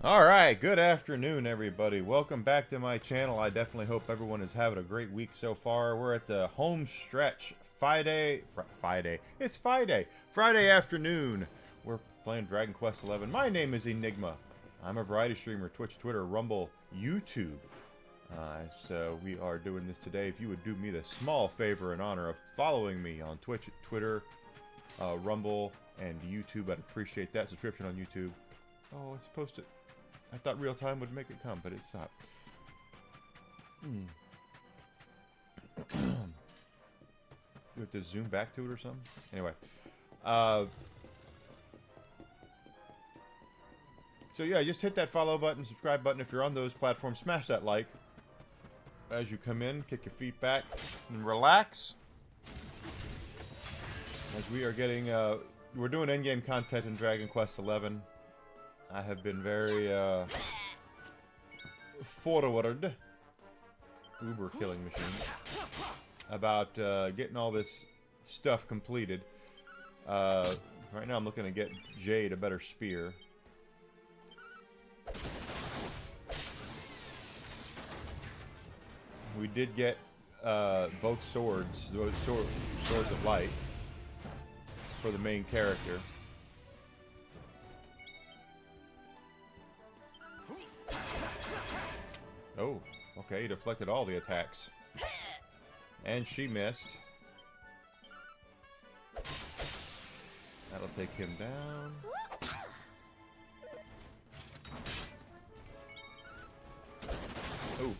Alright, good afternoon everybody. Welcome back to my channel. I definitely hope everyone is having a great week so far. We're at the home stretch. It's Friday afternoon. We're playing Dragon Quest XI. My name is Enigma. I'm a variety streamer, Twitch, Twitter, Rumble, YouTube. So we are doing this today. If you would do me the small favor and honor of following me on Twitch, Twitter, Rumble, and YouTube, I'd appreciate that. Subscription on YouTube. Oh, it's posted. I thought real time would make it come, but it's not. You have to zoom back to it or something? Anyway. So yeah, just hit that follow button, subscribe button if you're on those platforms. Smash that like. As you come in, kick your feet back and relax. As we are getting, we're doing endgame content in Dragon Quest XI. I have been very, forward, uber killing machine, about, getting all this stuff completed. Right now I'm looking to get Jade a better spear. We did get, both swords, those swords of light, for the main character. Oh, okay, he deflected all the attacks. And she missed. That'll take him down. Oh.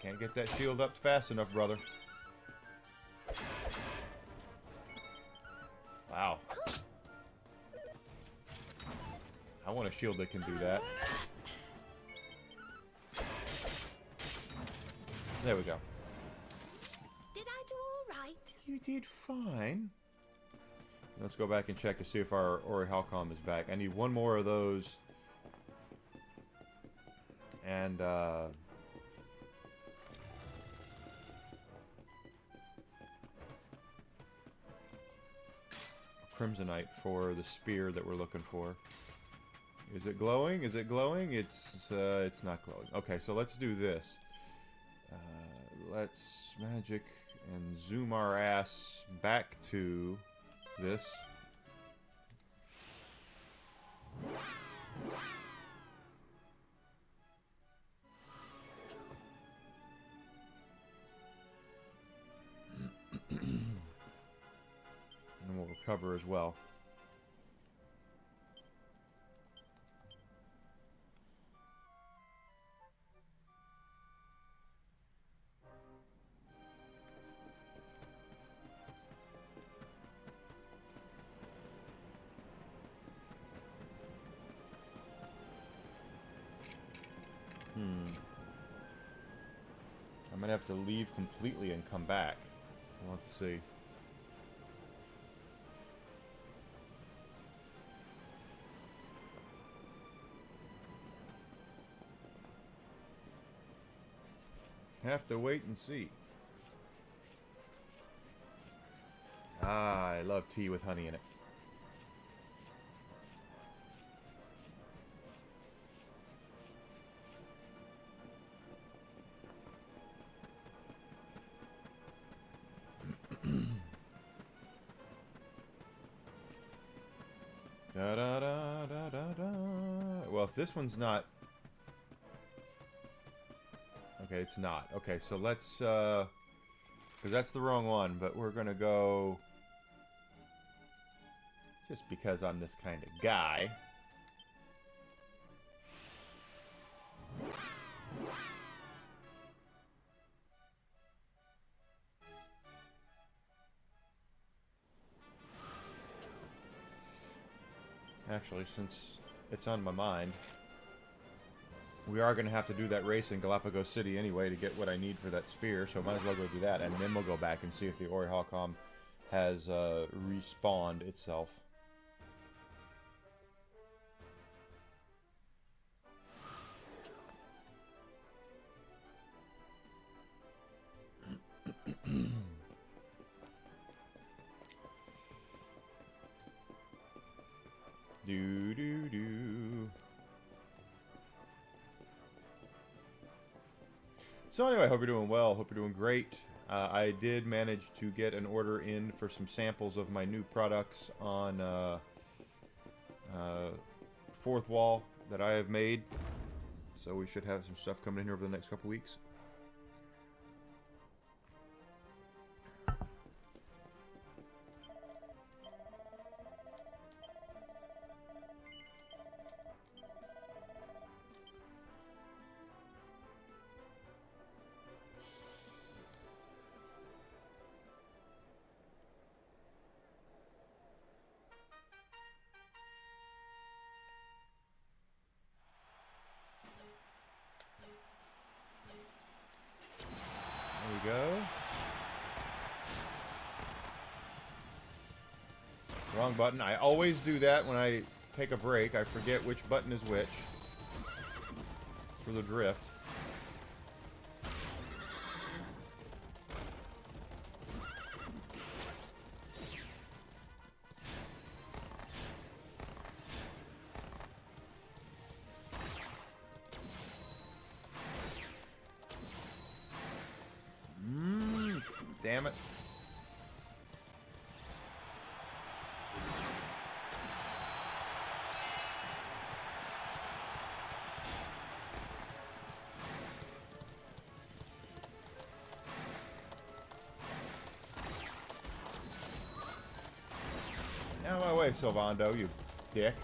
Can't get that shield up fast enough, brother. Wow. I want a shield that can do that. There we go. Did I do all right? You did fine. Let's go back and check to see if our Ori Halcom is back. I need one more of those. And, Crimsonite for the spear that we're looking for. Is it glowing? Is it glowing? It's not glowing. Okay, so let's do this. Let's magic and zoom our ass back to this. And we'll recover as well. I'm gonna have to leave completely and come back. Let's see. Have to wait and see. Ah, I love tea with honey in it. Da, da, da, da, da, da. Well, if this one's not... Okay, it's not. Okay, so let's... Because that's the wrong one, but we're going to go... Just because I'm this kind of guy. Actually, since it's on my mind, we are going to have to do that race in Galapagos City anyway to get what I need for that spear, so might as well go do that, and then we'll go back and see if the Orihawcom has respawned itself. Do do do. So anyway, hope you're doing well. Hope you're doing great. I did manage to get an order in for some samples of my new products on Fourth Wall that I have made. So we should have some stuff coming in here over the next couple weeks. There we go. Wrong button. I always do that when I take a break. I forget which button is which for the drift. Damn it. Out of my way, Sylvando, you dick.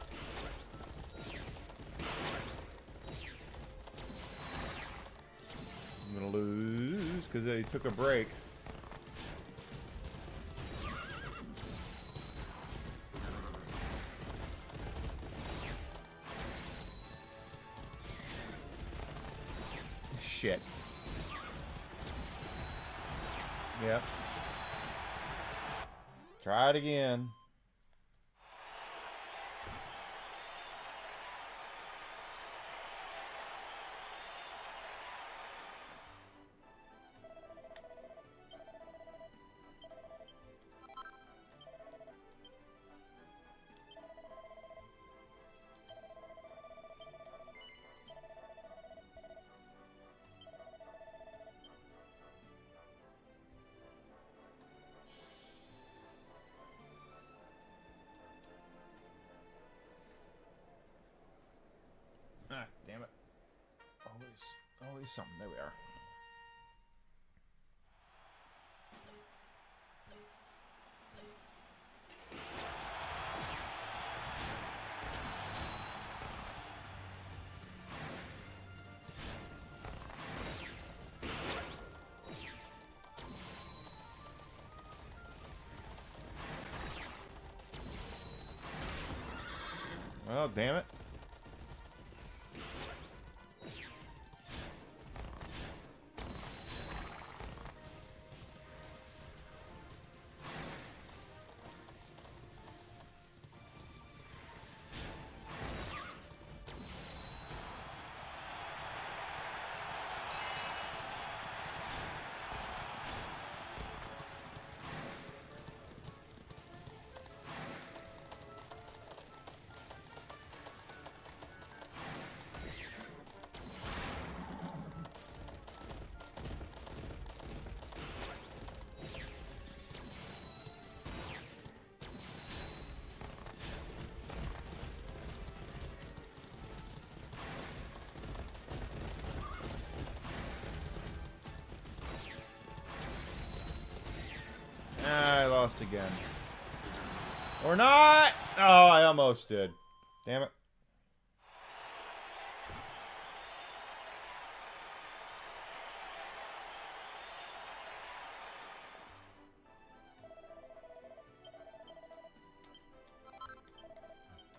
I'm gonna lose because they took a break. Shit. Yep. Try it again. Ah, damn it. Always something. There we are. Oh, damn it. again. Or not! Oh, I almost did. Damn it.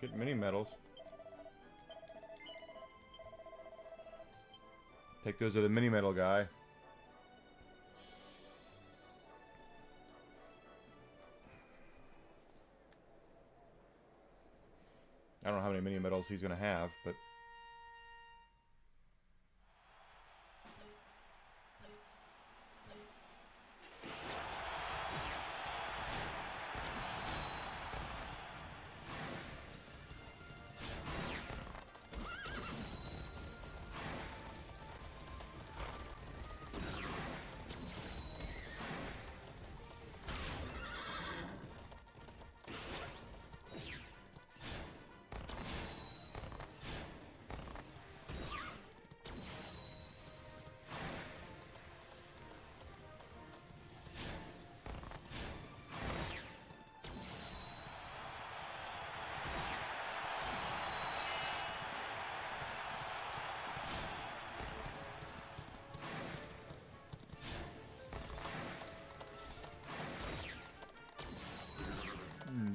Get mini medals. Take those to the mini medal guy. I don't know how many mini medals he's gonna have, but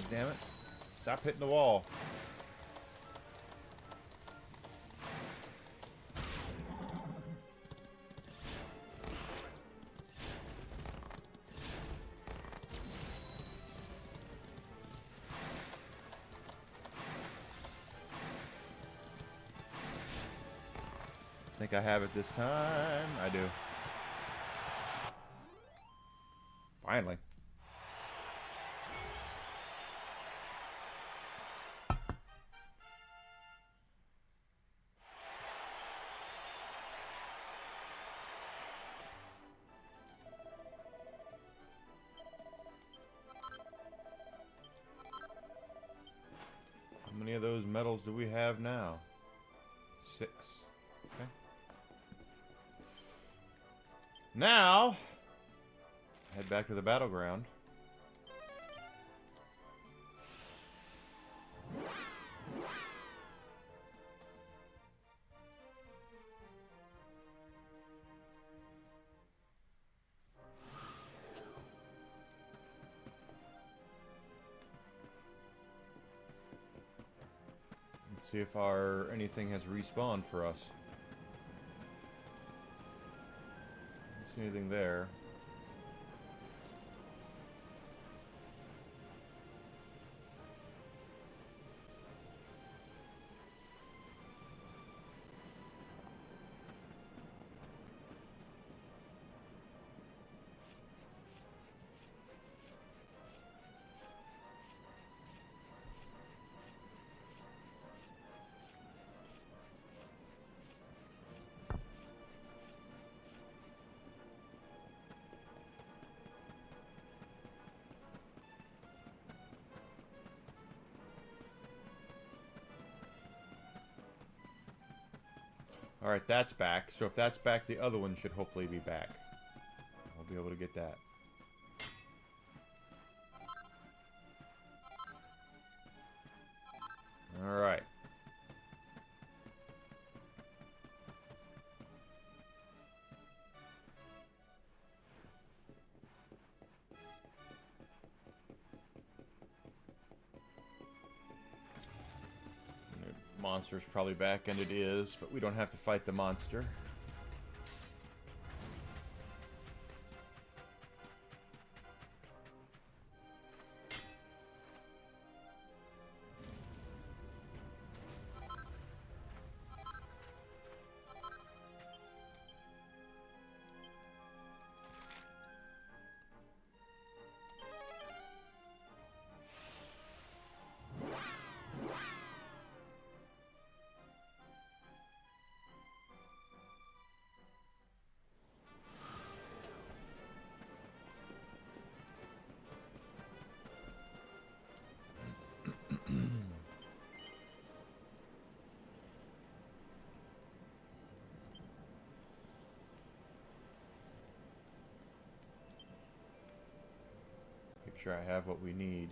damn it. Stop hitting the wall. I think I have it this time. I do. Finally. How many of those medals do we have now? 6. Okay. Now, head back to the battleground. Let's see if our anything has respawned for us. Don't see anything there. Alright, that's back. So if that's back, the other one should hopefully be back. I'll be able to get that. Alright. Monster's probably back, and it is, but we don't have to fight the monster. sure I have what we need.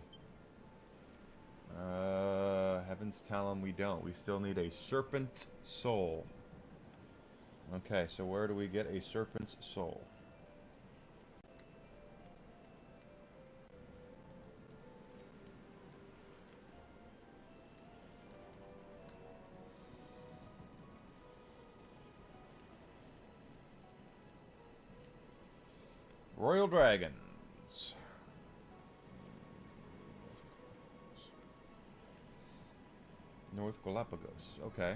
Heavens Talon we don't. We still need a serpent soul. Okay, so where do we get a serpent's soul? Royal Dragons. North Galapagos. Okay.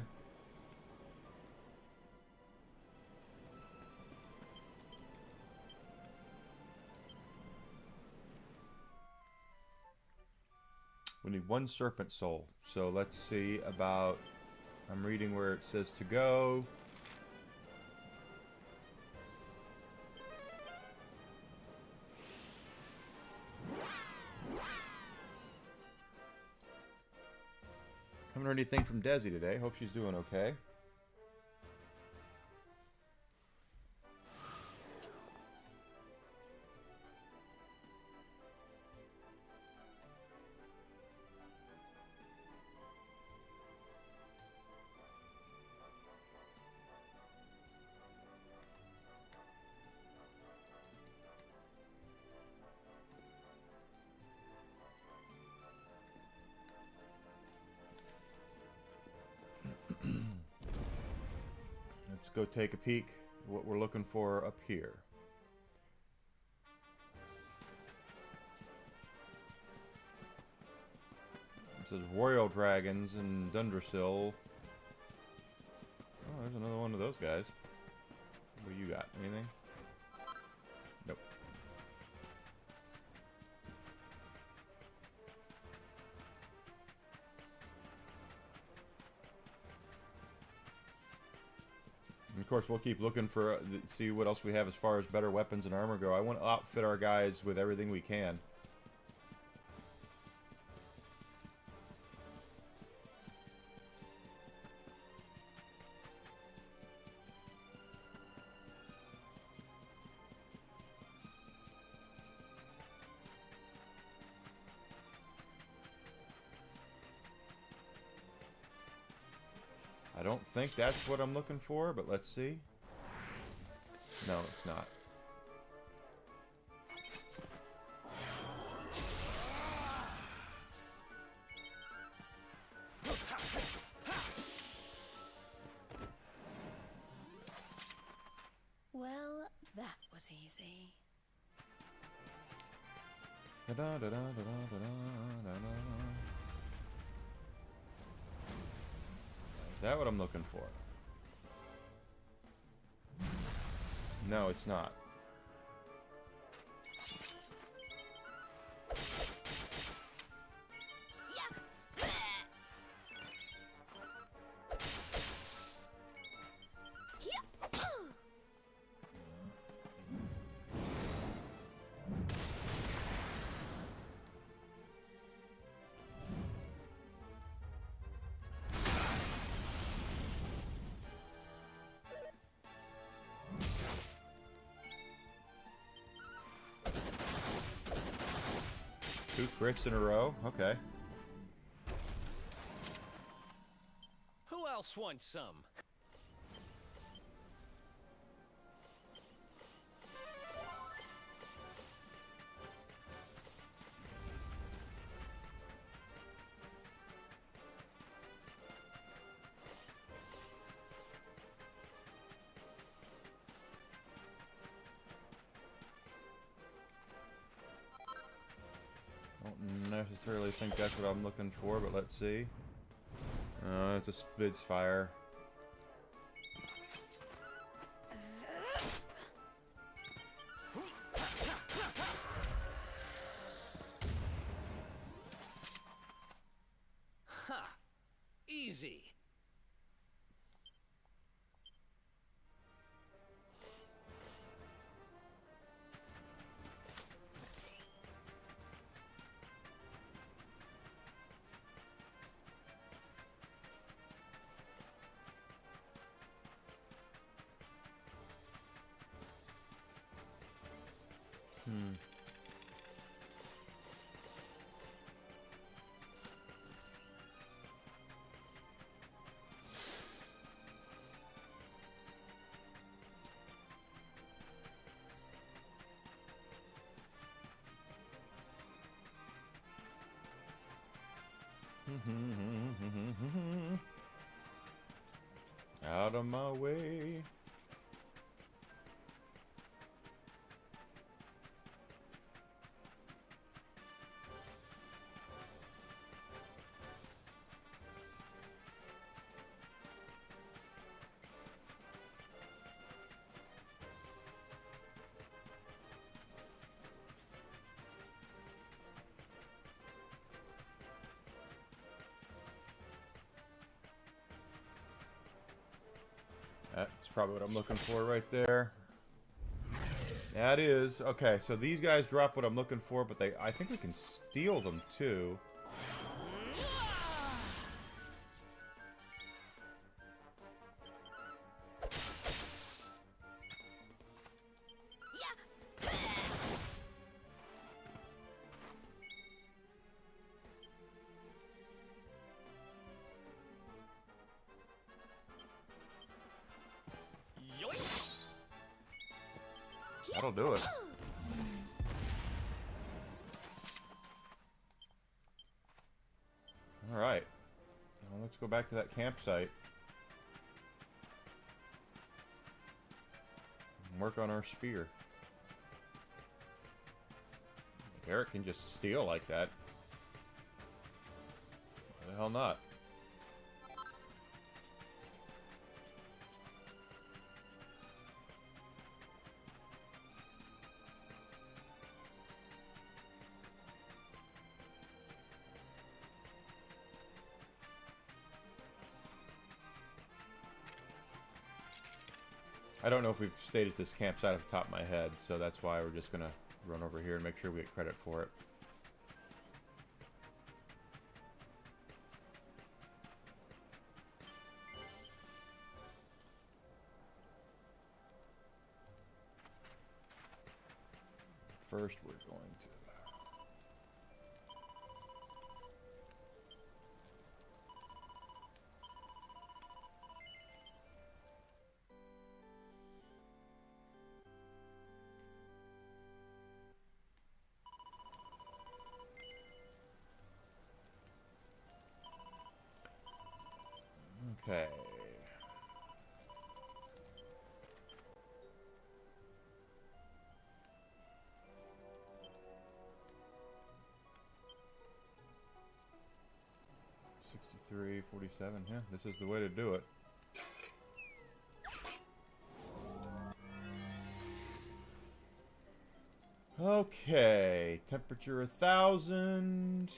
We need one serpent soul. So let's see about... I'm reading where it says to go. Haven't heard anything from Desi today. Hope she's doing okay. Let's go take a peek at what we're looking for up here. It says Royal Dragons and Dundrasil. Oh, there's another one of those guys. What do you got? Anything? Nope. And of course, we'll keep looking for, see what else we have as far as better weapons and armor go. I want to outfit our guys with everything we can. I don't think that's what I'm looking for, but let's see. No, it's not. Well, that was easy. Is that what I'm looking for? No, it's not. Two crits in a row? Okay. Who else wants some? Don't necessarily think that's what I'm looking for, but let's see. It's a Spitfire. Ha! Easy. Out of my way. That's probably what I'm looking for right there. That is. Okay, so these guys drop what I'm looking for, but I think we can steal them too. That'll do it. Alright. Well, let's go back to that campsite. And work on our spear. Eric can just steal like that. Why the hell not? I don't know if we've stayed at this campsite off the top of my head, so that's why we're just gonna run over here and make sure we get credit for it. First, we're going to... Okay. $63.47. Yeah, this is the way to do it. Okay, temperature 1,000.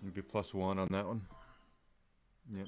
Maybe +1 on that one. Yep.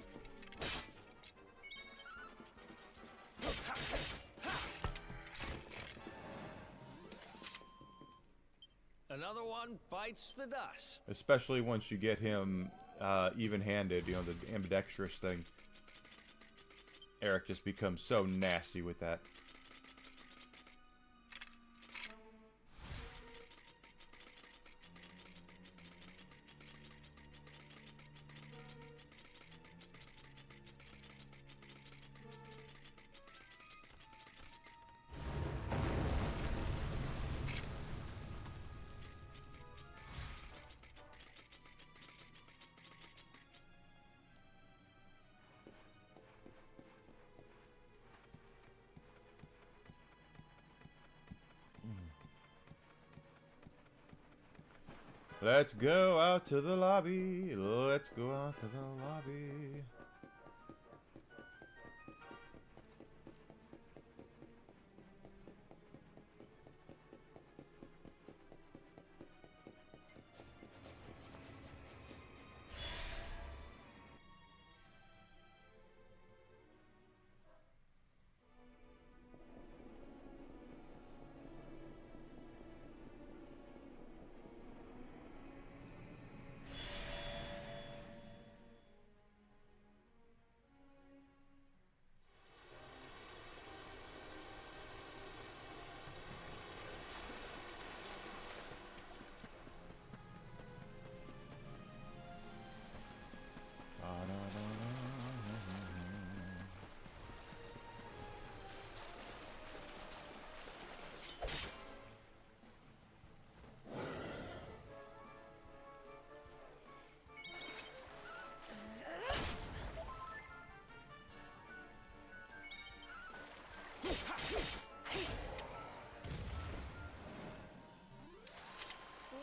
Another one bites the dust. Especially once you get him even-handed, you know, the ambidextrous thing. Eric just becomes so nasty with that. Let's go out to the lobby. Let's go out to the lobby.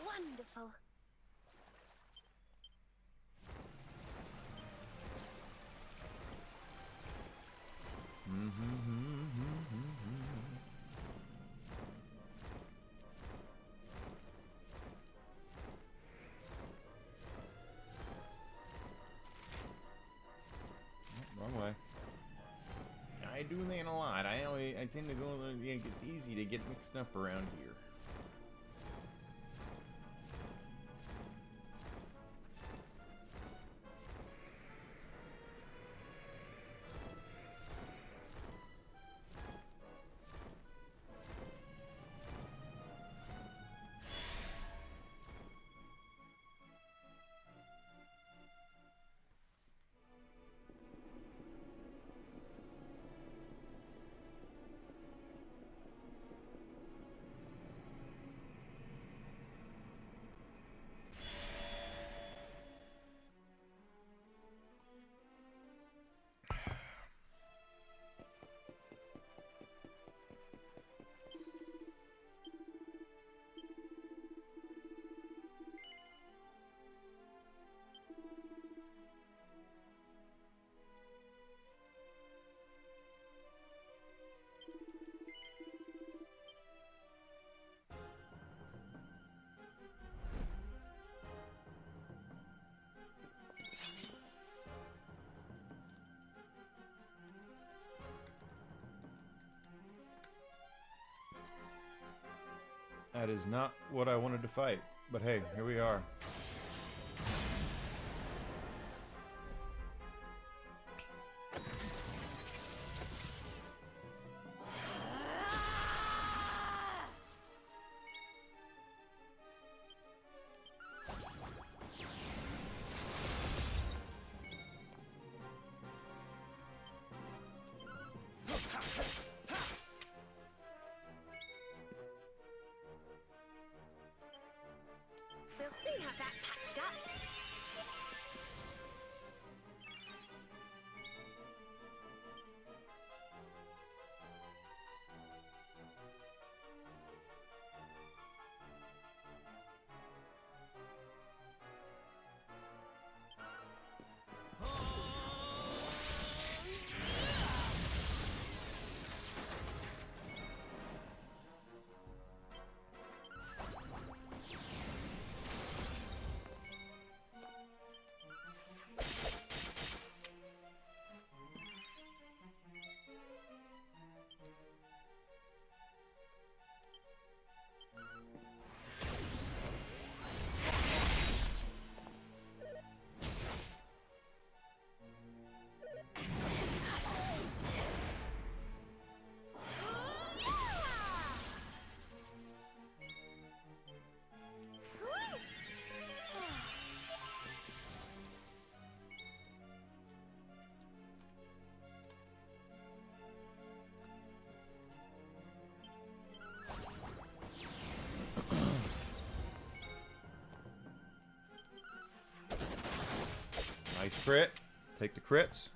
Wonderful. Wrong way. I do that a lot. I tend to go. It's easy to get mixed up around here. That is not what I wanted to fight, but hey, here we are. We'll see how that Nice crit. Take the crits.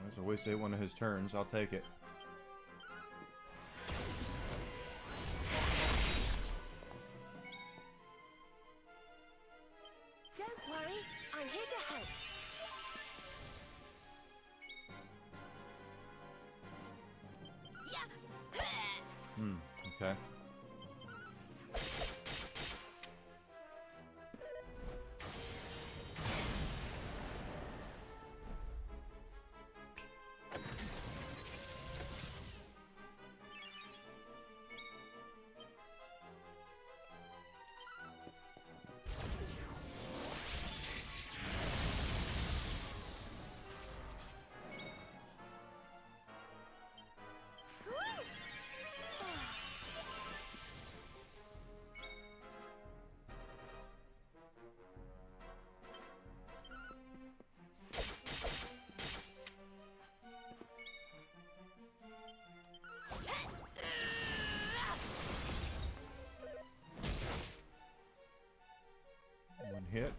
That's a waste of one of his turns. I'll take it. Don't worry, I'm here to help. Okay. One hit.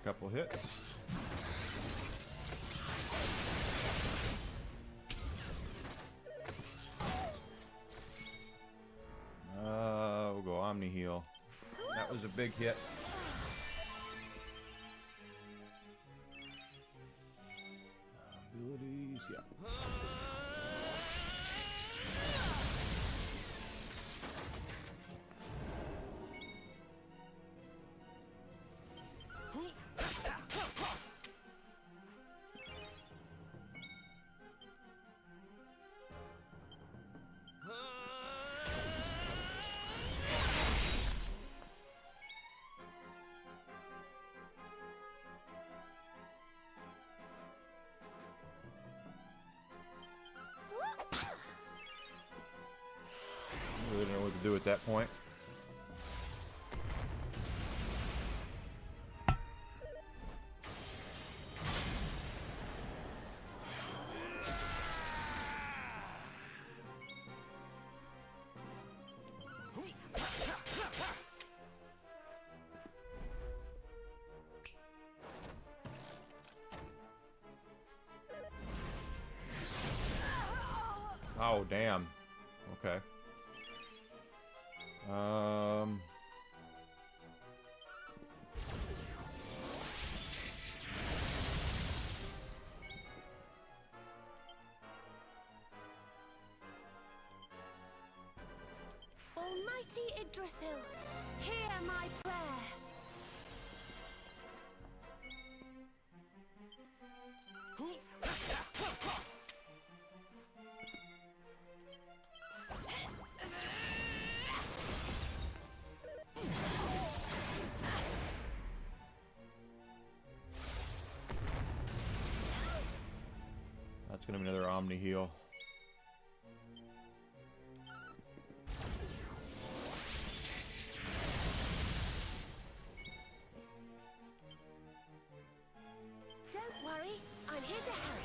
Couple hits. We'll go Omni Heal. That was a big hit. Abilities, yeah. Really don't know what to do at that point. Oh, damn. Okay. Almighty Idrisil, hear my prayer. That's gonna be another Omni Heal. Don't worry, I'm here to help.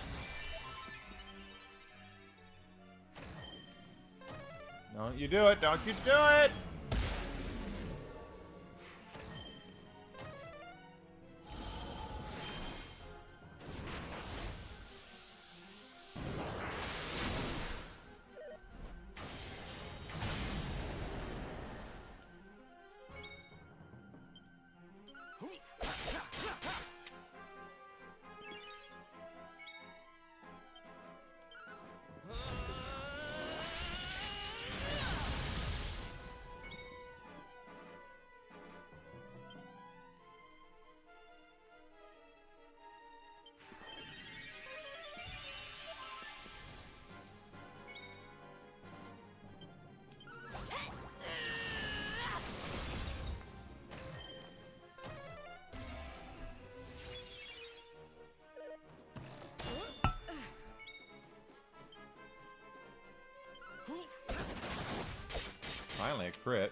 Don't you do it! Don't you do it! Finally a crit.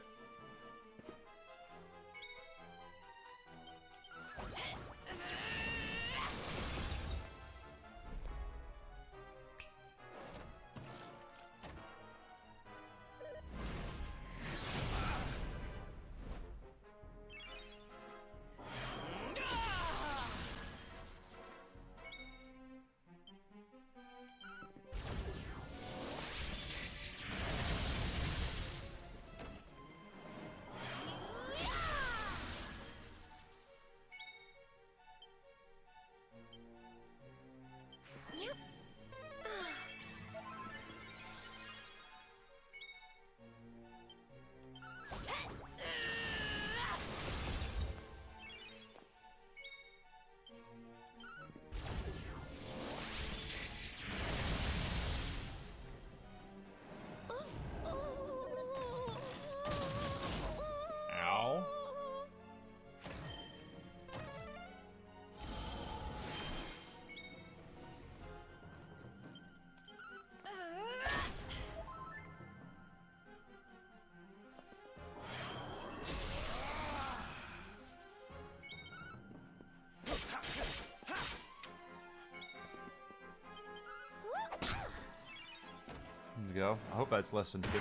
we go. I hope that's less than 50.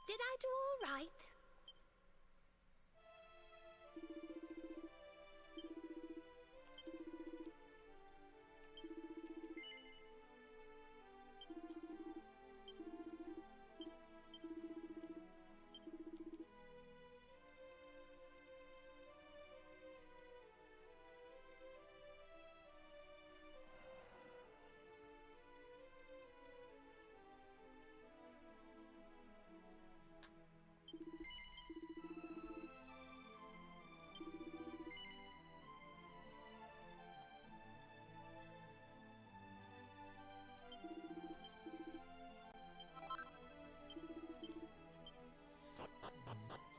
Did I do all right?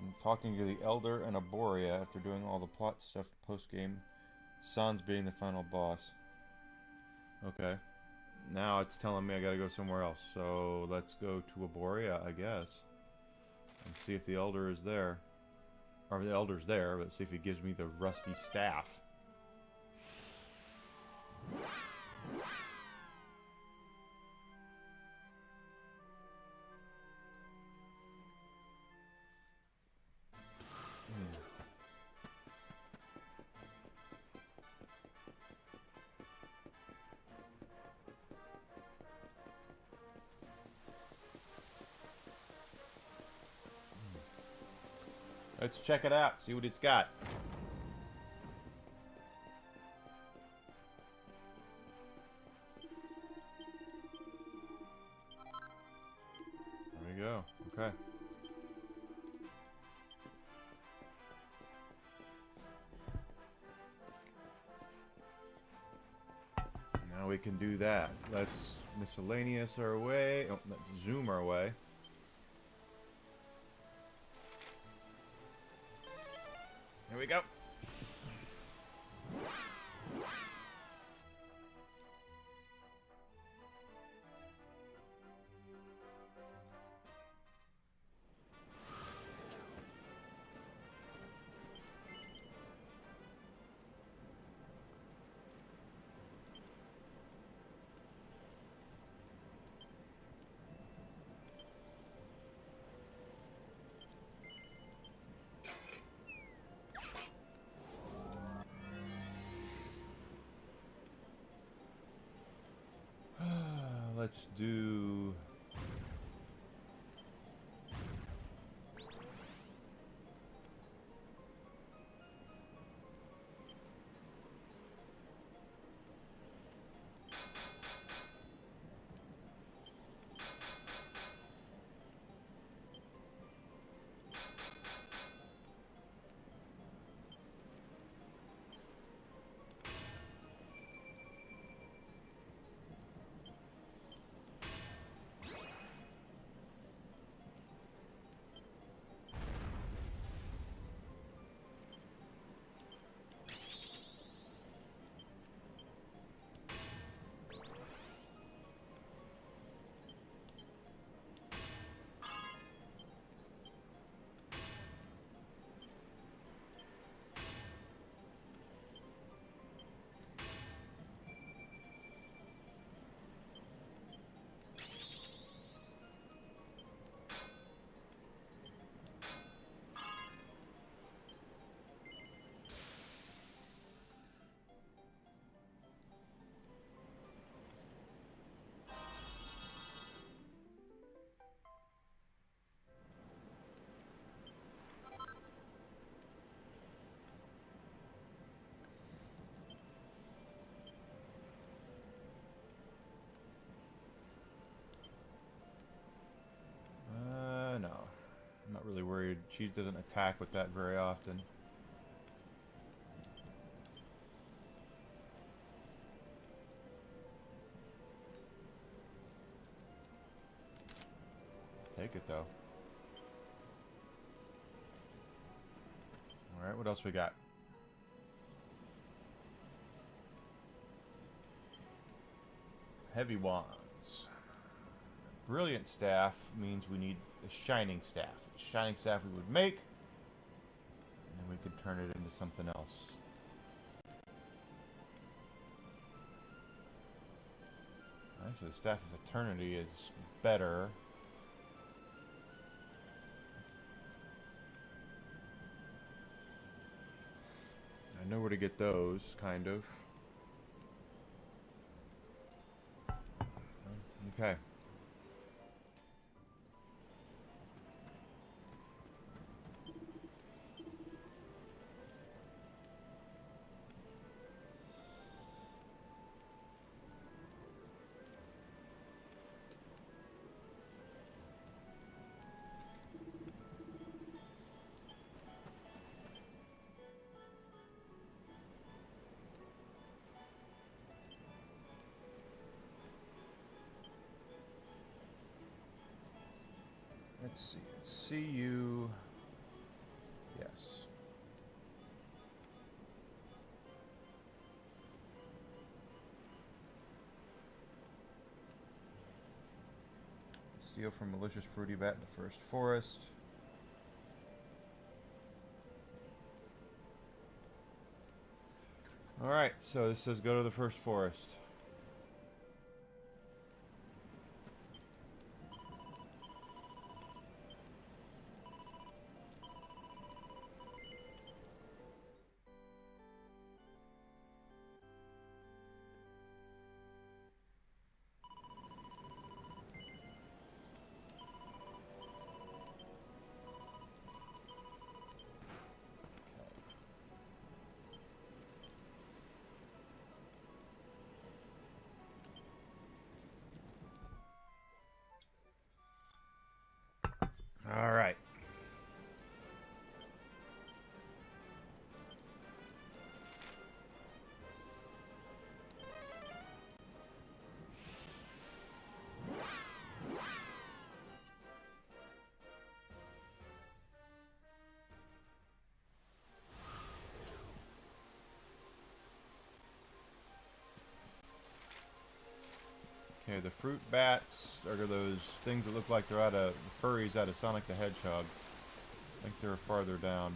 I'm talking to the Elder and Aboria after doing all the plot stuff post-game. Sans being the final boss. Okay. Now it's telling me I gotta go somewhere else. So let's go to Aboria, I guess. And see if the Elder is there. Or the Elder's there, but see if he gives me the rusty staff. Let's check it out, see what it's got. There we go. Okay. Now we can do that. Let's miscellaneous our way. Oh, let's zoom our way. Here we go. Let's do... no. I'm not really worried. She doesn't attack with that very often. Take it though. Alright, what else we got? Heavy wands. Brilliant staff means we need a shining staff. A shining staff we would make, and then we could turn it into something else. Actually, the Staff of Eternity is better. I know where to get those, kind of. Okay. Let's see. See you. Yes. Steal from malicious fruity bat in the first forest. Alright, so this says go to the first forest. All right. Okay, the fruit bats are those things that look like they're out of furries out of Sonic the Hedgehog. I think they're farther down.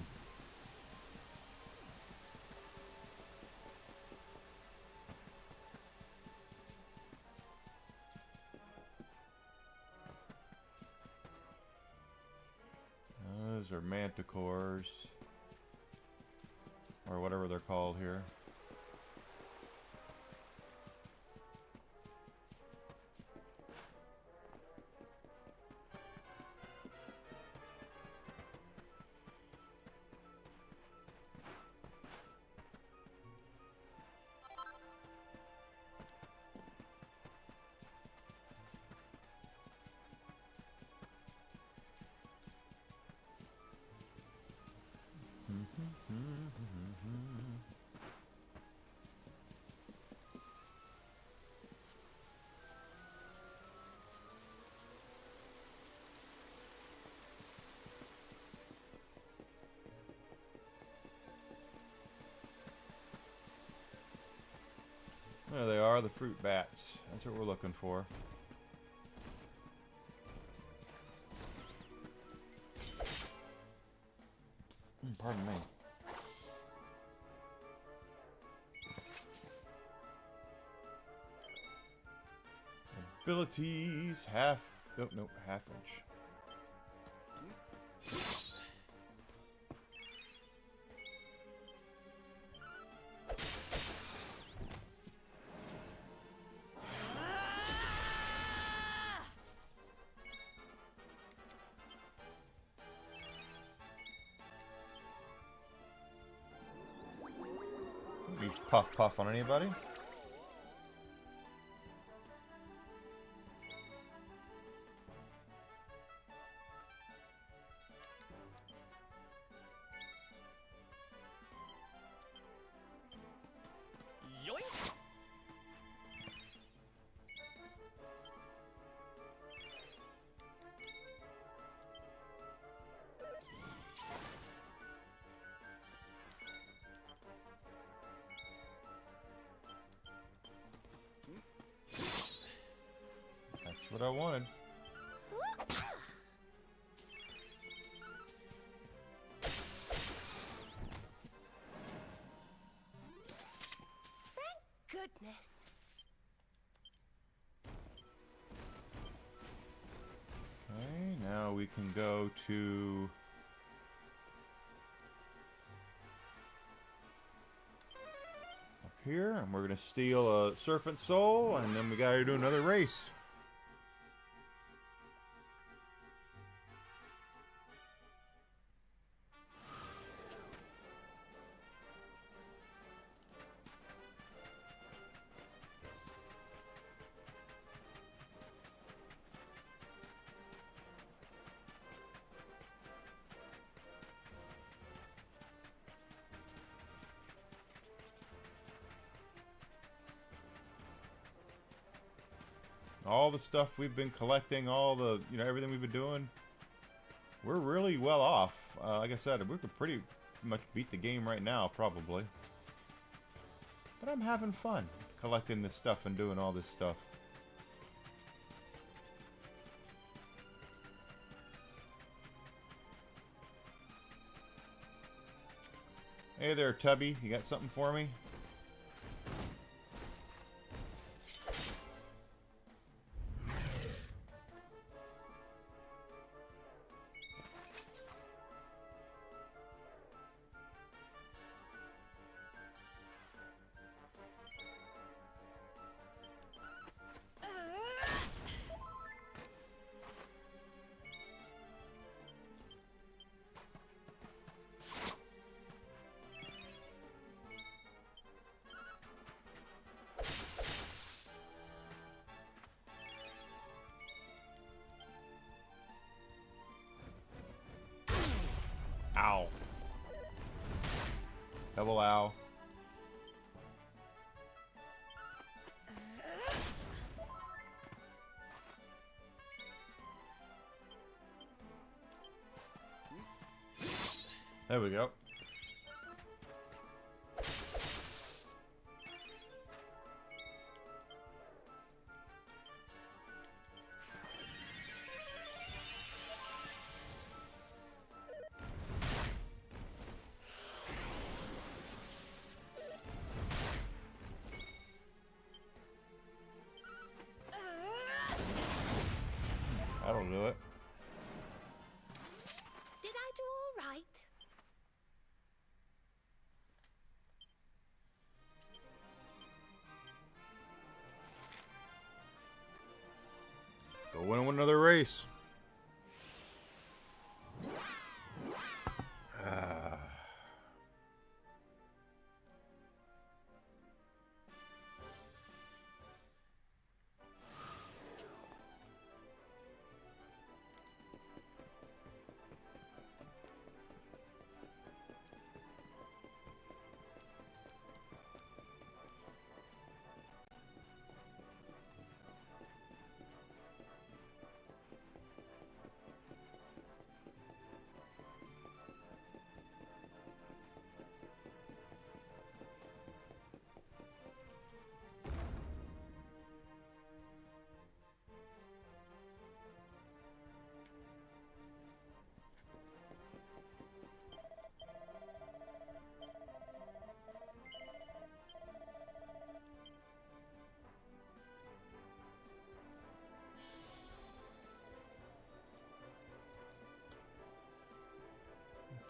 Those are manticores, or whatever they're called here. There they are, the fruit bats. That's what we're looking for. Pardon me. Abilities, half... Oh, no, half inch. You puff puff on anybody? Yoink! That's what I wanted. Goodness. can go to... up here, and we're going to steal a serpent soul, and then we got to do another race. All the stuff we've been collecting, all the, everything we've been doing, we're really well off. Like I said, we could pretty much beat the game right now, probably. But I'm having fun collecting this stuff and doing all this stuff. Hey there, Tubby. You got something for me? Ow. Double ow. There we go. That'll do it. Did I do all right? Go win another race.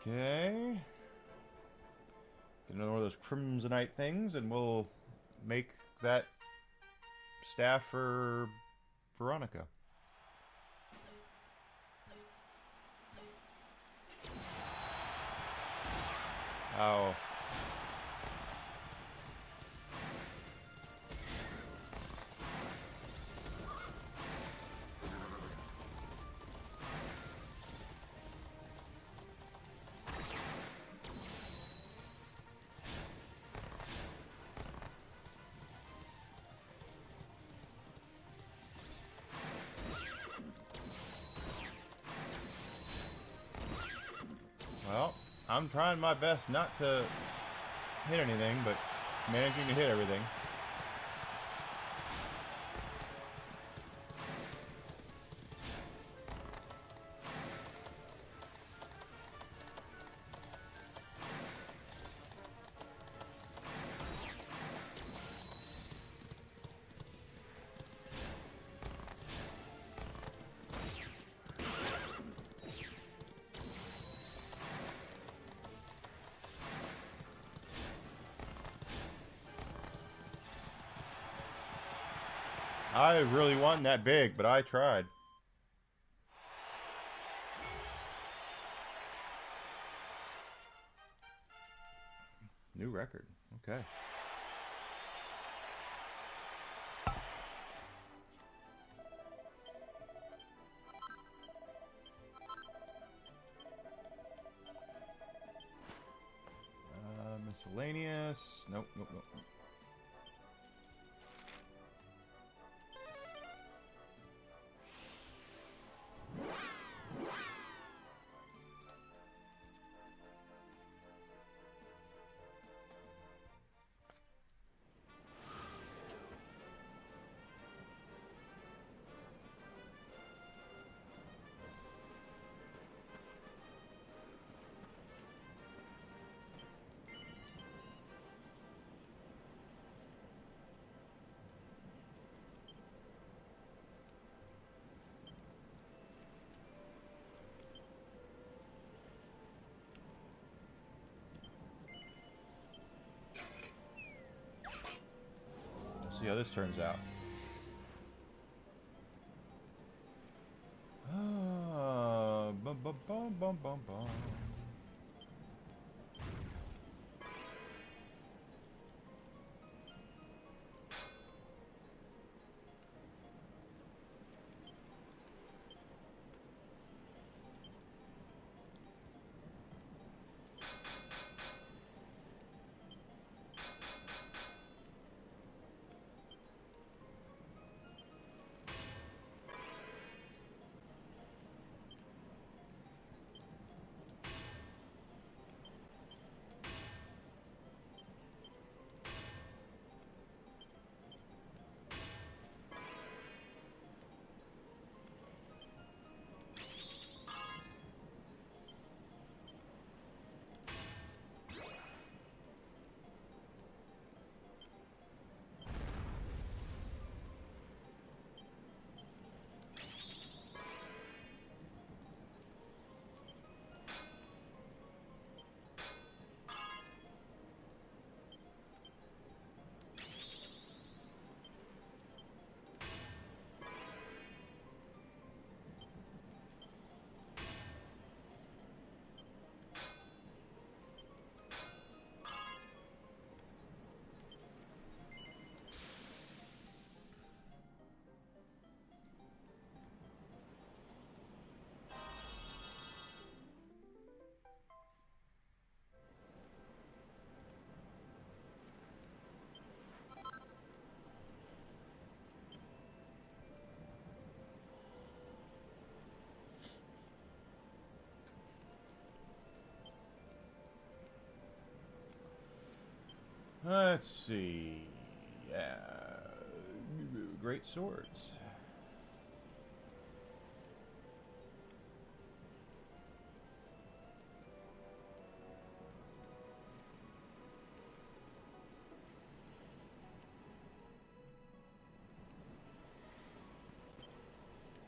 Okay. Get another one of those crimsonite things, and we'll make that staff for Veronica. Oh. Well, I'm trying my best not to hit anything, but managing to hit everything. I really wasn't that big, but I tried. New record. Okay. Miscellaneous. Nope, nope, nope, nope. See how this turns out. Bum bum bum bum bum bum. Let's see. Yeah. Great swords.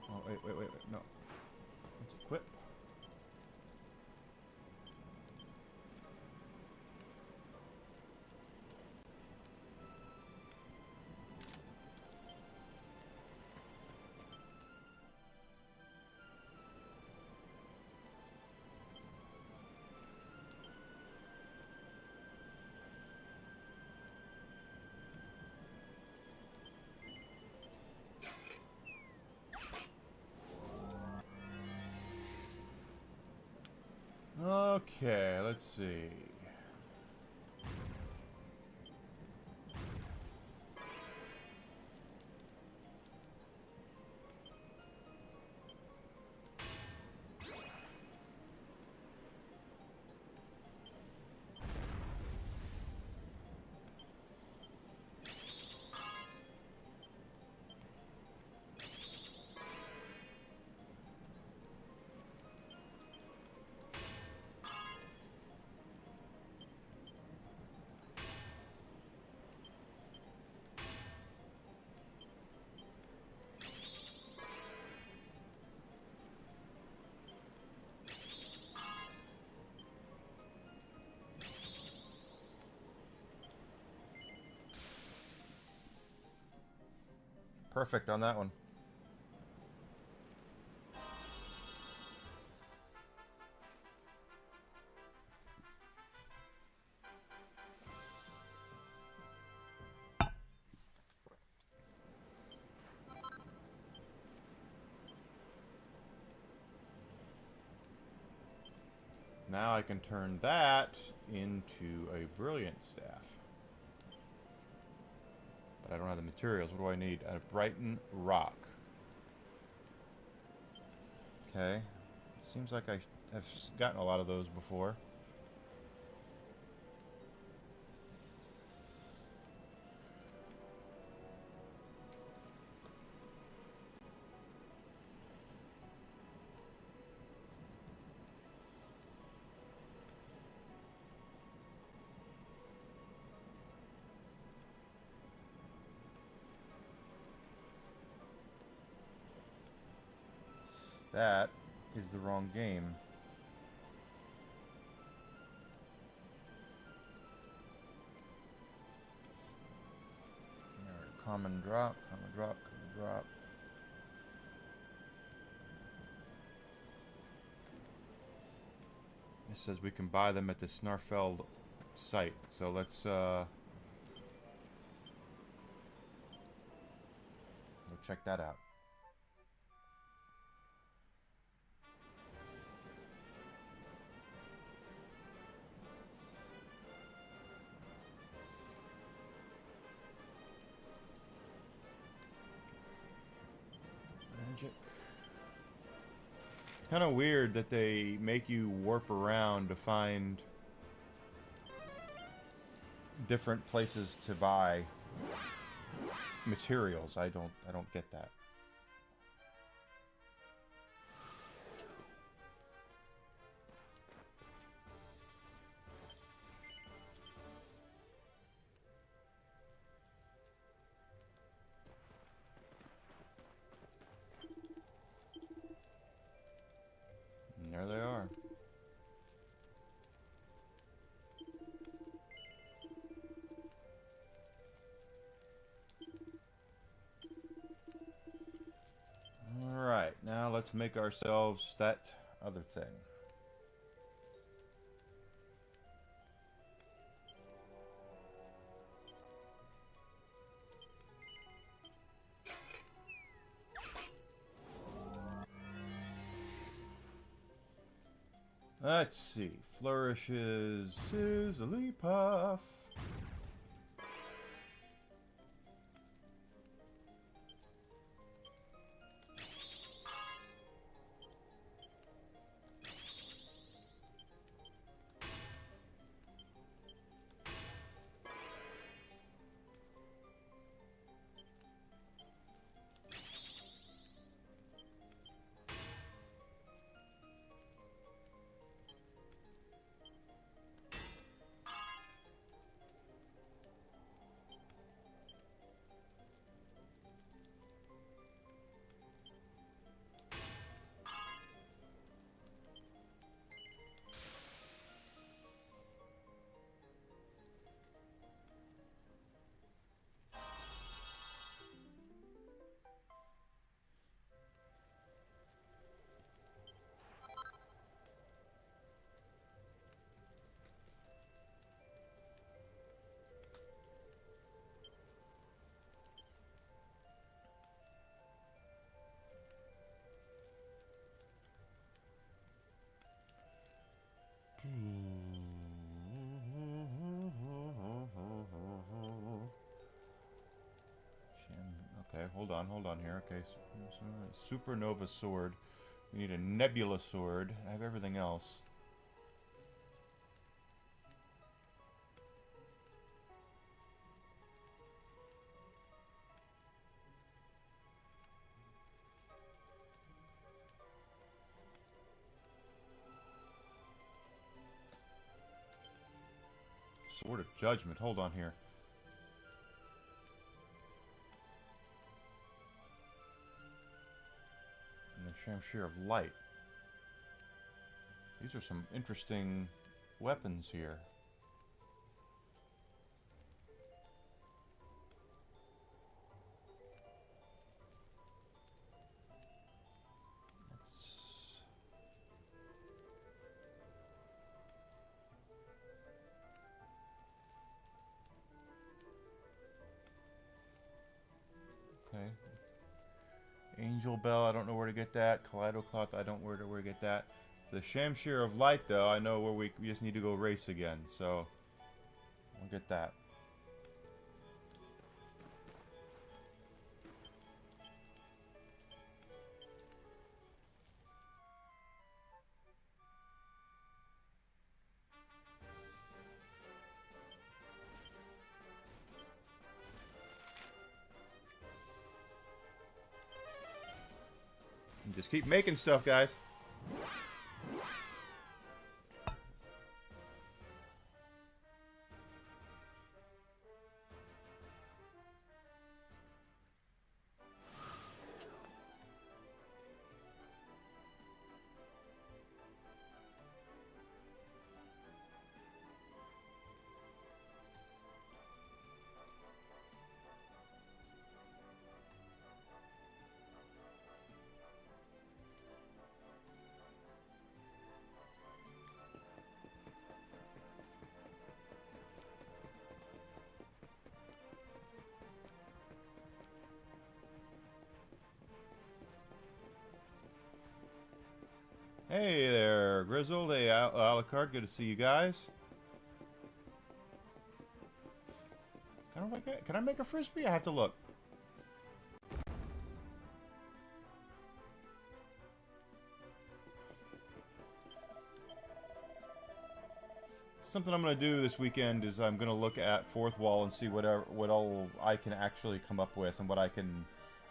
Oh, wait. No. Let's equip. Okay, let's see. Perfect on that one. Now I can turn that into a brilliant staff. But I don't have the materials. What do I need? A brighten rock. Okay. Seems like I have gotten a lot of those before. That is the wrong game. Alright, common drop, common drop, common drop. It says we can buy them at the Snarfeld site, so let's go check that out. Magic. Kind of weird that they make you warp around to find different places to buy materials. I don't get that. And there they are. Alright, now let's make ourselves that other thing. Let's see. Flourishes Sizzly Puff. Okay, hold on here. Okay, Supernova Sword. We need a Nebula Sword. I have everything else. Sword of Judgment. Hold on here. And the Shamshir of Light. These are some interesting weapons here. Angel Bell, I don't know where to get that. Kaleido Cloth, I don't know where to get that. The Shamshir of Light, though, I know where we just need to go race again, so we'll get that. And just keep making stuff, guys. Hey there, Grizzled. Hey, Alucard. Good to see you guys. Can I make a frisbee? I have to look. Something I'm going to do this weekend is I'm going to look at Fourth Wall and see what all I can actually come up with and what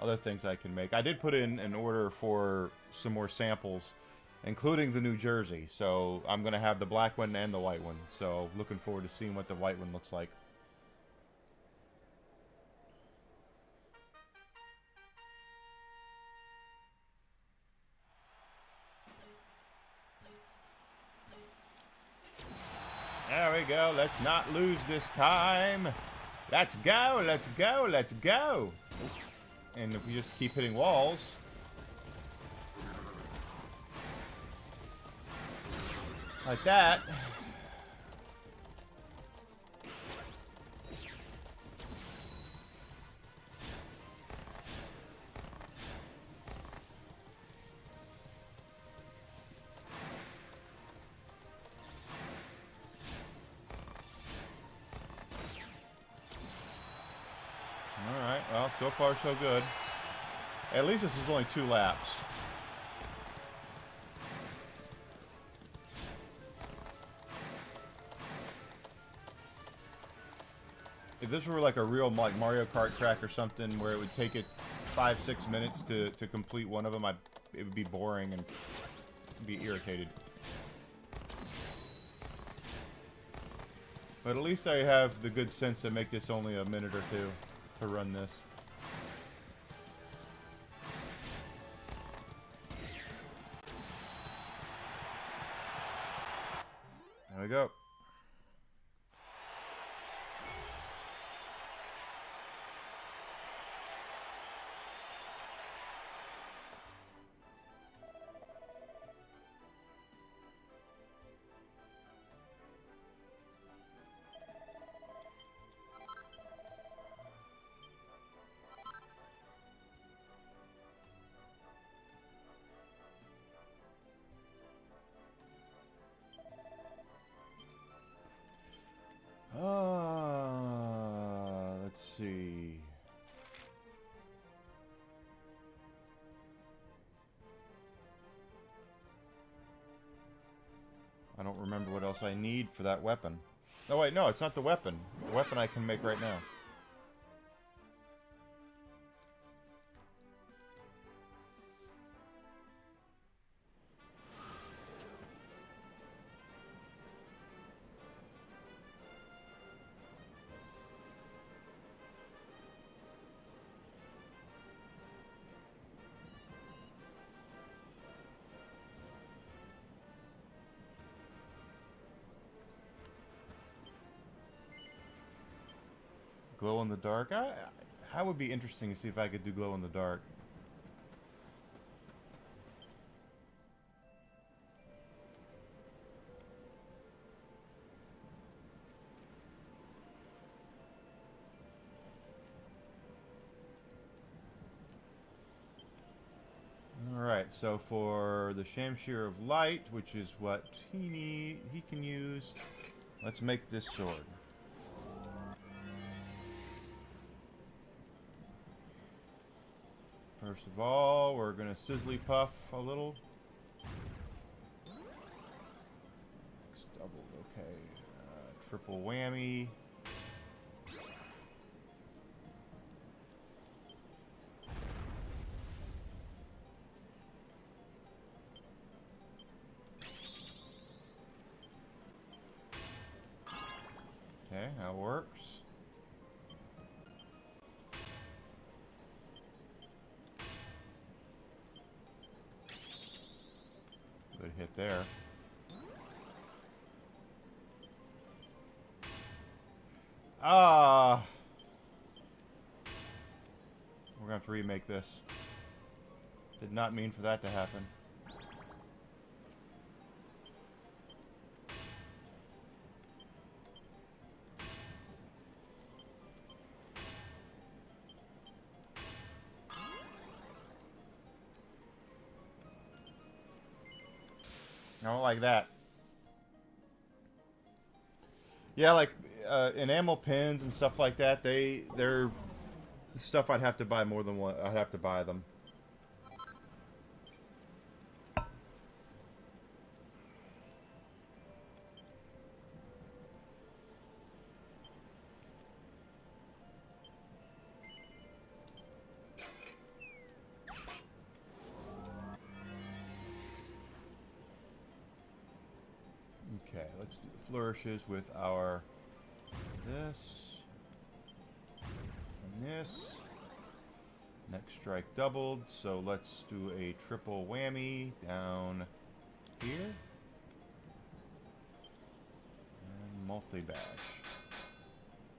other things I can make. I did put in an order for some more samples, including the New Jersey. So I'm going to have the black one and the white one. So looking forward to seeing what the white one looks like. There we go. Let's not lose this time. Let's go. Let's go. Let's go. And if we just keep hitting walls. Like that. Alright, well, so far so good. At least this is only 2 laps. If this were like a real like Mario Kart track or something where it would take it 5-6 minutes to complete one of them, it would be boring and be irritated. But at least I have the good sense to make this only a minute or 2 to run this. There we go. Let's see. I don't remember what else I need for that weapon. Oh wait, no, it's not the weapon. The weapon I can make right now. Glow in the dark? That would be interesting to see if I could do glow in the dark. Alright, so for the Shamshir of Light, which is what he can use, let's make this sword. First of all, we're going to sizzly puff a little. Next double, okay. Triple whammy. Okay, that works. Good hit there. Ah! We're gonna have to remake this. Did not mean for that to happen. I don't like that. Yeah, like enamel pins and stuff like that. They're stuff I'd have to buy more than one. I'd have to buy them. Okay, let's do the flourishes with our this and this. Next strike doubled, so let's do a triple whammy down here. And multi-bash.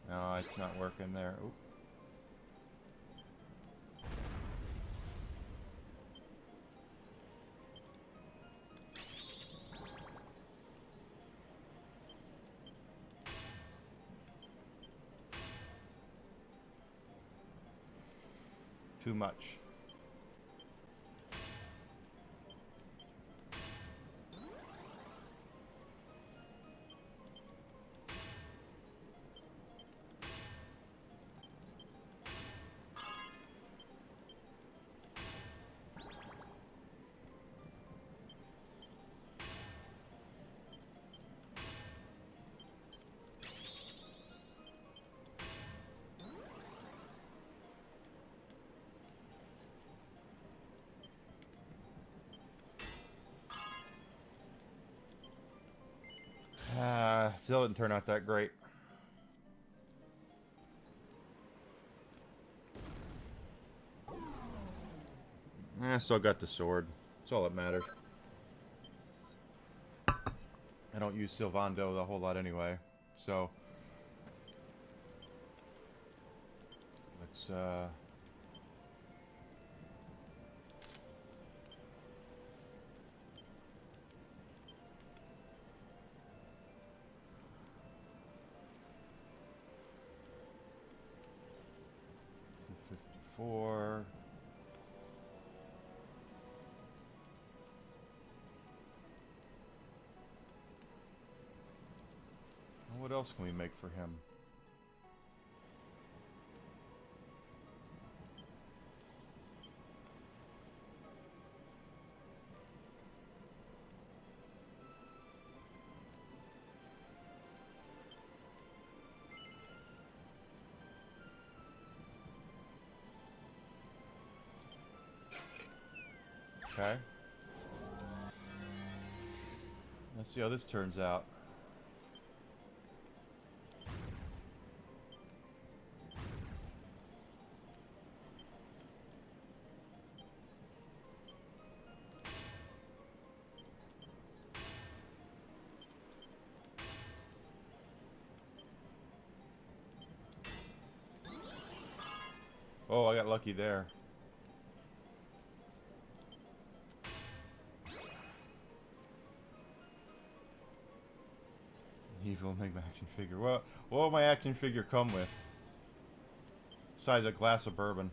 No, it's not working there. Oop. Too much. Still didn't turn out that great. I still got the sword. That's all that matters. I don't use Sylvando a whole lot anyway, so let's $54. What else can we make for him? Okay. Let's see how this turns out. Oh, I got lucky there. Evil Enigma action figure. What will my action figure come with? Besides a glass of bourbon.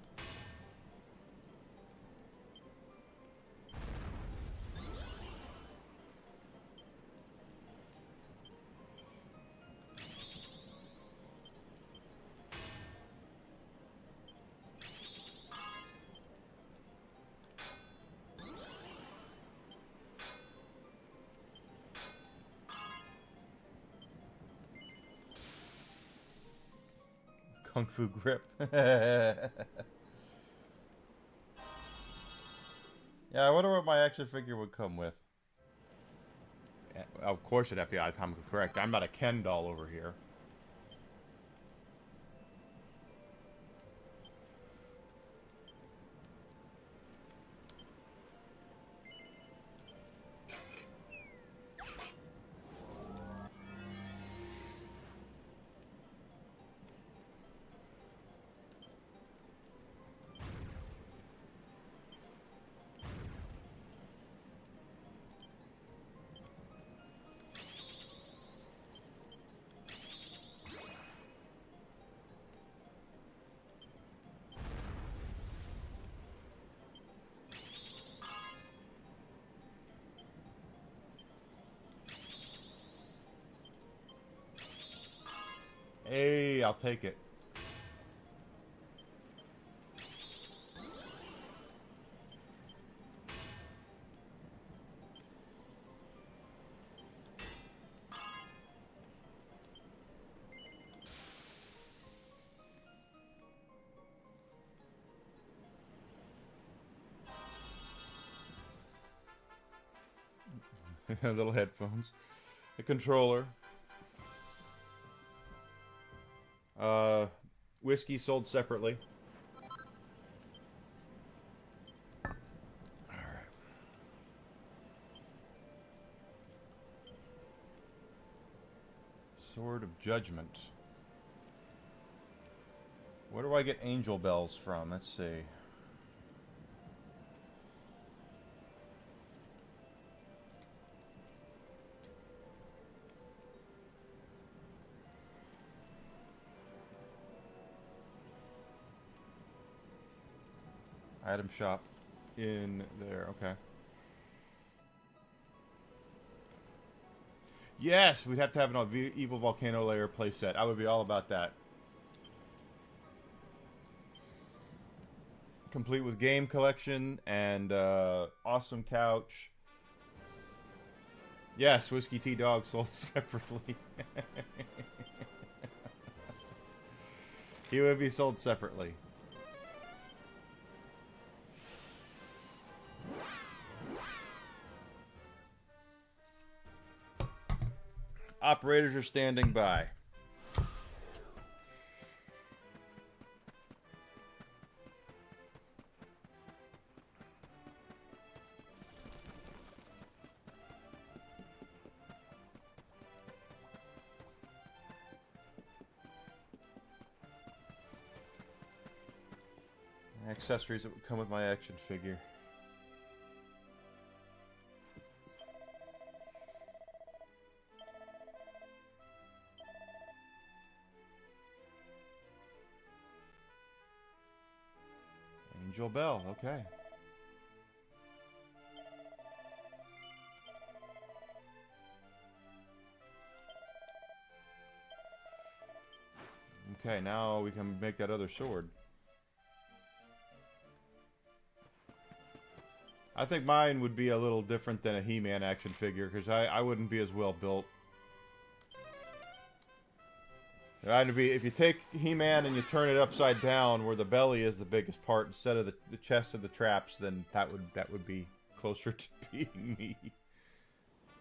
Kung Fu grip. Yeah, I wonder what my action figure would come with. Yeah, of course it'd have to be anatomically correct. I'm not a Ken doll over here. Hey, I'll take it. Little headphones. A controller. Whiskey sold separately. Alright. Sword of Judgment. Where do I get angel bells from? Let's see. Item shop in there, okay. Yes, we'd have to have an evil volcano layer playset. I would be all about that. Complete with game collection and awesome couch. Yes, Whiskey Tea Dog sold separately. He would be sold separately. Operators are standing by. Accessories that would come with my action figure. Angel Bell, okay. Okay, now we can make that other sword. I think mine would be a little different than a He-Man action figure, because I wouldn't be as well built. It'd be, if you take He-Man and you turn it upside down where the belly is the biggest part instead of the chest of the traps, then that would be closer to being me.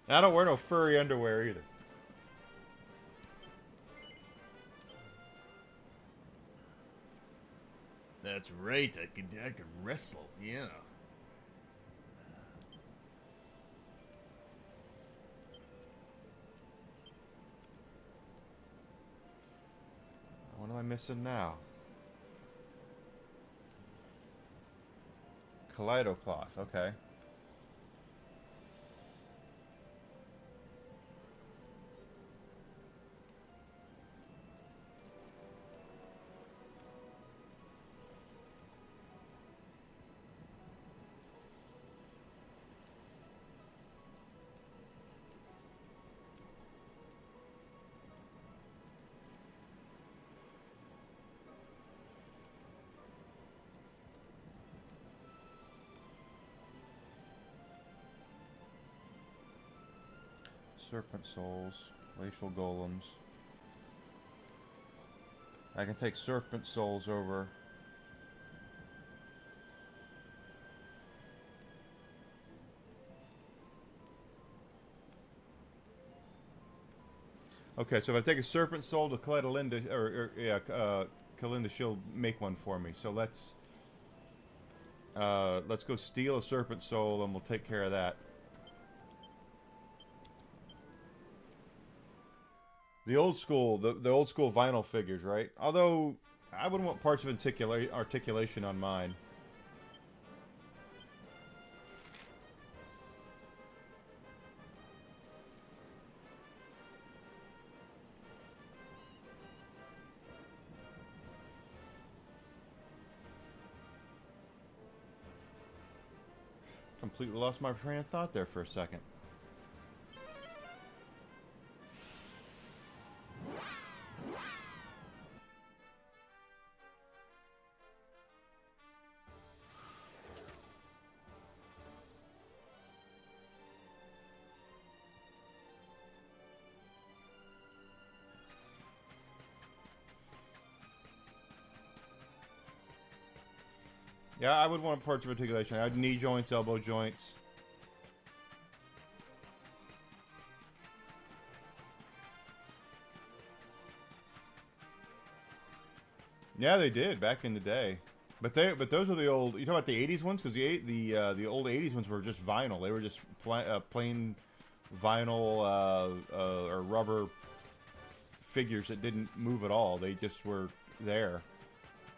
And I don't wear no furry underwear either. That's right, I could wrestle, yeah. What am I missing now? Kaleido cloth, okay. Serpent souls, glacial golems. I can take serpent souls over. Okay, so if I take a serpent soul to Kalinda, Kalinda, she'll make one for me. So let's go steal a serpent soul, and we'll take care of that. The old school, the old school vinyl figures, right? Although I wouldn't want parts of articulation on mine. Completely lost my train of thought there for a second. Yeah, I would want parts of articulation. I'd knee joints, elbow joints. Yeah, they did back in the day, but those are the old. You talking about the '80s ones? Because the old '80s ones were just vinyl. They were just plain vinyl or rubber figures that didn't move at all. They just were there.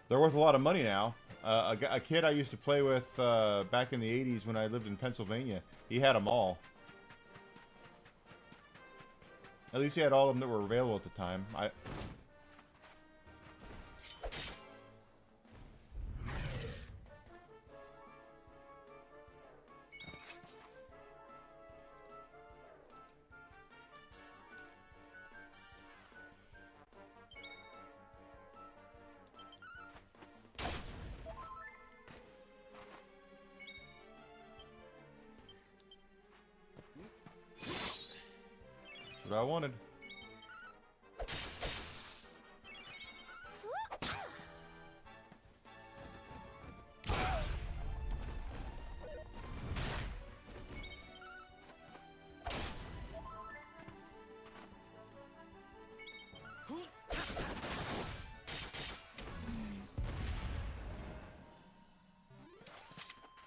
They're worth a lot of money now. A kid I used to play with back in the '80s when I lived in Pennsylvania, he had them all. At least he had all of them that were available at the time. What I wanted.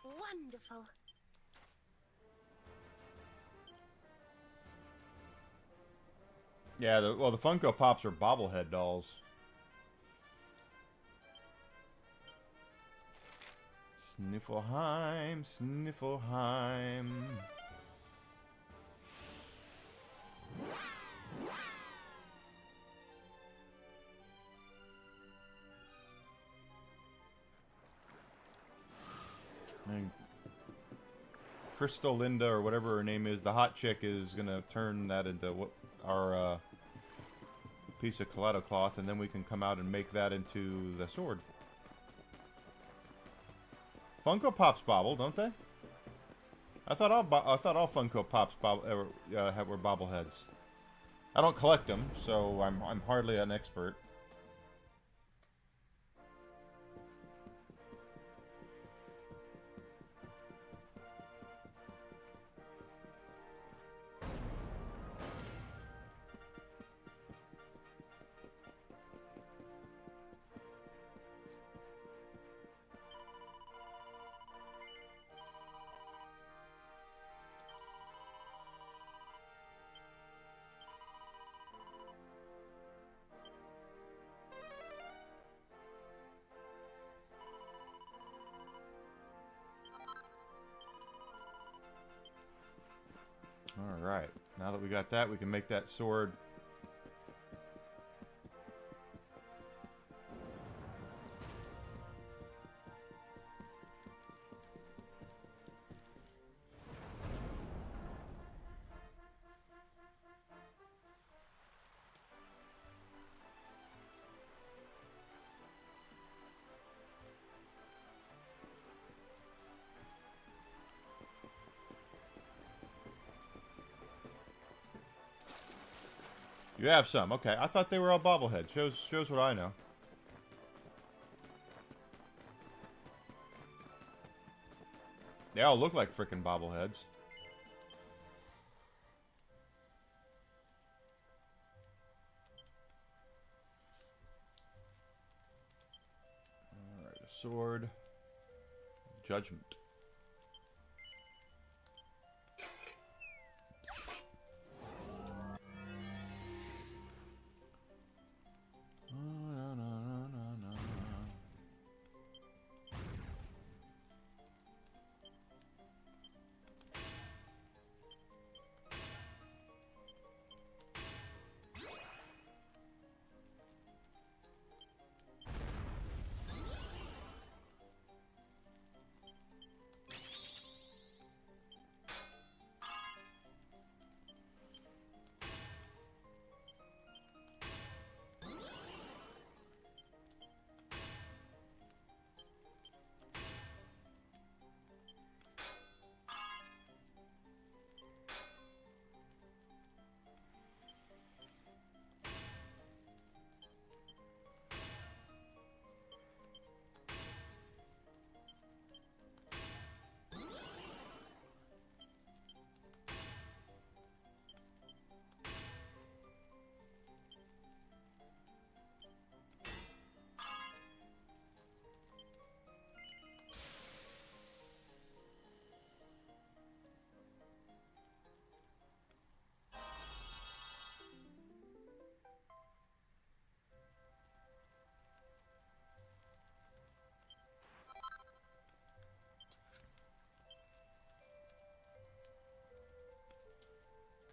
Wonderful. Yeah, the Funko Pops are bobblehead dolls. Sniffelheim, Sniffelheim. And Crystal Linda, or whatever her name is, the hot chick, is gonna turn that into what our piece of Kaleido cloth, and then we can come out and make that into the sword. Funko Pops bobble, don't they? I thought all Funko Pops were bobbleheads. I don't collect them, so I'm hardly an expert. Alright, now that we got that, we can make that sword. You have some, okay. I thought they were all bobbleheads. Shows what I know. They all look like frickin' bobbleheads. Alright, a sword. Judgment.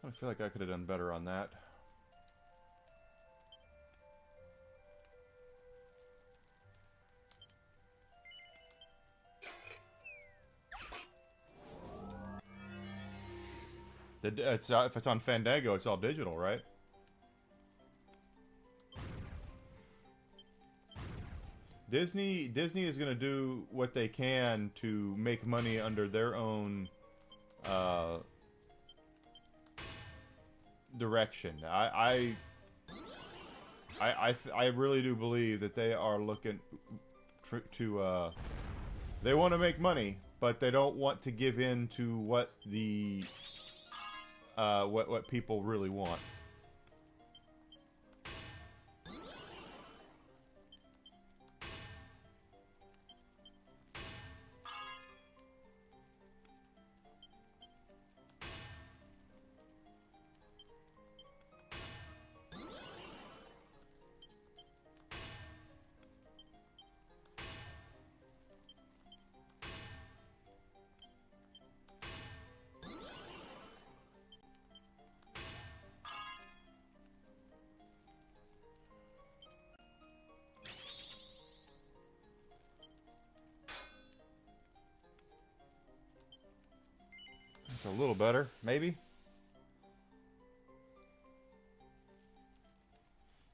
I feel like I could have done better on that. If it's on Fandango, it's all digital, right? Disney is going to do what they can to make money under their own direction. I really do believe that they are looking to they want to make money, but they don't want to give in to what the what people really want. It's a little better, maybe.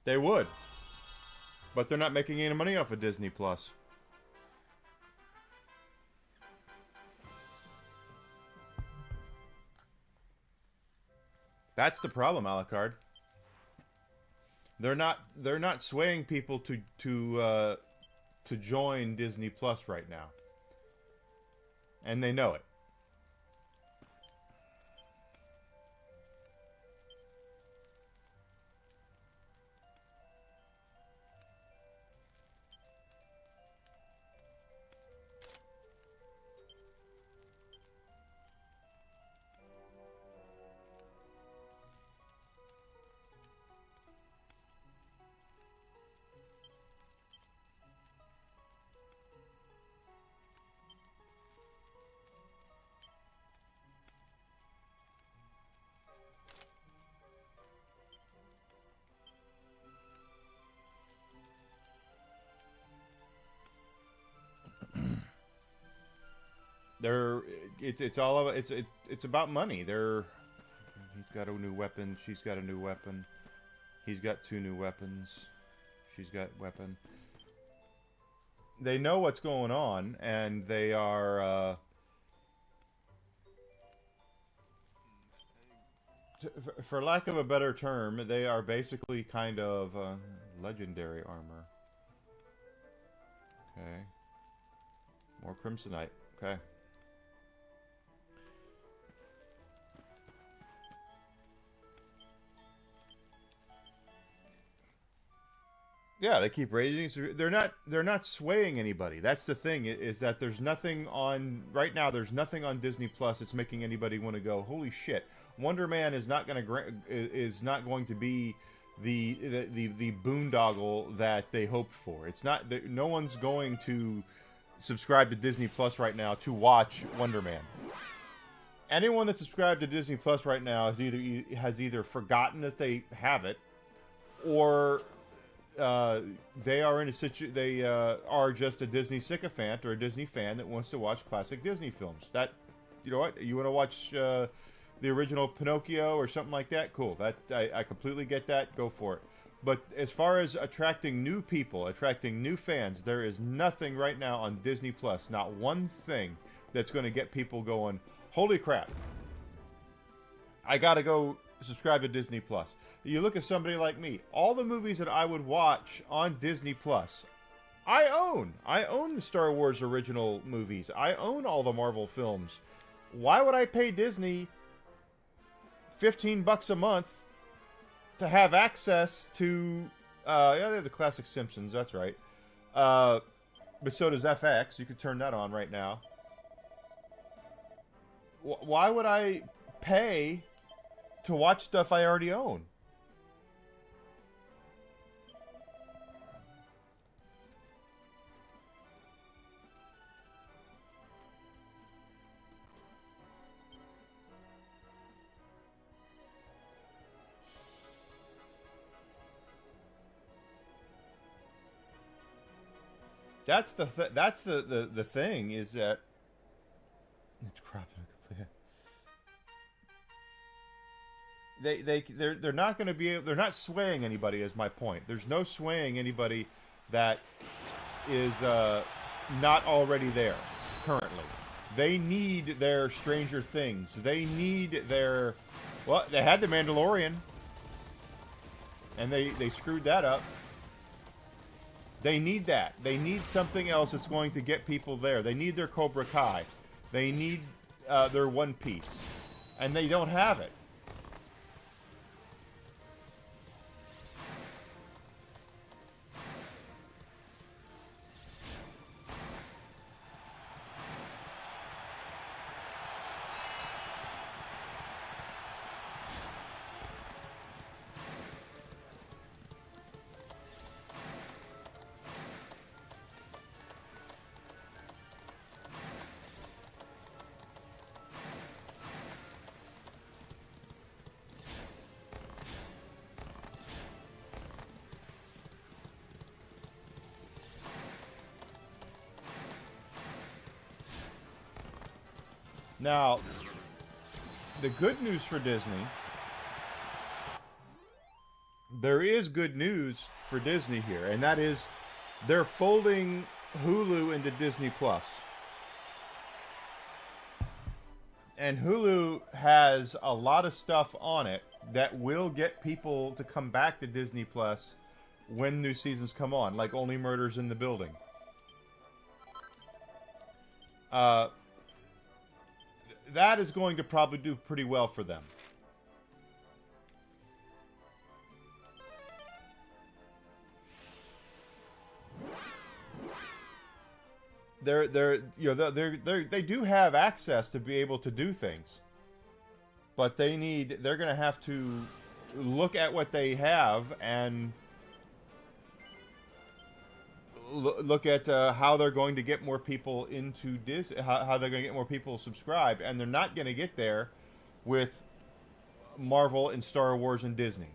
They would. But they're not making any money off of Disney Plus. That's the problem, Alucard. They're not swaying people to join Disney Plus right now. And they know it. It's all about it's about money. He's got a new weapon, she's got a new weapon. He's got 2 new weapons. She's got weapon. They know what's going on, and they are for lack of a better term, they are basically kind of legendary armor. Okay. More crimsonite. Okay. Yeah, they keep raising. They're not swaying anybody. That's the thing, is that there's nothing on right now. There's nothing on Disney Plus that's making anybody want to go, holy shit. Wonder Man is not going to be the boondoggle that they hoped for. It's not. No one's going to subscribe to Disney Plus right now to watch Wonder Man. Anyone that's subscribed to Disney Plus right now has either forgotten that they have it, or they are in a they are just a Disney sycophant or a Disney fan that wants to watch classic Disney films. That, you know what, you want to watch the original Pinocchio or something like that? Cool. That I completely get that. Go for it. But as far as attracting new people, attracting new fans, there is nothing right now on Disney Plus, not one thing that's going to get people going, holy crap, I got to go subscribe to Disney Plus. You look at somebody like me, all the movies that I would watch on Disney Plus, I own. I own the Star Wars original movies. I own all the Marvel films. Why would I pay Disney $15 a month to have access to yeah, they have the classic Simpsons, that's right. But so does FX. You could turn that on right now. Why would I pay to watch stuff I already own? That's the thing, is that it's cropping. They're not going to be able, they're not swaying anybody, is my point. There's no swaying anybody that is not already there currently. They need their Stranger Things. They need their, well, they had the Mandalorian and they screwed that up. They need that. They need something else that's going to get people there. They need their Cobra Kai. They need their One Piece. And they don't have it. Now, the good news for Disney, there is good news for Disney here, and that is they're folding Hulu into Disney Plus. And Hulu has a lot of stuff on it that will get people to come back to Disney Plus when new seasons come on, like Only Murders in the Building. That is going to probably do pretty well for them. They do have access to be able to do things, but they're going to have to look at what they have and look at how they're going to get more people into Disney, how they're going to get more people subscribed, and they're not going to get there with Marvel and Star Wars and Disney.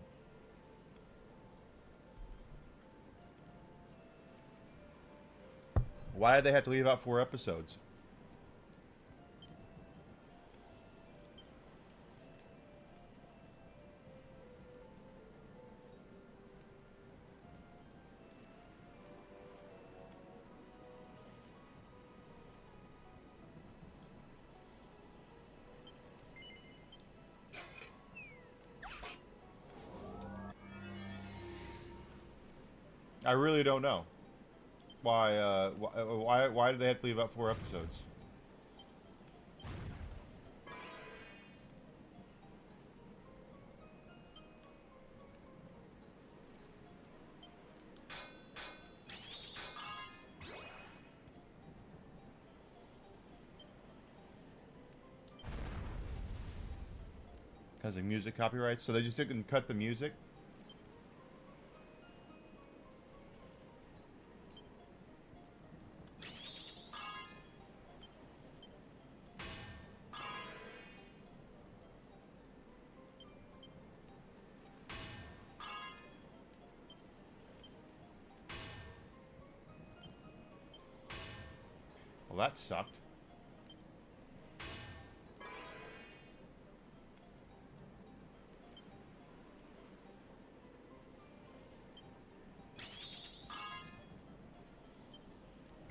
Why did they have to leave out 4 episodes? I really don't know. Why did they have to leave out 4 episodes? Has a music copyright, so they just didn't cut the music. Well, that sucked.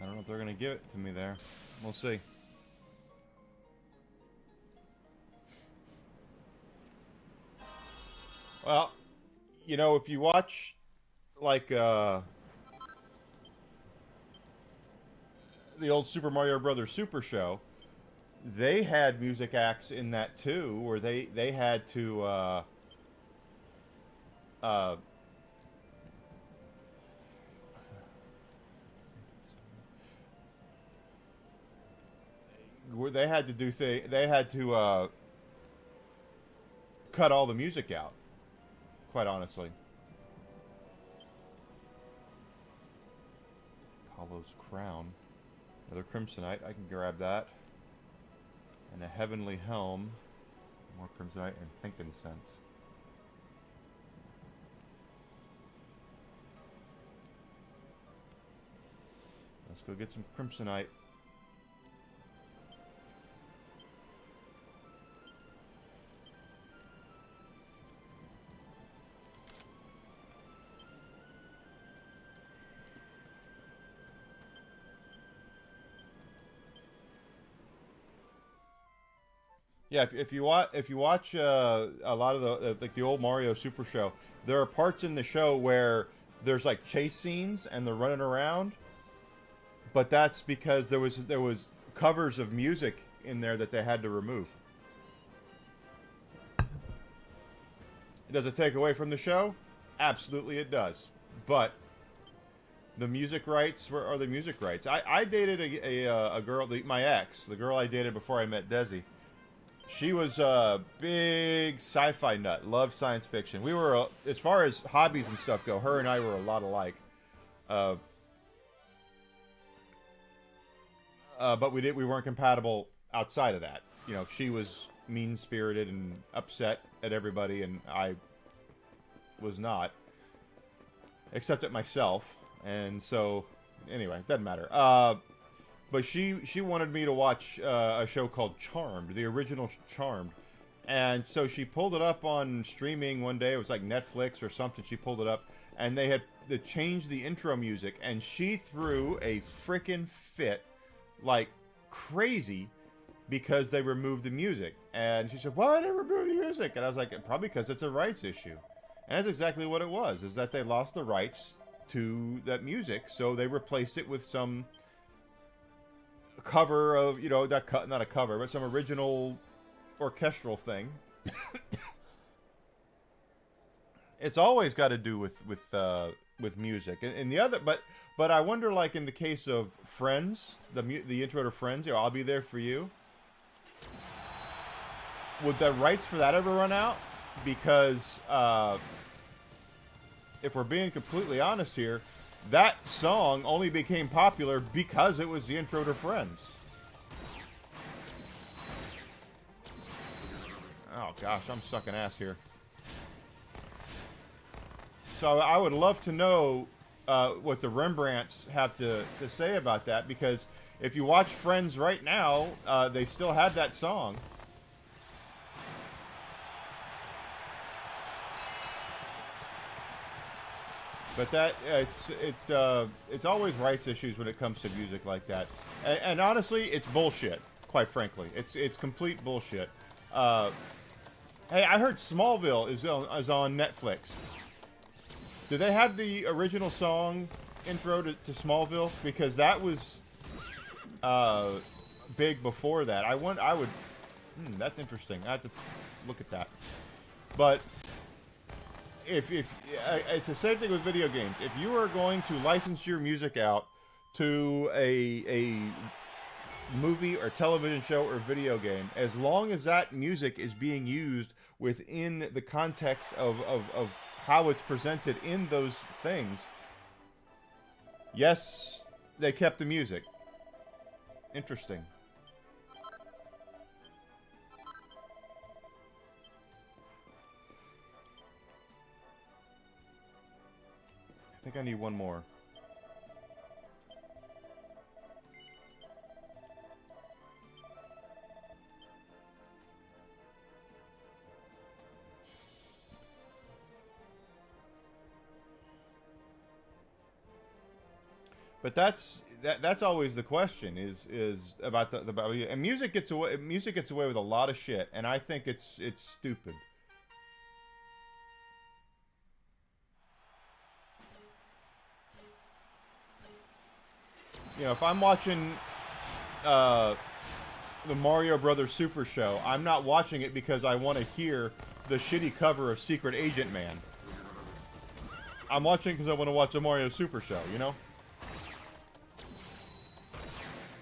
I don't know if they're going to give it to me there. We'll see. Well, you know, if you watch, like, the old Super Mario Brothers Super Show, they had music acts in that too, where they had to, where they had to do they had to cut all the music out, quite honestly. Apollo's crown, another crimsonite, I can grab that, and a heavenly helm, more crimsonite, and frankincense. Let's go get some crimsonite. Yeah, if you watch a lot of the like the old Mario Super Show, there are parts in the show where there's like chase scenes and they're running around, but that's because there was covers of music in there that they had to remove. Does it take away from the show? Absolutely, it does. But the music rights are the music rights. I dated a girl, my ex, the girl I dated before I met Desi. She was a big sci-fi nut, loved science fiction. We were, as far as hobbies and stuff go, her and I were a lot alike. But we weren't compatible outside of that. You know, she was mean-spirited and upset at everybody, and I was not. Except at myself. And so, anyway, doesn't matter. But she wanted me to watch a show called Charmed, the original Charmed. And so she pulled it up on streaming one day. It was like Netflix or something. She pulled it up. And they had to change the intro music. And she threw a frickin' fit like crazy because they removed the music. And she said, why did they remove the music? And I was like, probably because it's a rights issue. And that's exactly what it was, is that they lost the rights to that music. So they replaced it with some cover of, you know, not a cover, but some original orchestral thing. It's always got to do with music, and the other, but I wonder, like in the case of Friends, the intro to Friends, you know, I'll Be There For You. Would the rights for that ever run out? Because if we're being completely honest here, that song only became popular because it was the intro to Friends. Oh gosh, I'm sucking ass here. So I would love to know what the Rembrandts have to say about that, because if you watch Friends right now, they still have that song. But that it's always rights issues when it comes to music like that, and honestly, it's bullshit. Quite frankly, it's complete bullshit. Hey, I heard Smallville is on Netflix. Do they have the original song intro to Smallville? Because that was big before that. I would. That's interesting. I have to look at that. But if it's the same thing with video games. If you are going to license your music out to a movie or television show or video game, as long as that music is being used within the context of how it's presented in those things. Yes, they kept the music. Interesting. I think I need one more. But that's always the question is about the and music gets away with a lot of shit, and I think it's stupid. You know, if I'm watching the Mario Brothers Super Show, I'm not watching it because I want to hear the shitty cover of Secret Agent Man. I'm watching because I want to watch the Mario Super Show, you know?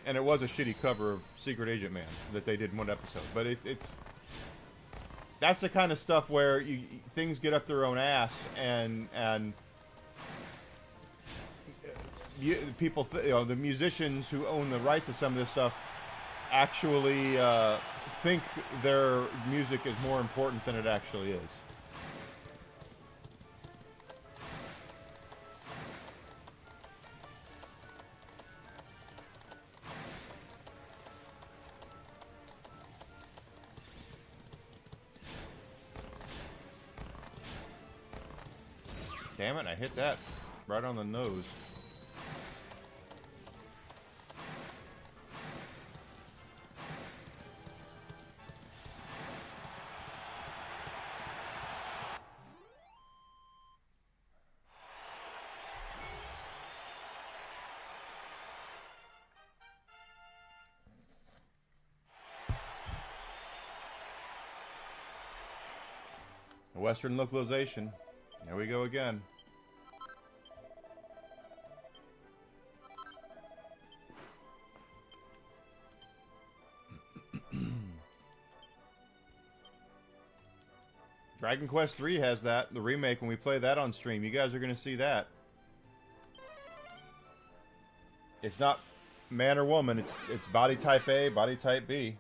And it was a shitty cover of Secret Agent Man that they did in one episode. But it's... That's the kind of stuff where things get up their own ass and people, you know, the musicians who own the rights to some of this stuff actually think their music is more important than it actually is. Damn it, I hit that right on the nose. Western localization. There we go again. Dragon Quest III has that, the remake, when we play that on stream. You guys are going to see that. It's not man or woman, it's body type A, body type B.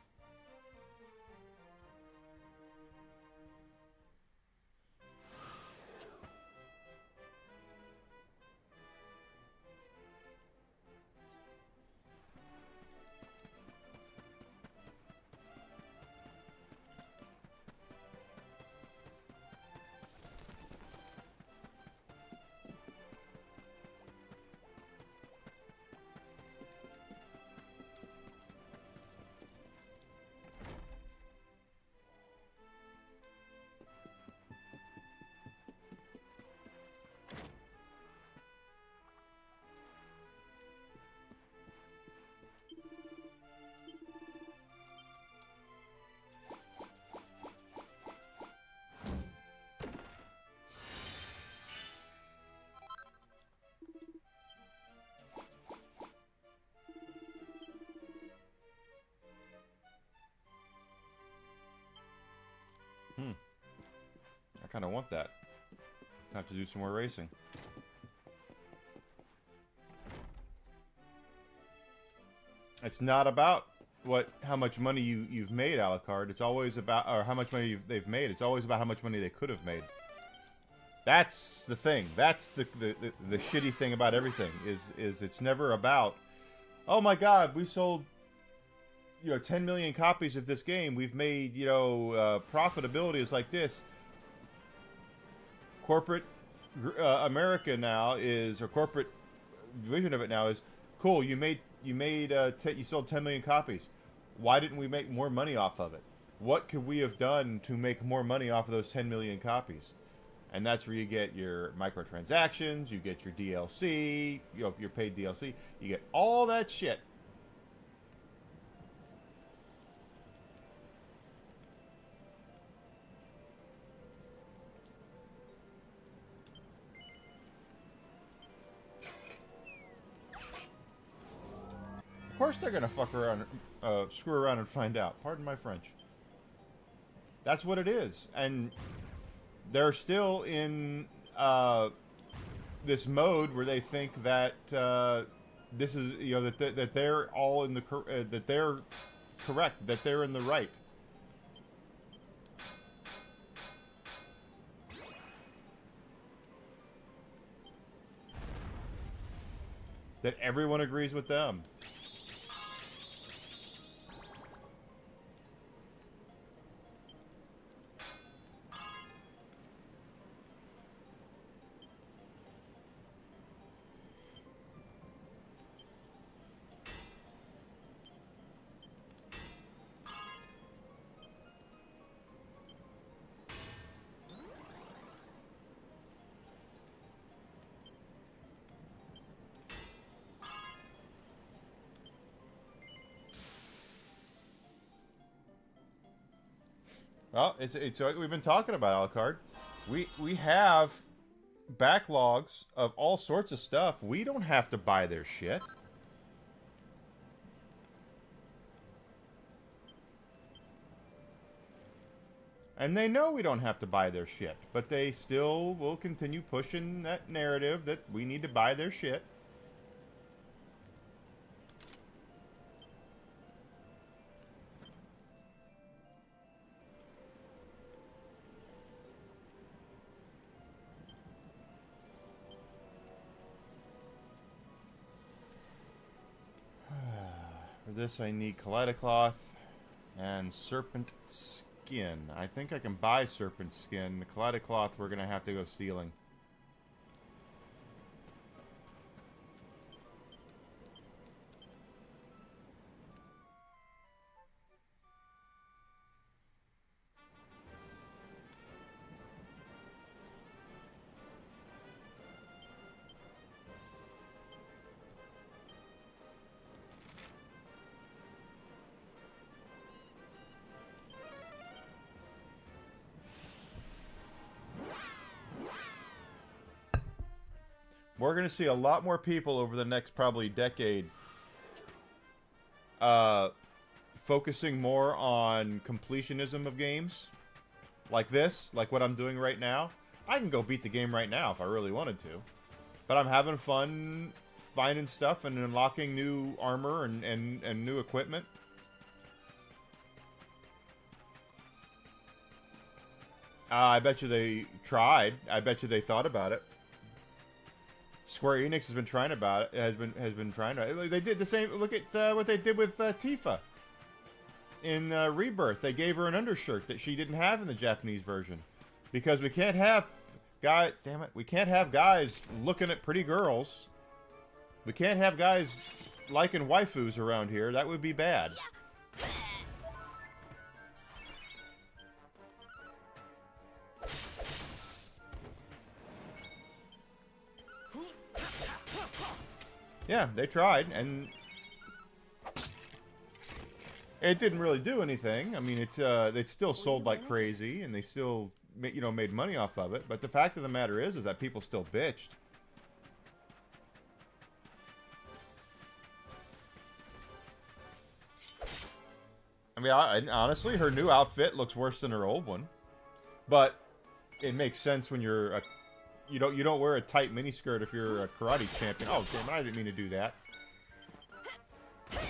I kind of want that. I have to do some more racing. It's not about how much money you've made, Alucard. It's always about, or how much money they've made. It's always about how much money they could have made. That's the thing. That's the shitty thing about everything is it's never about, oh my God, we sold 10 million copies of this game. We've made profitability is like this. Corporate America now is, or corporate vision of it now is, cool. You sold 10 million copies. Why didn't we make more money off of it? What could we have done to make more money off of those 10 million copies? And that's where you get your microtransactions, you get your DLC, your paid DLC, you get all that shit. Of course they're gonna fuck around, screw around and find out. Pardon my French. That's what it is. And they're still in this mode where they think that this is, you know, that they're all in the that they're correct, that they're in the right. That everyone agrees with them. Well, it's like we've been talking about, Alucard. We have backlogs of all sorts of stuff. We don't have to buy their shit. And they know we don't have to buy their shit, but they still will continue pushing that narrative that we need to buy their shit. For this I need Kaleidocloth and Serpent Skin. I think I can buy Serpent Skin. The Kaleidocloth we're going to have to go stealing. We're going to see a lot more people over the next probably decade focusing more on completionism of games. Like this, like what I'm doing right now. I can go beat the game right now if I really wanted to. But I'm having fun finding stuff and unlocking new armor and new equipment. I bet you they tried. I bet you they thought about it. Square Enix has been trying about it. Has been trying to. They did the same. Look at what they did with Tifa in Rebirth. They gave her an undershirt that she didn't have in the Japanese version because we can't have damn it, we can't have guys looking at pretty girls. We can't have guys liking waifus around here. That would be bad. Yeah, they tried, and it didn't really do anything. I mean, they still sold like crazy, and they still, you know, made money off of it. But the fact of the matter is that people still bitched. I mean, honestly, her new outfit looks worse than her old one, but it makes sense when you're a You don't wear a tight miniskirt if you're a karate champion. Oh, damn it, I didn't mean to do that. Okay,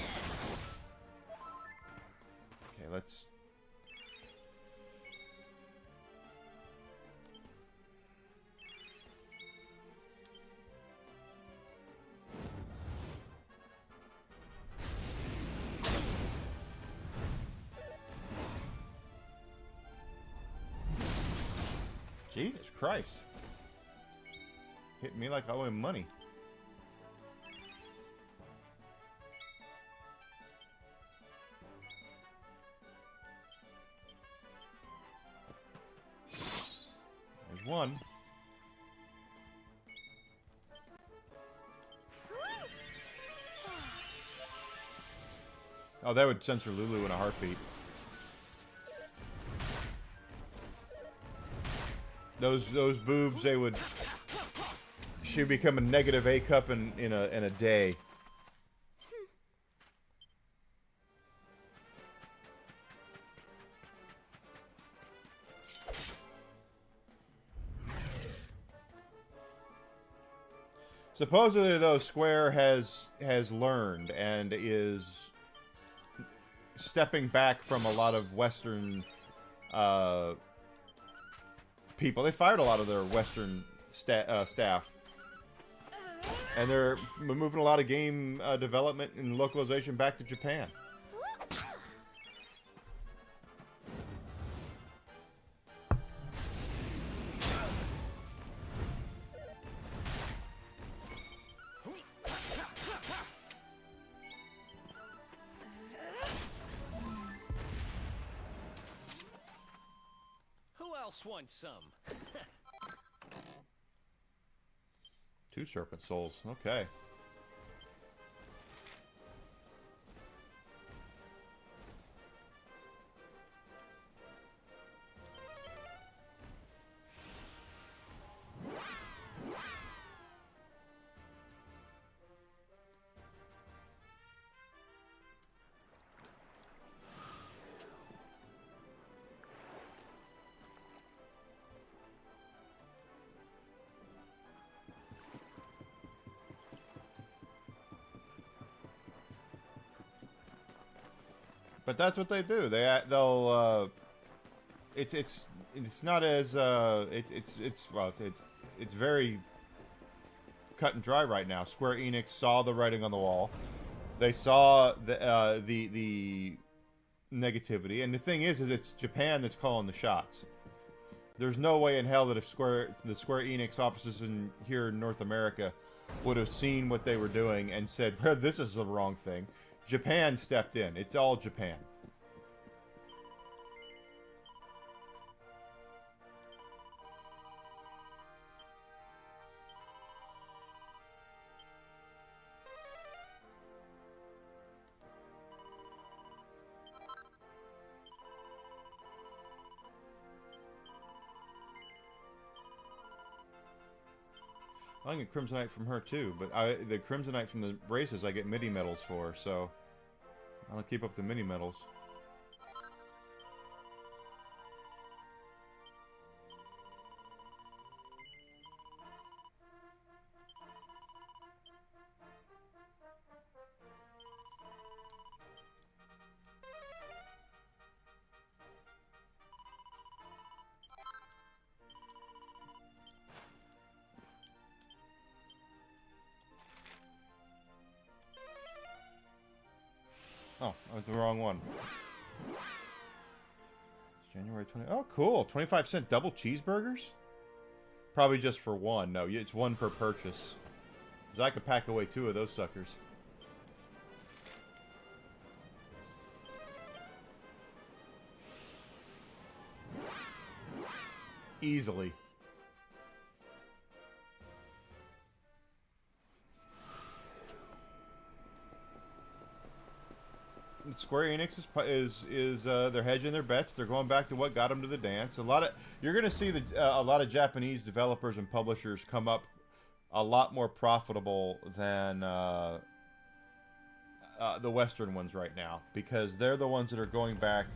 let's... Jesus Christ. Hit me like I owe him money. There's one. Oh, that would censor Lulu in a heartbeat. Those boobs, they would... She'd become a negative A cup in a day. Supposedly, though, Square has learned and is stepping back from a lot of Western people. They fired a lot of their Western staff. And they're moving a lot of game development and localization back to Japan. Who else wants some? 2 serpent souls. Okay. But that's what they do. They'll it's not as it's very cut and dry right now. Square Enix saw the writing on the wall. They saw the negativity, and the thing is it's Japan that's calling the shots. There's no way in hell that the Square Enix offices here in North America would have seen what they were doing and said, well, this is the wrong thing. Japan stepped in. It's all Japan. I can get Crimsonite from her too, but the Crimsonite from the races I get mini medals for, so I'll keep up the mini medals. Oh, I was the wrong one. It's January 20. Oh, cool. 25-cent double cheeseburgers? Probably just for one. No, it's one per purchase. Because I could pack away 2 of those suckers. Easily. Square Enix is they're hedging their bets. They're going back to what got them to the dance. You're going to see a lot of Japanese developers and publishers come up a lot more profitable than the Western ones right now, because they're the ones that are going back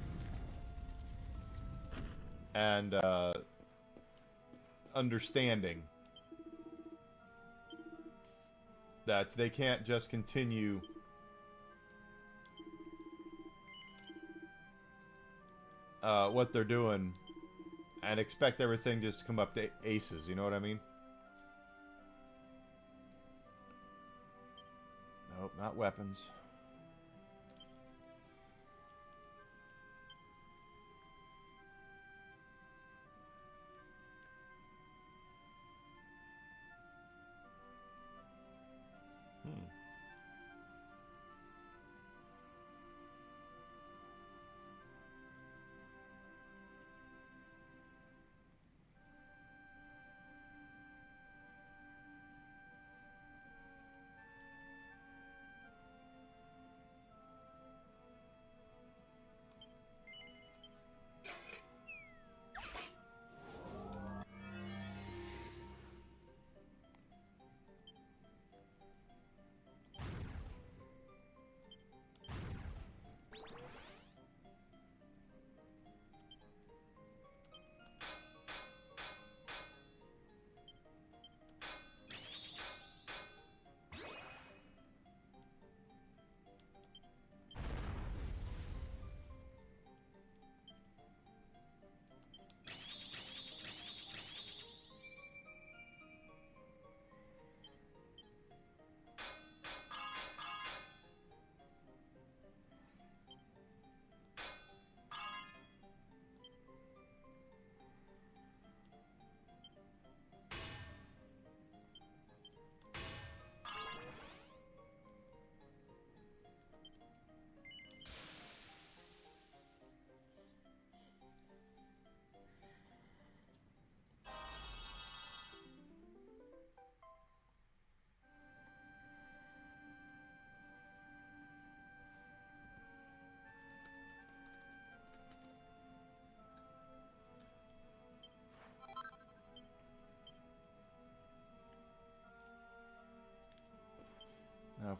and understanding that they can't just continue what they're doing and expect everything just to come up to aces, you know what I mean? Nope, not weapons.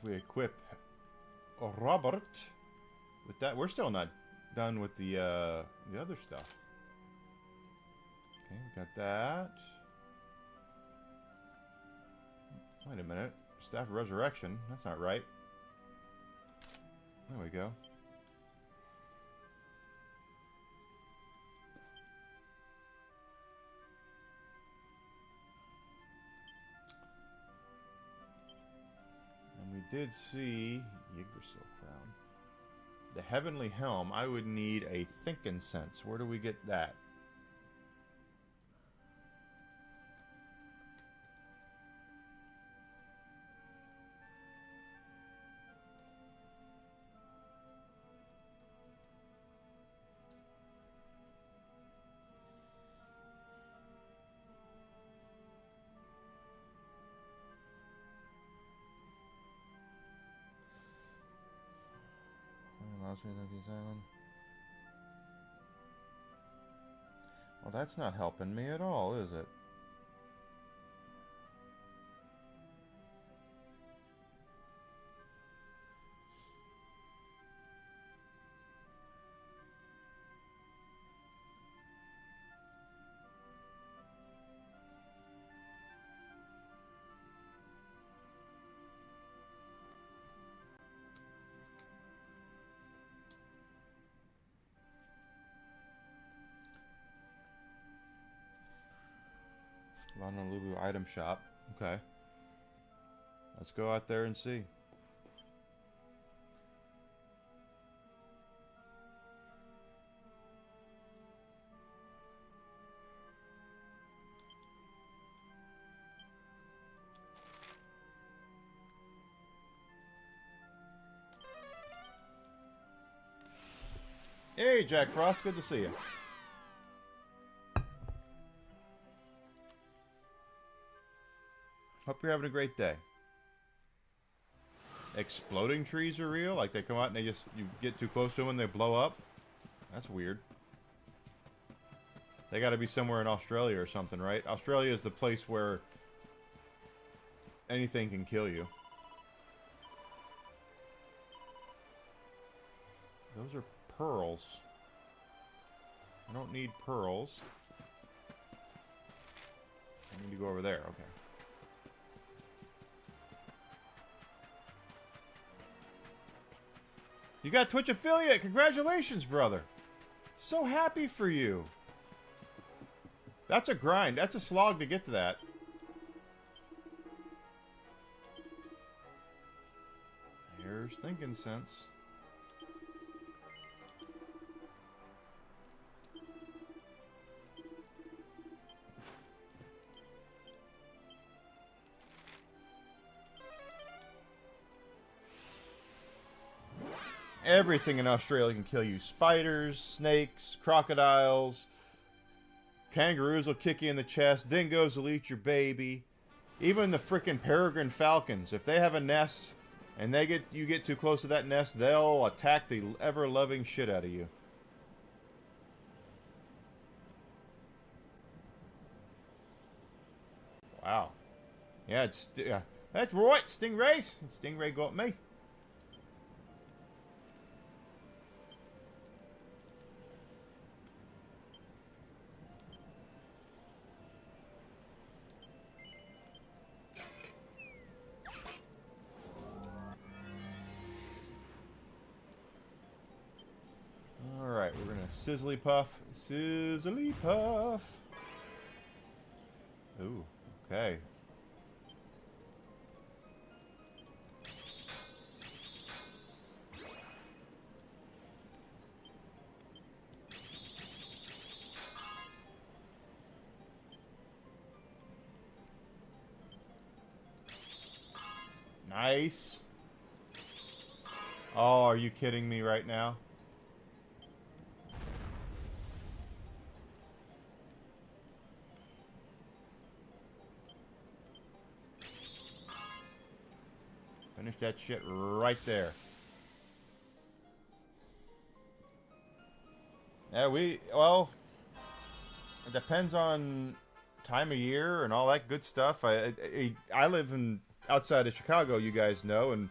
if we equip Robert with that. We're still not done with the other stuff. Okay, we got that. Wait a minute. Staff of Resurrection. That's not right. There we go. And we did see Yggdrasil Crown. The Heavenly Helm. I would need a Thinking Sense. Where do we get that? Well, that's not helping me at all, is it? Honolulu item shop. Okay. Let's go out there and see. Hey, Jack Frost. Good to see you. Hope you're having a great day. Exploding trees are real? Like they come out and they just, you get too close to them and they blow up? That's weird. They gotta be somewhere in Australia or something, right? Australia is the place where anything can kill you. Those are pearls. I don't need pearls. I need to go over there, okay. You got Twitch affiliate. Congratulations, brother. So happy for you. That's a grind. That's a slog to get to that. Here's Thinking Sense. Everything in Australia can kill you. Spiders, snakes, crocodiles, kangaroos will kick you in the chest, dingoes will eat your baby. Even the frickin' peregrine falcons, if they have a nest and you get too close to that nest, they'll attack the ever-loving shit out of you. Wow. Yeah, that's right, stingrays. Stingray got me. Alright, we're gonna sizzly puff. Sizzly puff. Ooh, okay. Nice. Oh, are you kidding me right now? Finish that shit right there. Yeah, well, it depends on time of year and all that good stuff. I live outside of Chicago, you guys know, and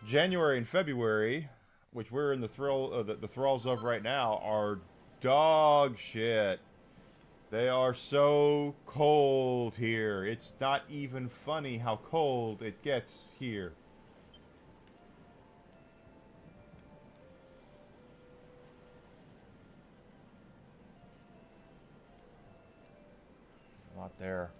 January and February, which we're in the thralls of right now, are dog shit. They are so cold here. It's not even funny how cold it gets here. A lot there.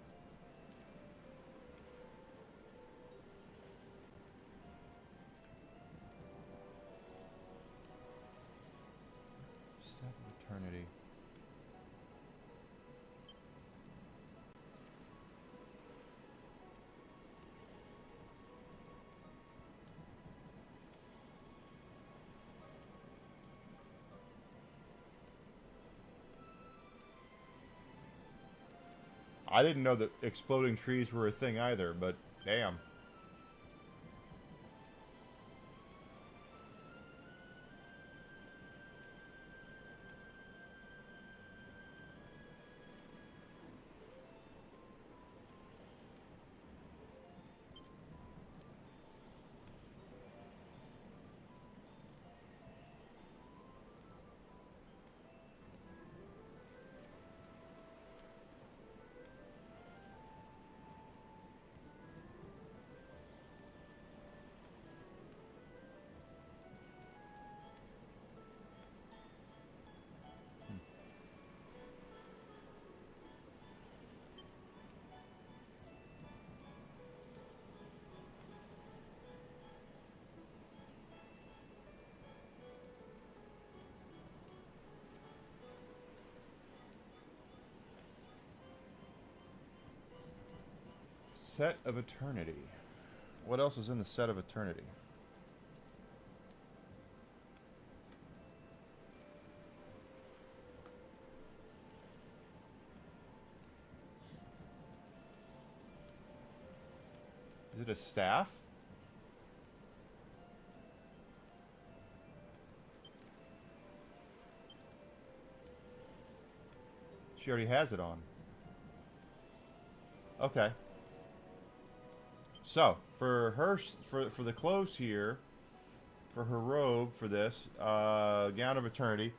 Set of eternity. I didn't know that exploding trees were a thing either, but damn. Set of eternity. What else is in the set of eternity? Is it a staff? She already has it on. Okay. So, for her, for the clothes here, for her robe, for this, gown of eternity,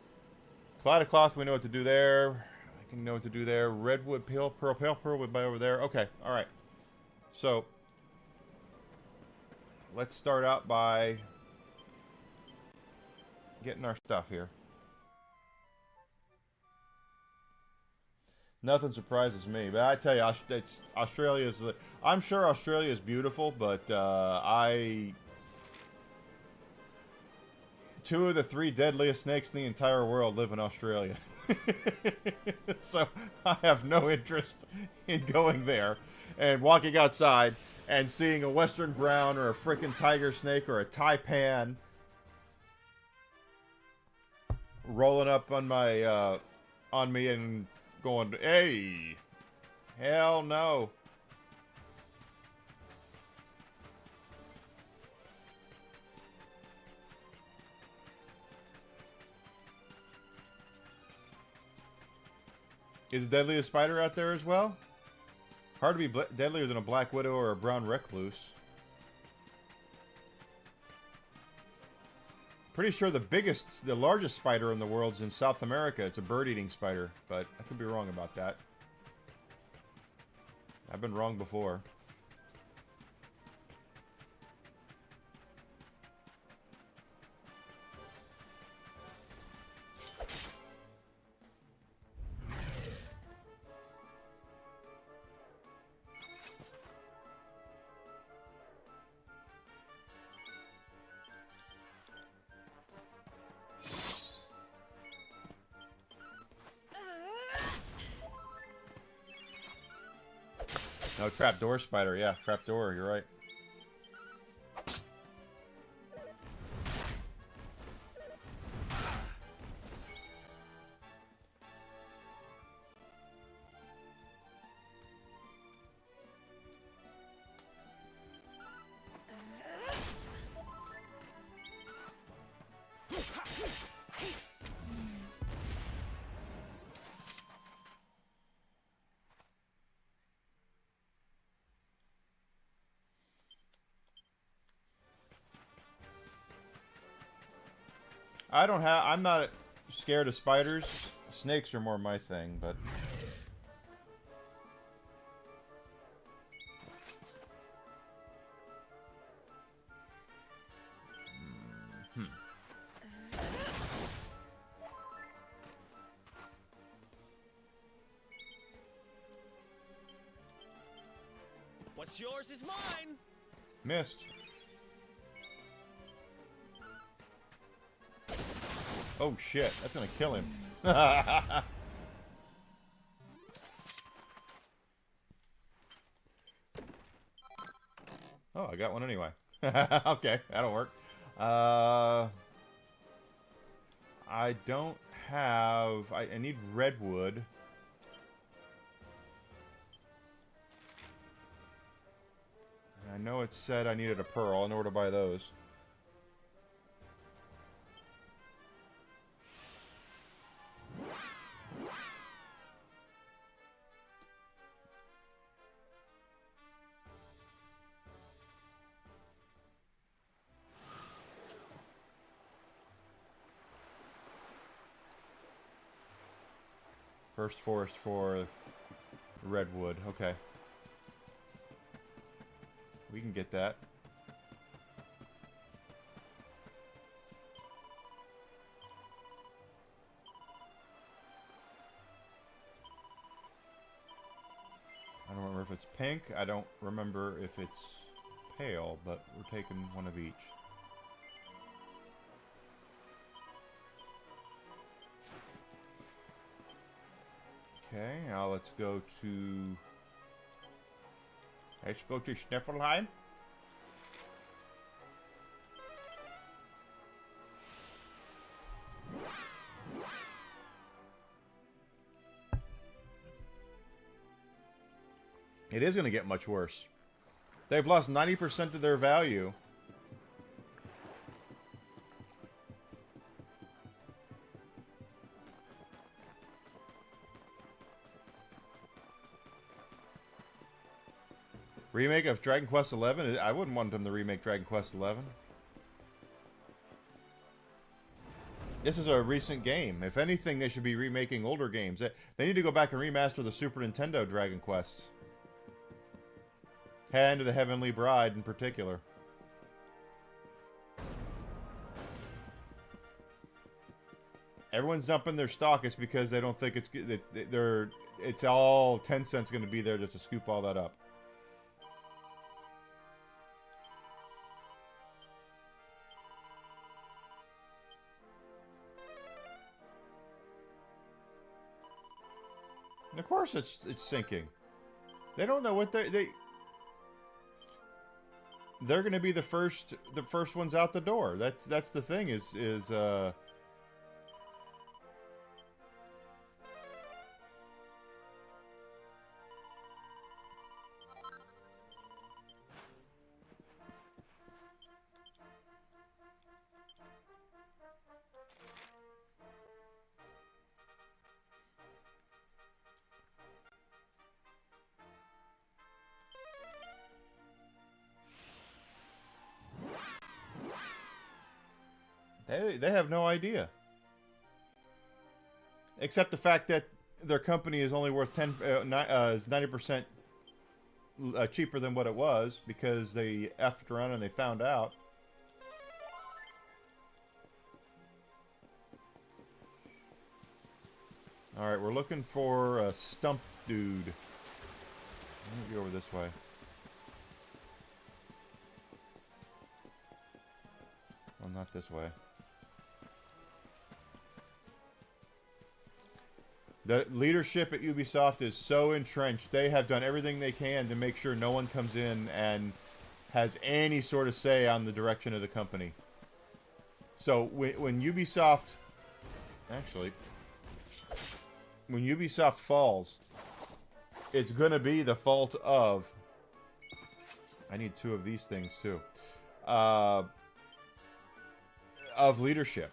cloud of cloth, we know what to do there. I can know what to do there. Redwood, pale pearl would by over there. Okay, all right. So, let's start out by getting our stuff here. Nothing surprises me, but I tell you, Australia's. I'm sure Australia is beautiful, but two of the three deadliest snakes in the entire world live in Australia, so I have no interest in going there and walking outside and seeing a western brown or a freaking tiger snake or a taipan rolling up on my on me and going, hey, hell no. Is deadliest spider out there as well? Hard to be deadlier than a black widow or a brown recluse. Pretty sure the largest spider in the world's in South America. It's a bird-eating spider, but I could be wrong about that. I've been wrong before. No, trapdoor spider. Yeah, trapdoor. You're right. I'm not scared of spiders. Snakes are more my thing, but... What's yours is mine. Missed. Oh shit, that's gonna kill him. Oh, I got one anyway. Okay, that'll work. I don't have... I need redwood. I know it said I needed a pearl. I know where to buy those. First forest for redwood. Okay. We can get that. I don't remember if it's pink. I don't remember if it's pale, but we're taking one of each. Okay, now let's go to... Let's go to Sniffelheim. It is going to get much worse. They've lost 90% of their value. Remake of Dragon Quest XI? I wouldn't want them to remake Dragon Quest XI. This is a recent game. If anything, they should be remaking older games. They need to go back and remaster the Super Nintendo Dragon Quests. Hand of the Heavenly Bride in particular. Everyone's dumping their stock. It's because they don't think it's good. It's all Tencent's going to be there just to scoop all that up. And of course it's sinking. They don't know what they're going to be the first ones out the door. That's the thing is they have no idea. Except the fact that their company is only worth 90% cheaper than what it was because they effed around and they found out. Alright, we're looking for a stump dude. Let me go over this way. Well, not this way. The leadership at Ubisoft is so entrenched. They have done everything they can to make sure no one comes in and has any sort of say on the direction of the company. So when Ubisoft... Actually... When Ubisoft falls, it's going to be the fault of... I need 2 of these things, too. Of leadership.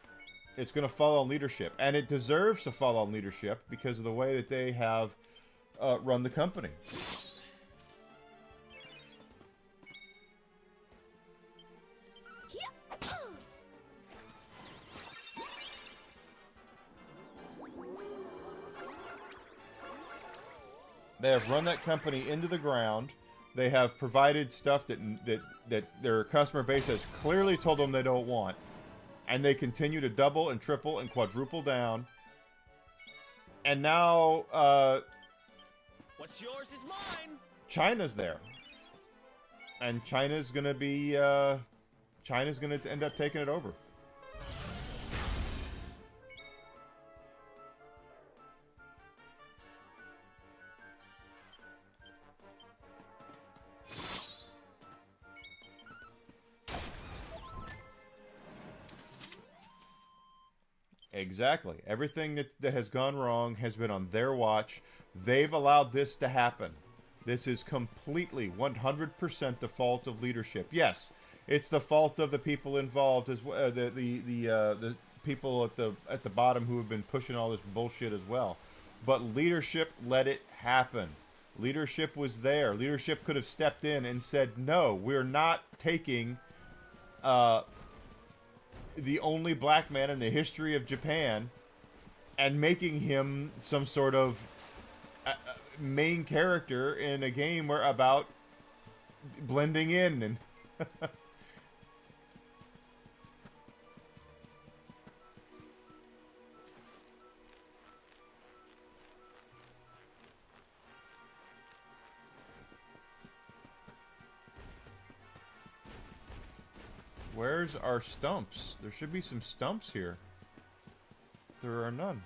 It's going to fall on leadership. And it deserves to fall on leadership because of the way that they have run the company. They have run that company into the ground. They have provided stuff that their customer base has clearly told them they don't want. And they continue to double and triple and quadruple down. And now, What's yours is mine. China's there. And China's gonna be, China's gonna end up taking it over. Exactly. Everything that has gone wrong has been on their watch. They've allowed this to happen. This is completely 100% the fault of leadership. Yes, it's the fault of the people involved, as well, the people at the bottom who have been pushing all this bullshit as well. But leadership let it happen. Leadership was there. Leadership could have stepped in and said, "No, we're not taking the only black man in the history of Japan and making him some sort of main character in a game where about blending in and Where's our stumps? There should be some stumps here. There are none.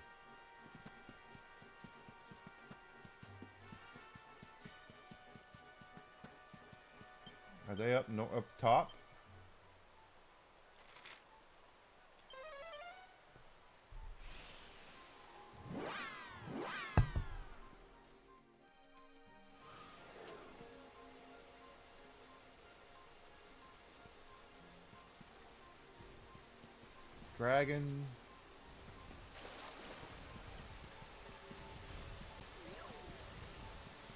Are they up top? Dragon.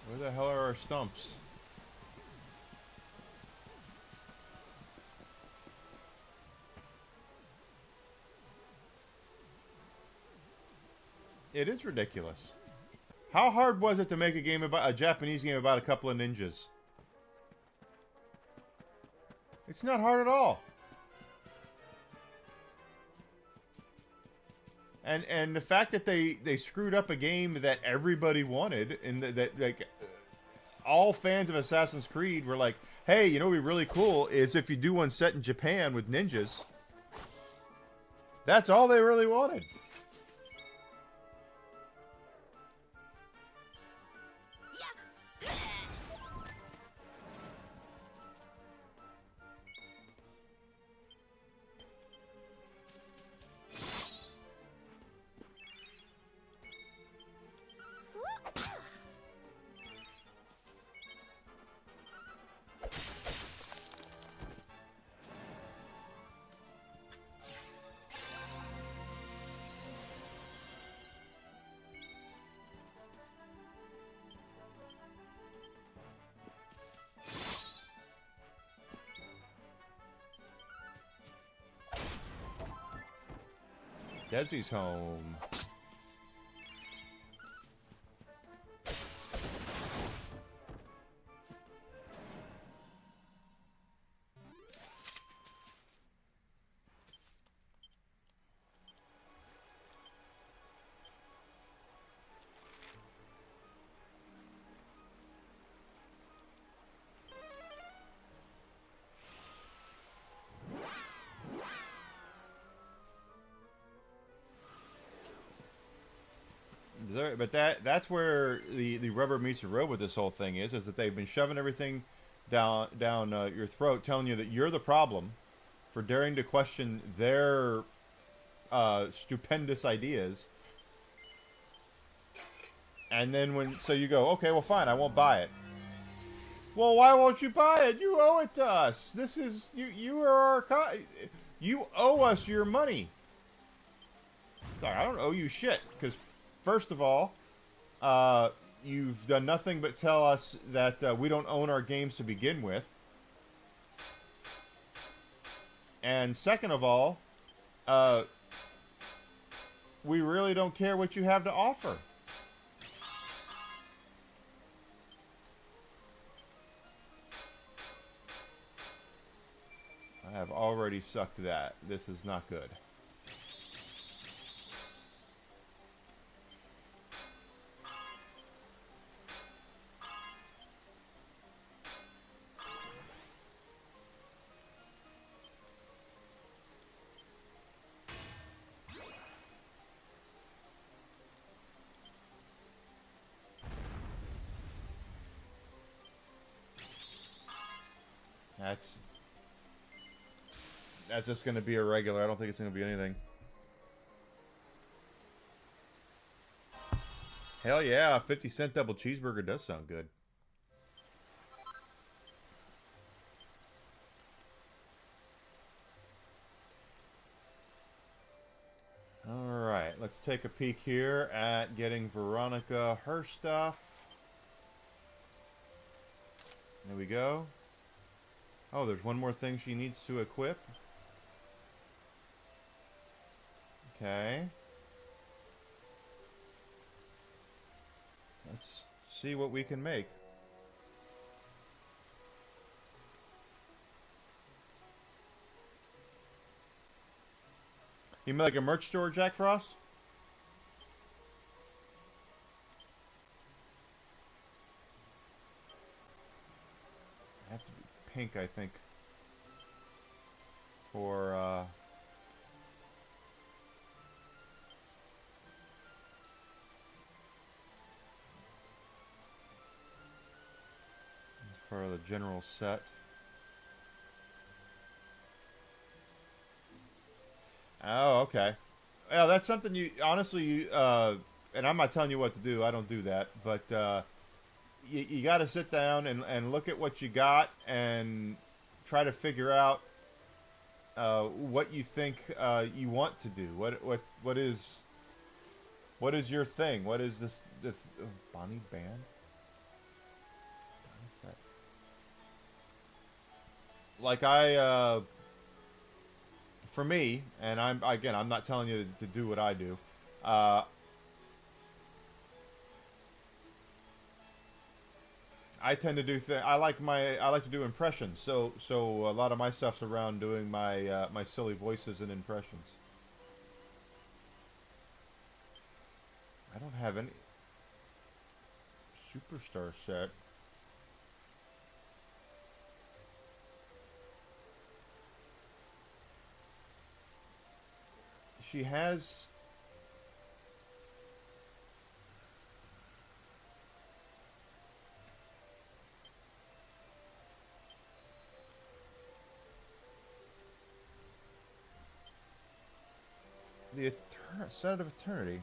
Where the hell are our stumps? It is ridiculous. How hard was it to make a Japanese game about a couple of ninjas? It's not hard at all. And the fact that they screwed up a game that everybody wanted, and that like all fans of Assassin's Creed were like, hey, you know what would be really cool is if you do one set in Japan with ninjas. That's all they really wanted. Desi's home. But that's where the rubber meets the road with this whole thing is that they've been shoving everything down your throat, telling you that you're the problem for daring to question their stupendous ideas. And then so you go, okay, well fine, I won't buy it. Well, why won't you buy it? You owe it to us. This is you are our you owe us your money. Sorry, I don't owe you shit because. First of all, you've done nothing but tell us that we don't own our games to begin with. And second of all, we really don't care what you have to offer. have already sucked that. This is not good. That's just going to be a regular. I don't think it's going to be anything. Hell yeah, a 50-cent double cheeseburger does sound good. Alright, let's take a peek here at getting Veronica her stuff. There we go. Oh, there's one more thing she needs to equip. Okay. Let's see what we can make. You mean like a merch store, Jack Frost? I have to be pink, I think. For, the general set. Oh, okay. Yeah, that's something you honestly you and I'm not telling you what to do. I don't do that, but you got to sit down and look at what you got and try to figure out what you think you want to do. What is your thing? What is this Bonnie Band? Like for me, and I'm not telling you to do what I do. I tend to do I like to do impressions. So a lot of my stuff's around doing my my silly voices and impressions. I don't have any superstar set. She has the set of eternity.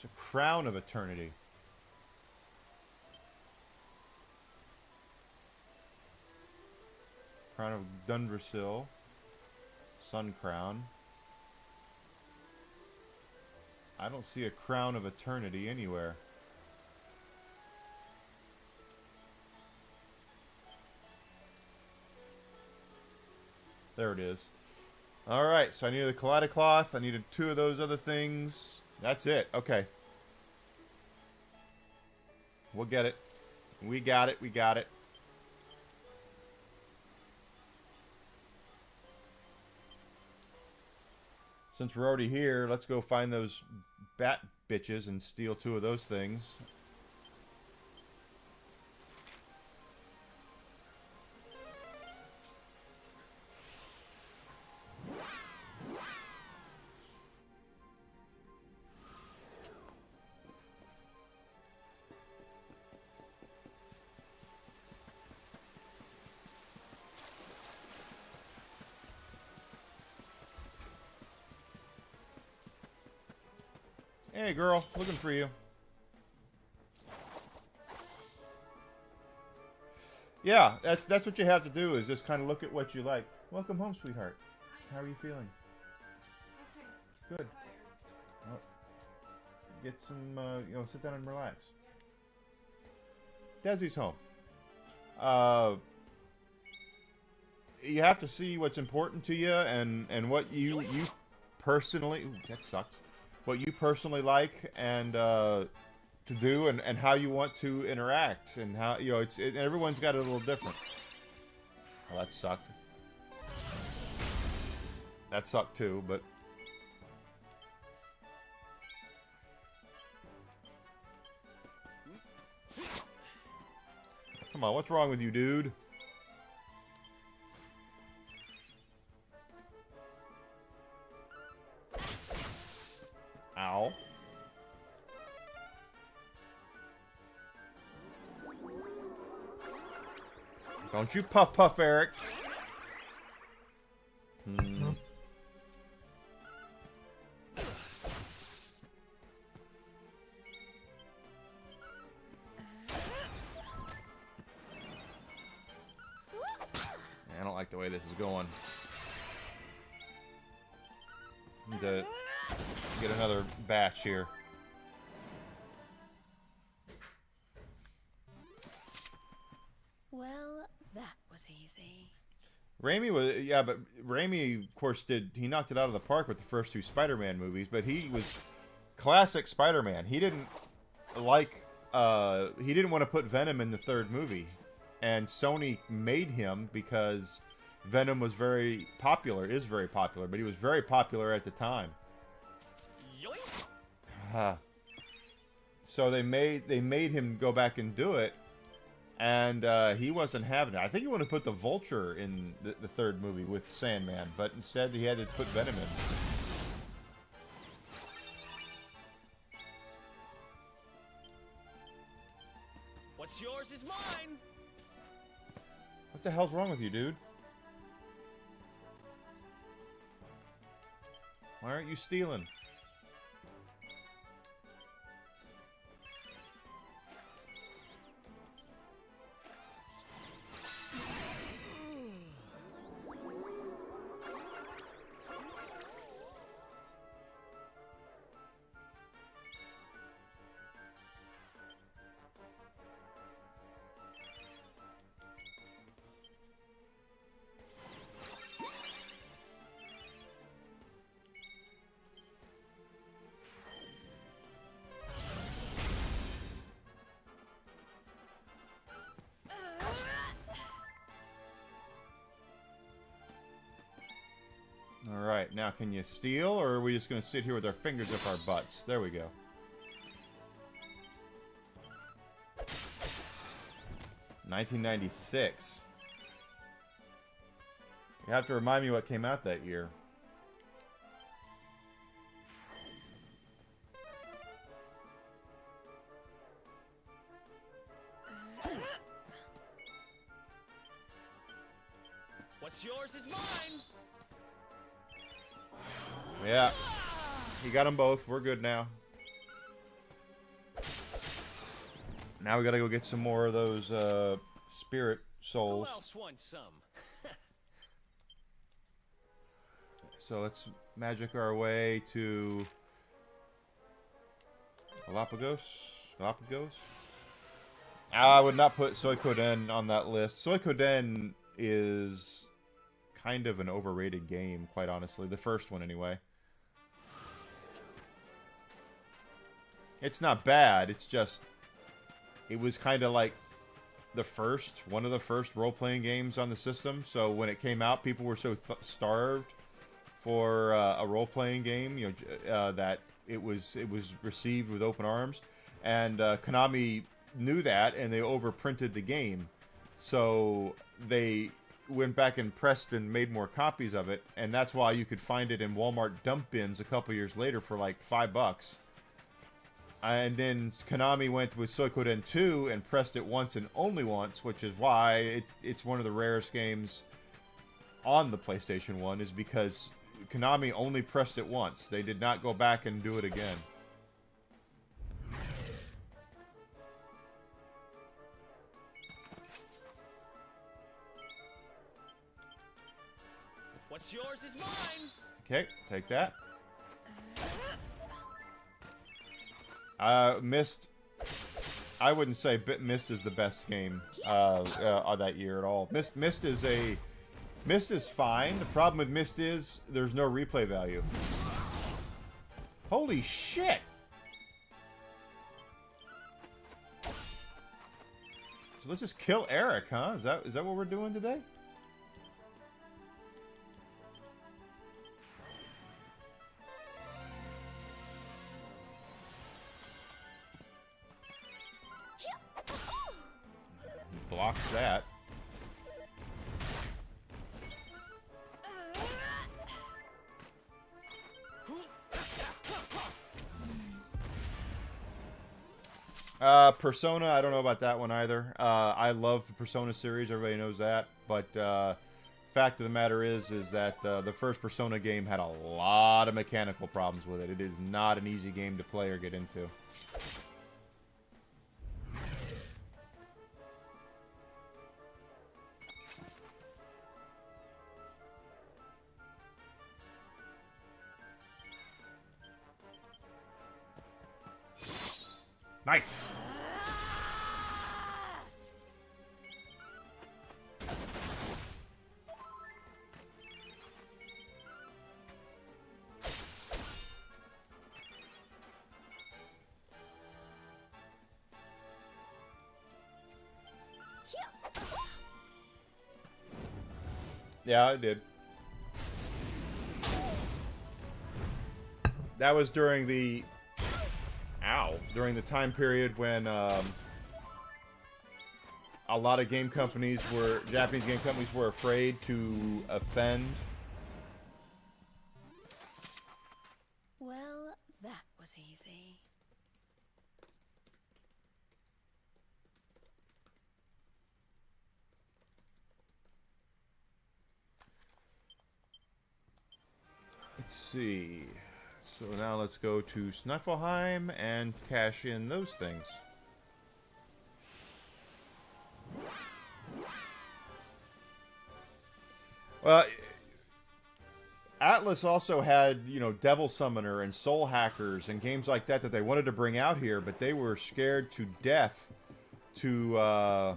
It's a crown of eternity. Crown of Dundrasil. Sun crown. I don't see a crown of eternity anywhere. There it is. Alright, so I needed the Kaleidocloth. I needed 2 of those other things. That's it. Okay. We'll get it. We got it. We got it. Since we're already here, let's go find those bat bitches and steal 2 of those things. Hey, girl. Looking for you. Yeah, that's what you have to do, is just kind of look at what you like. Welcome home, sweetheart. How are you feeling? Okay. Good. Well, get some, sit down and relax. Desi's home. You have to see what's important to you and what you personally... Ooh, that sucked. What you personally like and to do and how you want to interact and how everyone's got it a little different. Well, that sucked. That sucked too, but come on, what's wrong with you, dude? Ow. Don't you puff, Eric. I don't like the way this is going. Need to get another batch here. Well, that was easy. Raimi was, yeah, but Raimi, of course, he knocked it out of the park with the first two Spider-Man movies, but he was classic Spider-Man. He didn't want to put Venom in the third movie, and Sony made him because Venom was very popular, but he was very popular at the time. So they made him go back and do it, and he wasn't having it. I think he wanted to put the Vulture in the third movie with Sandman, but instead he had to put Venom in. What's yours is mine. What the hell's wrong with you, dude? Why aren't you stealing? Alright, now can you steal, or are we just going to sit here with our fingers up our butts? There we go. $1996. You have to remind me what came out that year. What's yours is mine. Yeah. You got them both. We're good now. Now we gotta go get some more of those spirit souls. Who else wants some? So let's magic our way to Galapagos. I would not put Suikoden on that list. Suikoden is kind of an overrated game, quite honestly. The first one, anyway. It's not bad. It's just... It was kind of like one of the first role-playing games on the system. So when it came out, people were so starved for a role-playing game, that it was received with open arms. And Konami knew that, and they overprinted the game. So they went back and pressed and made more copies of it, and that's why you could find it in Walmart dump bins a couple years later for like $5. And then Konami went with Suikoden 2 and pressed it once and only once, which is why it's one of the rarest games on the PlayStation 1, is because Konami only pressed it once. They did not go back and do it again. What's yours is mine. Okay, take that. Myst. I wouldn't say Myst is the best game that year at all. Myst is fine. The problem with Myst is there's no replay value. Holy shit! So let's just kill Eric, huh? Is that what we're doing today? Blocks that. Persona, I don't know about that one either. I love the Persona series, everybody knows that. But fact of the matter is that the first Persona game had a lot of mechanical problems with it. It is not an easy game to play or get into. Nice. Yeah, I did. That was during the during the time period when a lot of Japanese game companies were afraid to offend. Well, that was easy. Let's see. So now let's go to Snuffelheim and cash in those things. Well, Atlas also had, you know, Devil Summoner and Soul Hackers and games like that they wanted to bring out here, but they were scared to death to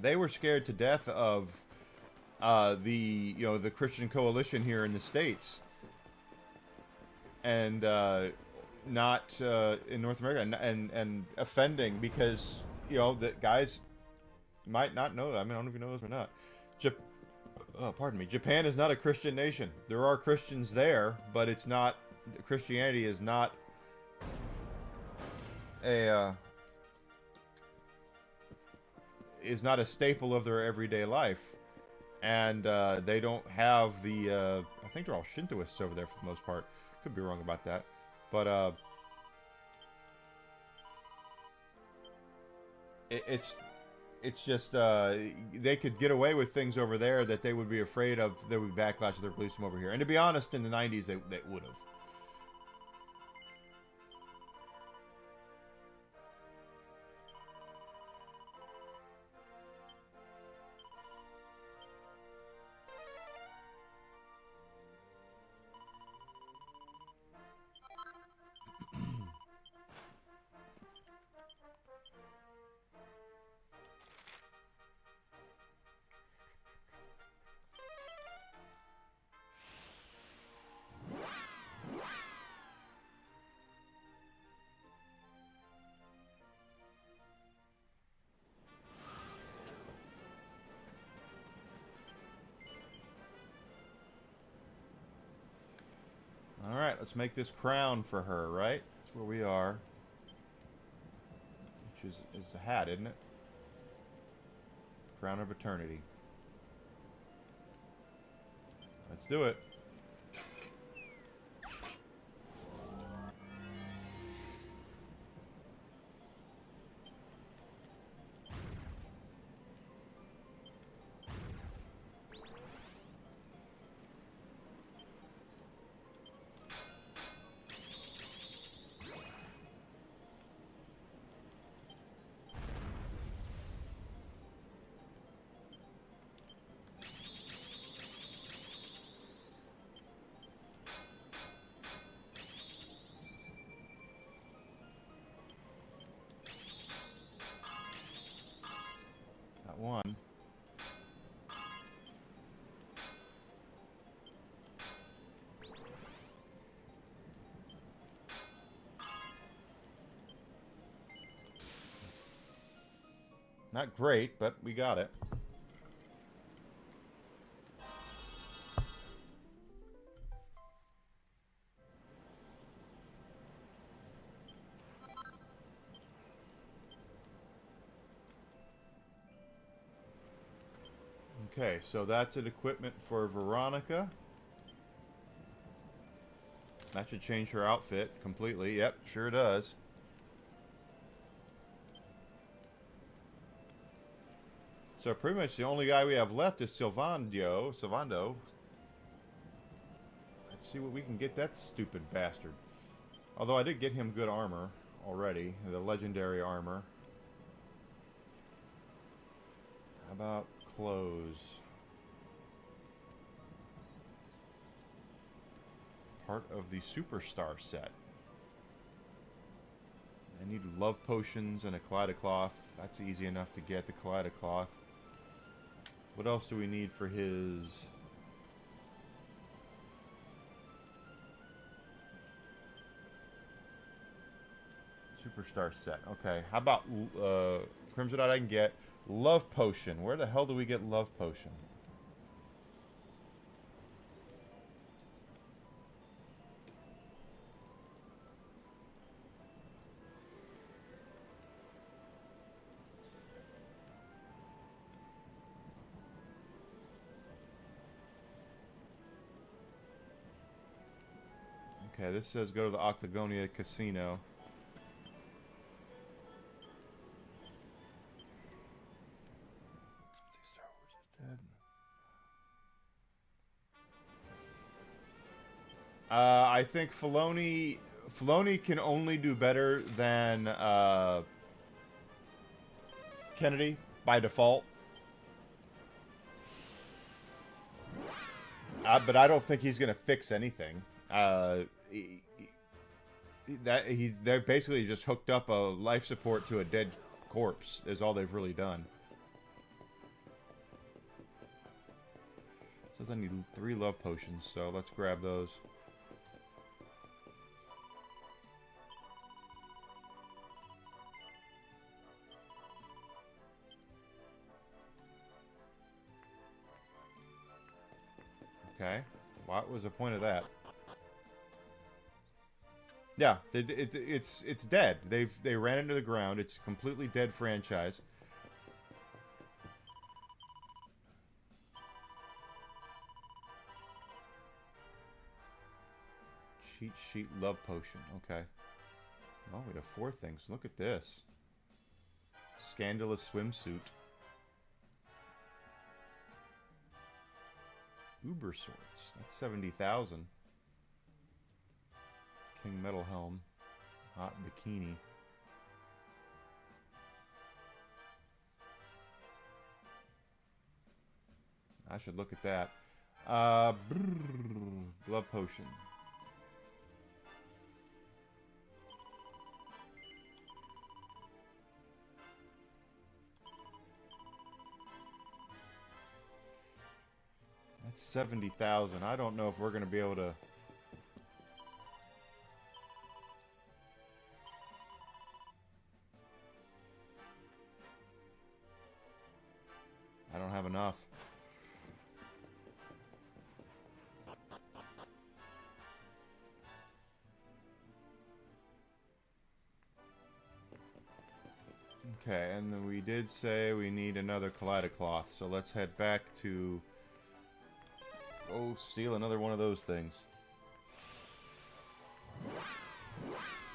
they were scared to death of the Christian coalition here in the States, and not in North America, and offending, because the guys might not know that. I mean, I don't know if you know this or not. Pardon me. Japan is not a Christian nation. There are Christians there, but it's not. Christianity is not a staple of their everyday life, and they don't have the. I think they're all Shintoists over there for the most part. Could be wrong about that, but it's just they could get away with things over there that they would be afraid of. There would be backlash if they released them over here. And to be honest, in the 90s, they would have. Alright, let's make this crown for her, right? That's where we are. Which is a hat, isn't it? Crown of Eternity. Let's do it. Not great, but we got it. Okay, so that's an equipment for Veronica. That should change her outfit completely. Yep, sure does. So pretty much the only guy we have left is Silvando. Let's see what we can get that stupid bastard. Although I did get him good armor already, the legendary armor. How about clothes? Part of the superstar set. I need love potions and a kaleidocloth. That's easy enough to get, the kaleidocloth. What else do we need for his... superstar set? Okay, how about Crimson Dot I can get? Love potion. Where the hell do we get love potion? Okay, this says go to the Octagonia Casino. Star Wars is dead. I think Filoni can only do better than Kennedy by default. But I don't think he's going to fix anything. They've basically just hooked up a life support to a dead corpse is all they've really done. Says I need 3 love potions, so let's grab those. Okay, what was the point of that? Yeah, it's dead. They ran into the ground. It's a completely dead franchise. Cheat sheet love potion. Okay. Oh, we have 4 things. Look at this. Scandalous swimsuit. Uber swords. That's 70,000. King Metal Helm. Hot Bikini. I should look at that. Blood potion. That's 70,000. I don't know if we're going to be able to... I don't have enough. Okay, and then we did say we need another kaleidocloth, so let's head back to... Oh, steal another one of those things.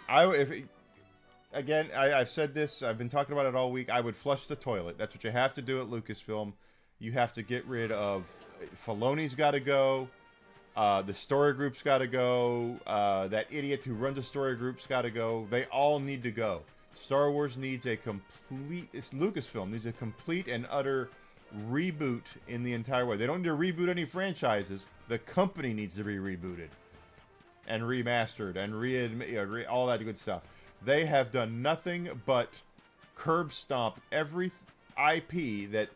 I've said this, I've been talking about it all week. I would flush the toilet. That's what you have to do at Lucasfilm. You have to get rid of... Filoni's got to go. The story group's got to go. That idiot who runs the story group's got to go. They all need to go. Star Wars needs a complete... Lucasfilm needs a complete and utter reboot in the entire way. They don't need to reboot any franchises. The company needs to be rebooted. And remastered. And all that good stuff. They have done nothing but curb stomp every IP that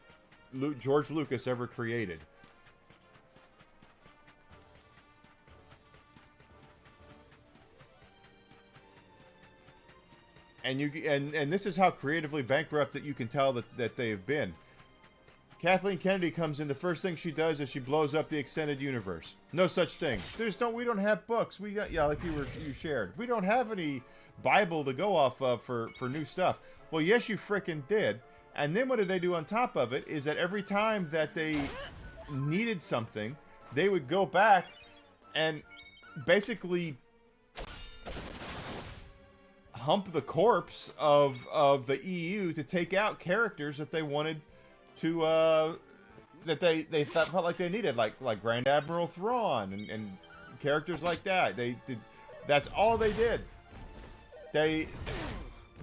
George Lucas ever created. and this is how creatively bankrupt that you can tell that they've been. Kathleen Kennedy comes in. The first thing she does is she blows up the extended universe. No such thing. We don't have books. We got, yeah, like you shared. We don't have any Bible to go off of for new stuff. Well, yes, you frickin' did. And then what did they do on top of it? Is that every time that they needed something, they would go back and basically hump the corpse of the EU to take out characters that they wanted to that they felt like they needed, like Grand Admiral Thrawn and characters like that. They did. That's all they did. They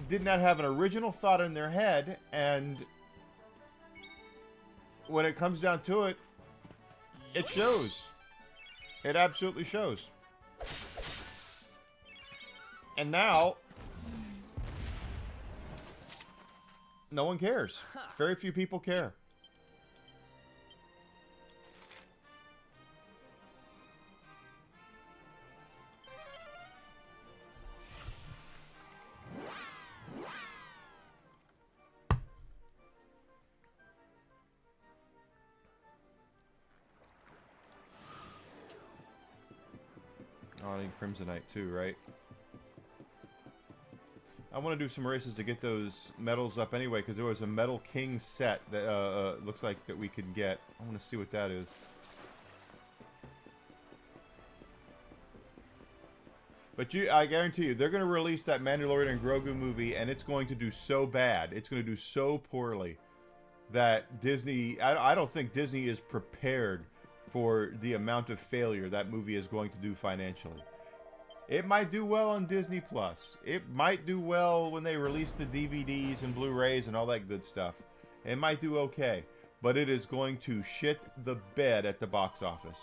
did not have an original thought in their head, and when it comes down to it, it shows. It absolutely shows. And now, no one cares. Very few people care. Oh, I need Crimsonite too, right? I want to do some races to get those medals up anyway, because there was a Metal King set that looks like that we could get. I want to see what that is. But I guarantee you, they're going to release that Mandalorian and Grogu movie, and it's going to do so bad, it's going to do so poorly, that Disney, I don't think Disney is prepared for the amount of failure that movie is going to do financially. It might do well on Disney Plus. It might do well when they release the DVDs and Blu-rays and all that good stuff. It might do okay, but it is going to shit the bed at the box office.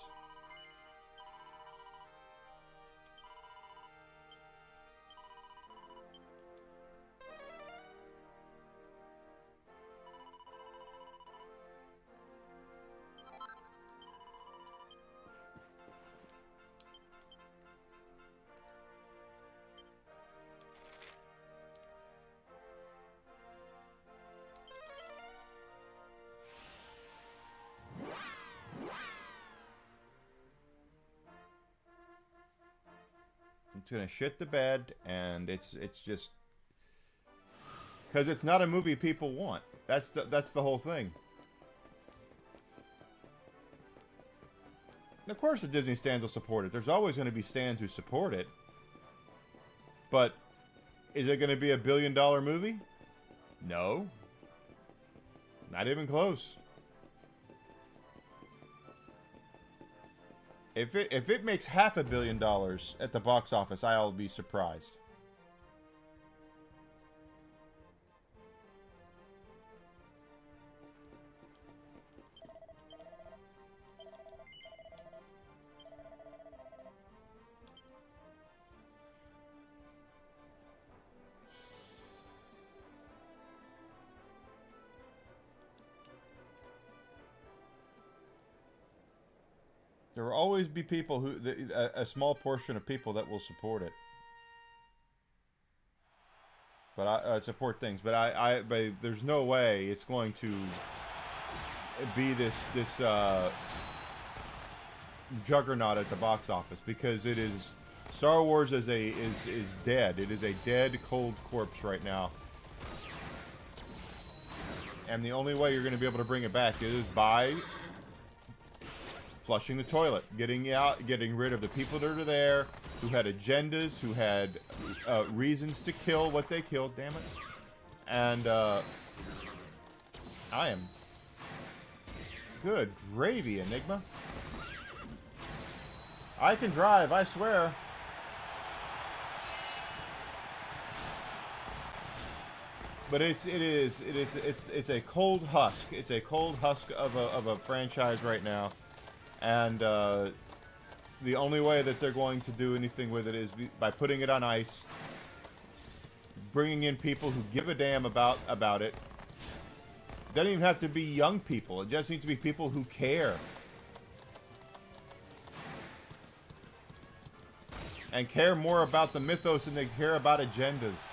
It's gonna shit the bed, and it's just because it's not a movie people want. That's the whole thing. And of course, the Disney stands will support it. There's always going to be stands who support it. But is it going to be a $1 billion movie? No, not even close. If it makes $500 million at the box office, I'll be surprised. There will always be people who, a small portion of people that will support it. But I support things. But but there's no way it's going to be this juggernaut at the box office, because it is, Star Wars is dead. It is a dead, cold corpse right now. And the only way you're going to be able to bring it back is by flushing the toilet, getting rid of the people that are there, who had agendas, who had reasons to kill what they killed, damn it. And I am good gravy, Enigma. I can drive, I swear. But it's a cold husk. It's a cold husk of a franchise right now. And the only way that they're going to do anything with it is by putting it on ice, bringing in people who give a damn about it. Doesn't even have to be young people. It just needs to be people who care. And care more about the mythos than they care about agendas.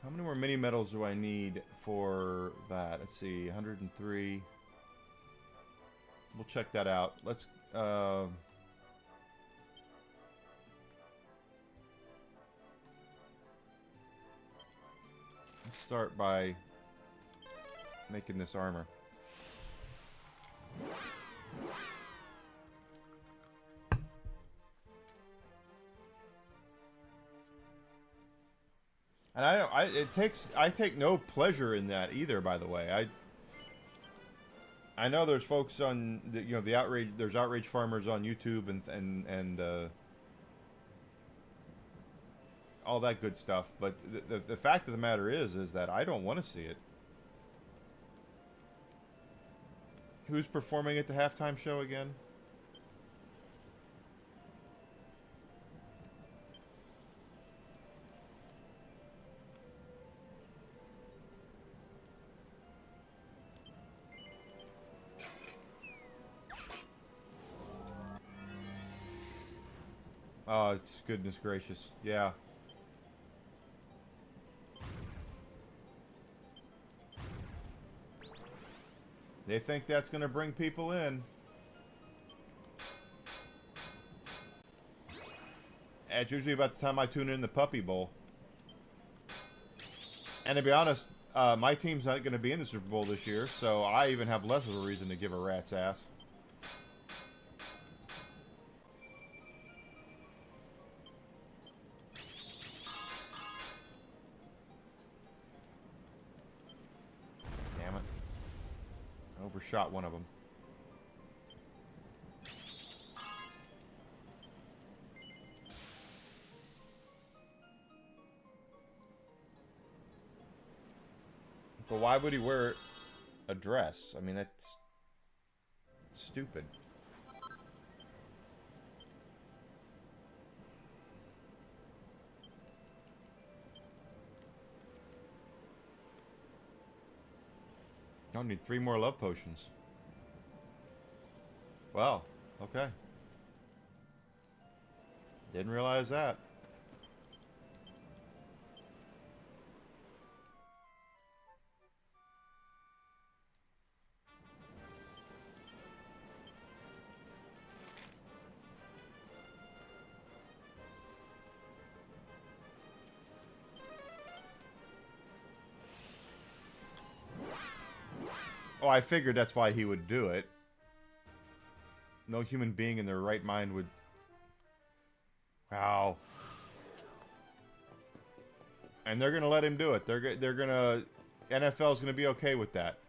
How many more mini medals do I need for that? Let's see, 103. We'll check that out. Let's start by making this armor. And I take no pleasure in that either, by the way. I know there's folks on the, you know, the outrage, there's outrage farmers on YouTube and all that good stuff, but the fact of the matter is that I don't want to see it. Who's performing at the halftime show again? Oh, it's goodness gracious. Yeah. They think that's going to bring people in. It's usually about the time I tune in the Puppy Bowl. And to be honest, my team's not going to be in the Super Bowl this year, so I even have less of a reason to give a rat's ass. Damn it. Overshot one of them. But why would he wear a dress? I mean, that's stupid. I need 3 more love potions. Well, okay. Didn't realize that. Oh, I figured that's why he would do it. No human being in their right mind would... Wow. And they're going to let him do it. They're going to... NFL's going to be okay with that.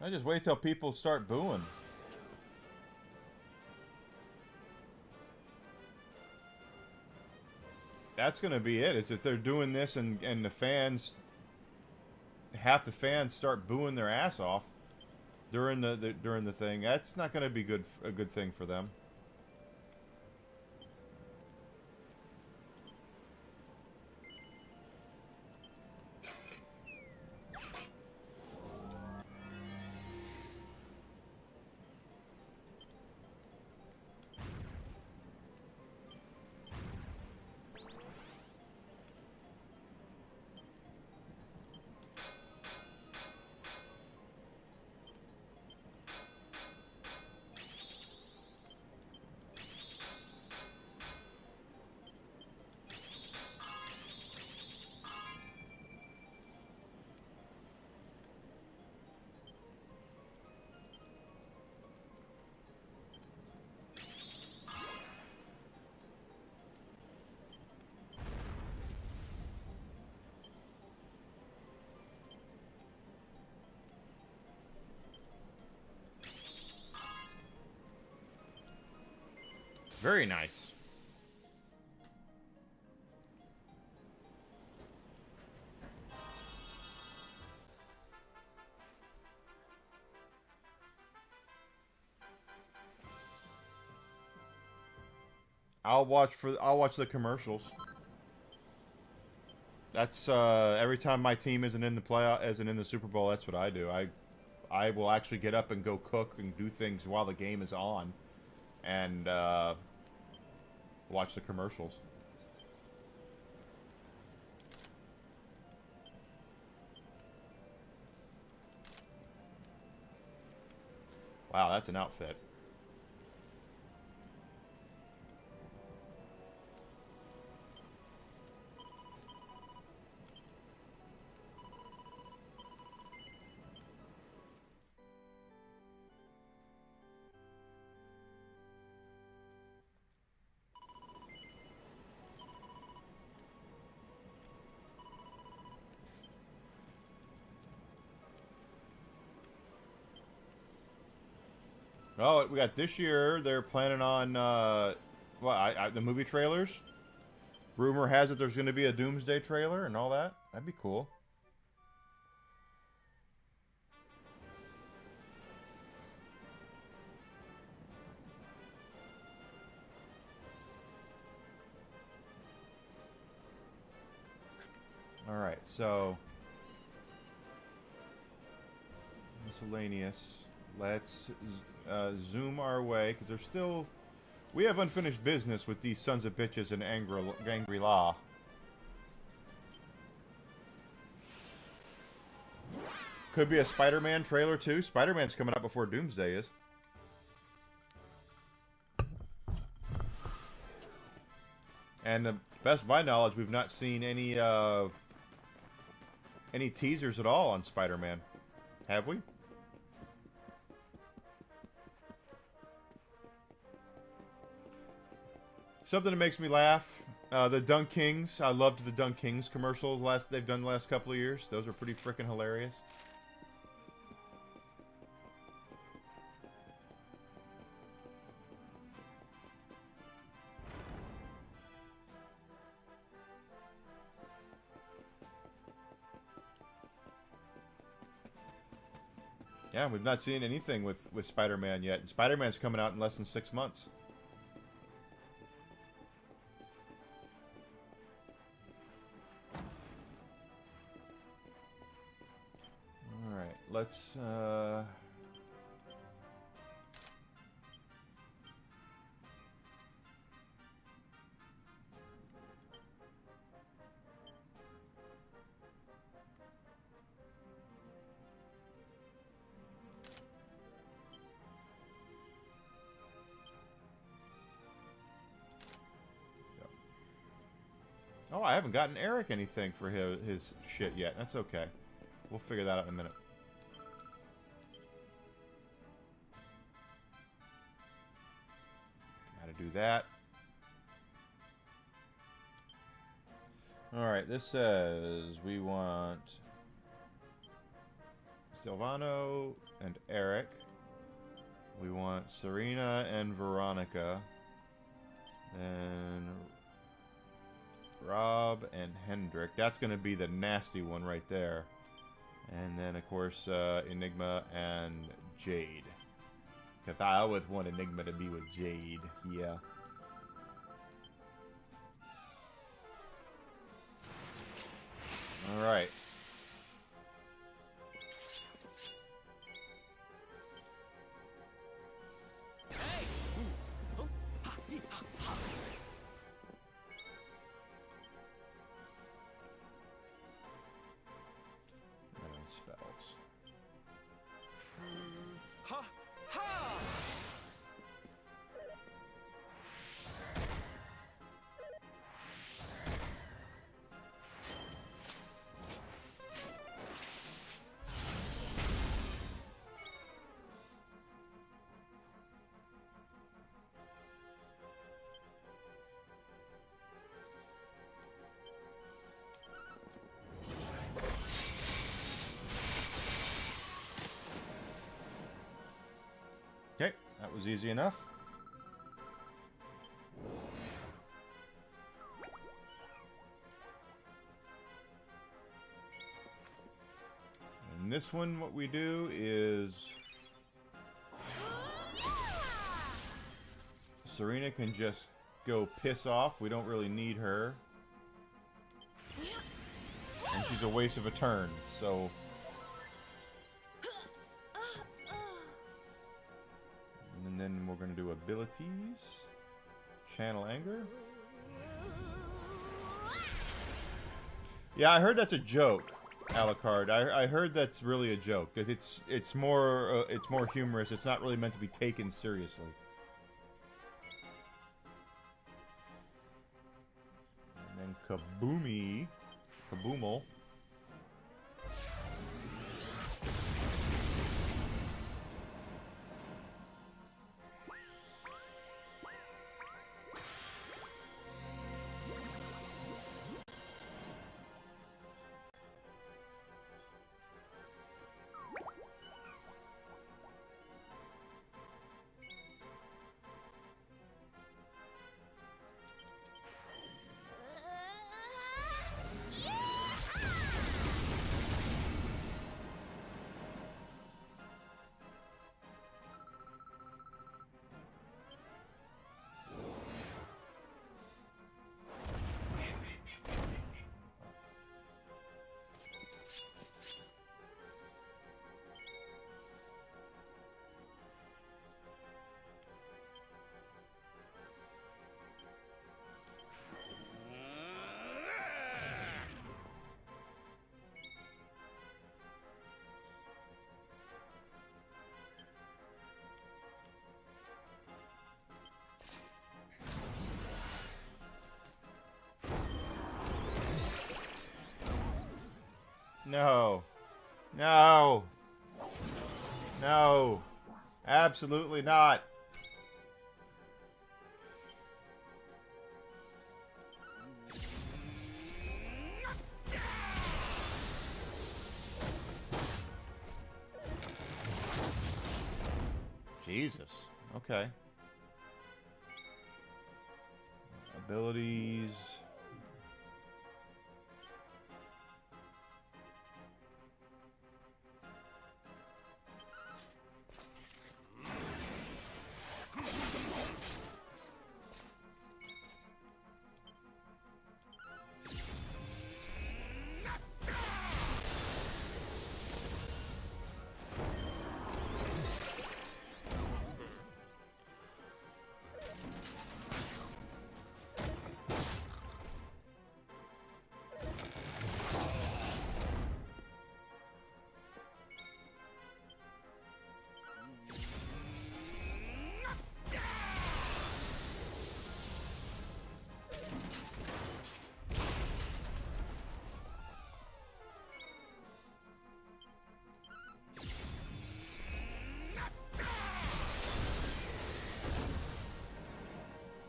I just wait till people start booing. That's going to be it. Is if they're doing this and the fans, half the fans start booing their ass off during the thing. That's not going to be a good thing for them. Very nice. I'll watch the commercials. That's every time my team isn't in the Super Bowl, that's what I do. I will actually get up and go cook and do things while the game is on, and watch the commercials. Wow, that's an outfit. Oh, we got this year. They're planning on the movie trailers. Rumor has it there's going to be a Doomsday trailer and all that. That'd be cool. All right, so miscellaneous. Let's zoom our way, because there's still... We have unfinished business with these sons of bitches in Angry-La. Could be a Spider-Man trailer, too. Spider-Man's coming out before Doomsday is. And the best of my knowledge, we've not seen any teasers at all on Spider-Man. Have we? Something that makes me laugh. The Dunk Kings. I loved the Dunk Kings commercials they've done the last couple of years. Those are pretty freaking hilarious. Yeah, we've not seen anything with Spider-Man yet. And Spider-Man's coming out in less than 6 months. Alright, let's... Oh, I haven't gotten Eric anything for his shit yet. That's okay. We'll figure that out in a minute. Gotta do that. Alright, this says we want Silvano and Eric. We want Serena and Veronica. Then Rob and Hendrik. That's going to be the nasty one right there. And then, of course, Enigma and Jade. Because I always want Enigma to be with Jade. Yeah. Alright. Spells. Ha ha! Okay, that was easy enough. this one, what we do is Serena can just go piss off. We don't really need her. And she's a waste of a turn, so... And then we're going to do abilities. Channel Anger. Yeah, I heard that's a joke, Alucard. I heard that's really a joke. That it's more humorous. It's not really meant to be taken seriously. And then Kaboomal. No. No. No. Absolutely not. Jesus. Okay. Abilities.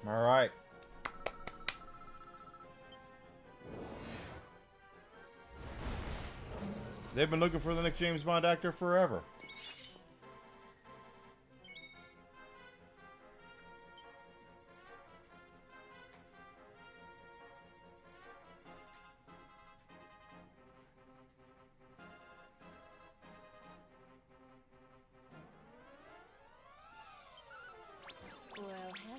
All right. They've been looking for the next James Bond actor forever. Well, hello.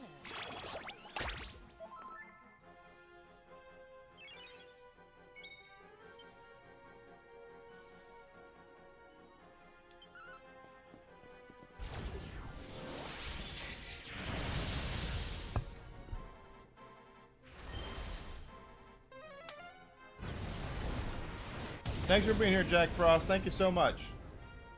Thanks for being here, Jack Frost. Thank you so much.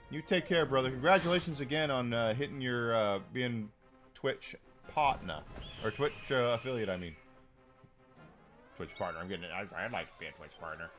You take care, brother. Congratulations again on hitting your being Twitch partner or Twitch affiliate. I mean, Twitch partner. I'm getting it. I'd like to be a Twitch partner.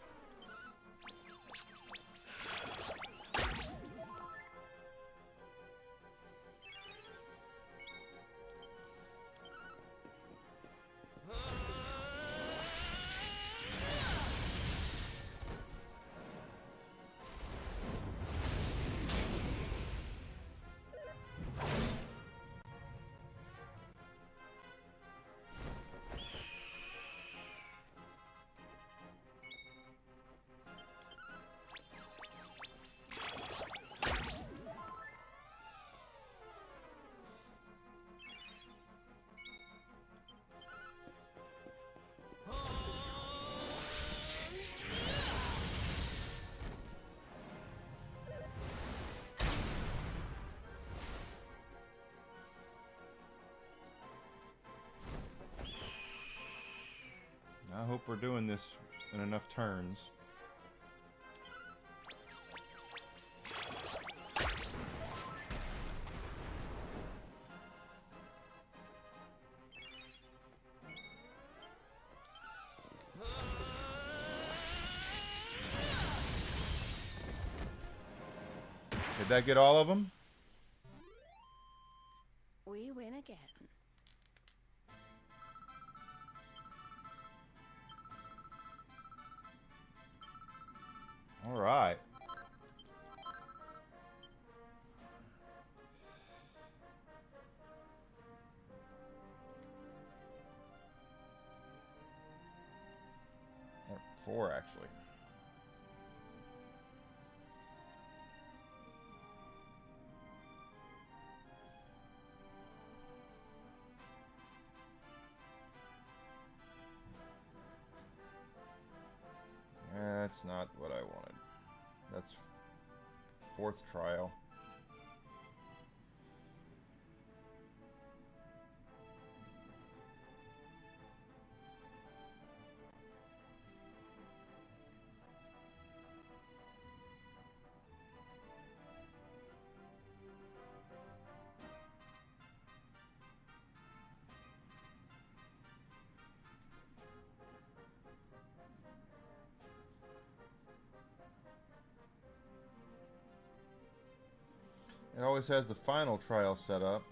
hope we're doing this in enough turns. Did that get all of them? We win again. All right. Or 4 actually. That's not what I wanted. That's 4th trial. It always has the final trial set up.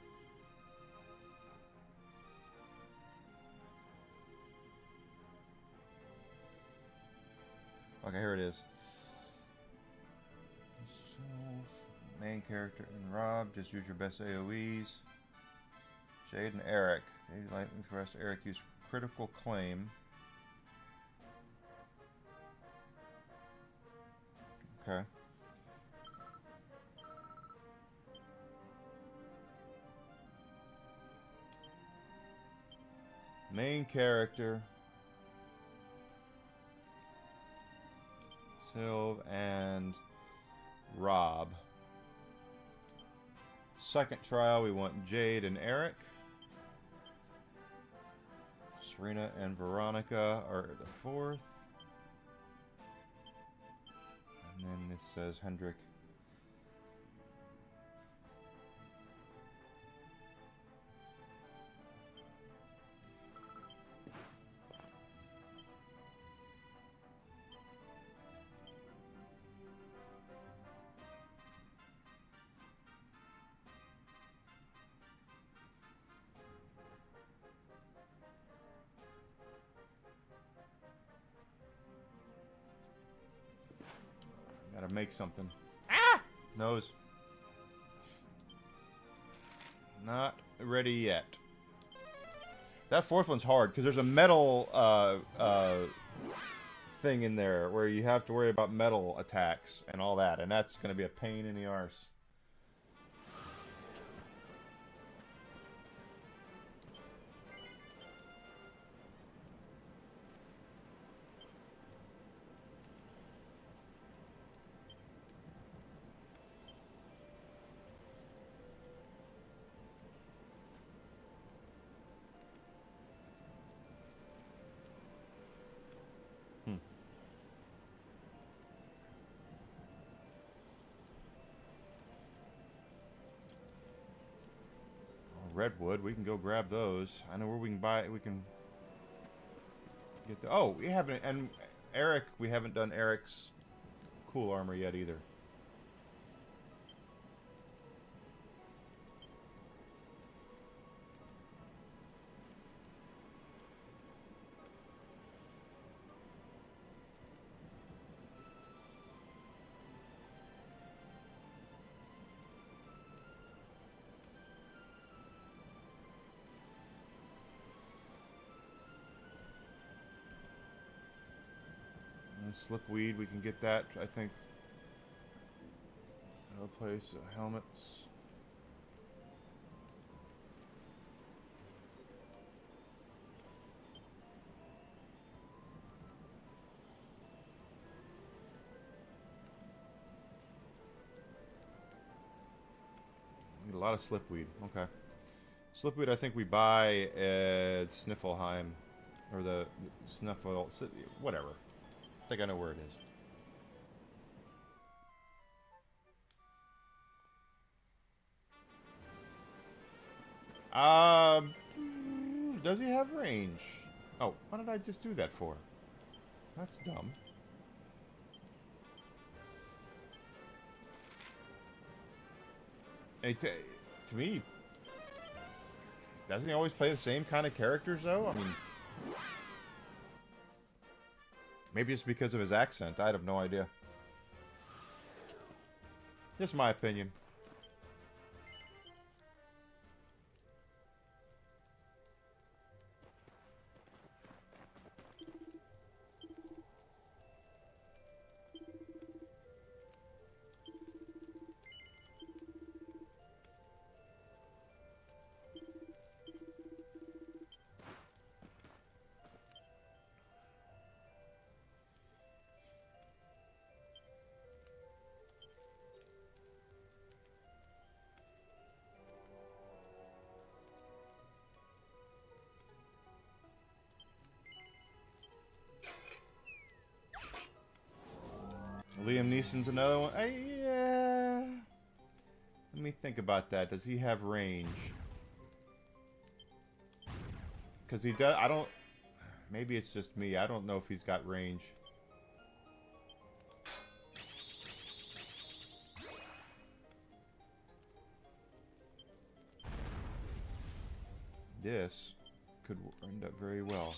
Okay, here it is. So, main character and Rob, just use your best AoEs. Jade and Eric. Lightning Thrust. Eric used critical claim. Okay. Main character. Sylv and Rob. Second trial, we want Jade and Eric. Serena and Veronica are the 4th. And then this says Hendrik. Gotta make something. Ah! Nose. Not ready yet. That 4th one's hard because there's a metal thing in there where you have to worry about metal attacks and all that, and that's gonna be a pain in the arse. Redwood, we can go grab those. I know where we can buy. We can get the. Oh, we haven't. And Eric, we haven't done Eric's cool armor yet either. Slipweed, we can get that, I think. I'll place helmets. Need a lot of slipweed. Okay. Slipweed, I think we buy at Sniffelheim. Or the Snuffle... Whatever. I think I know where it is. Does he have range? Oh, why did I just do that for? That's dumb. Hey, to me, doesn't he always play the same kind of characters, though? I mean, maybe it's because of his accent. I have no idea. Just my opinion. Liam Neeson's another one. Yeah. Let me think about that. Does he have range? Because he does. I don't. Maybe it's just me. I don't know if he's got range. This could end up very well.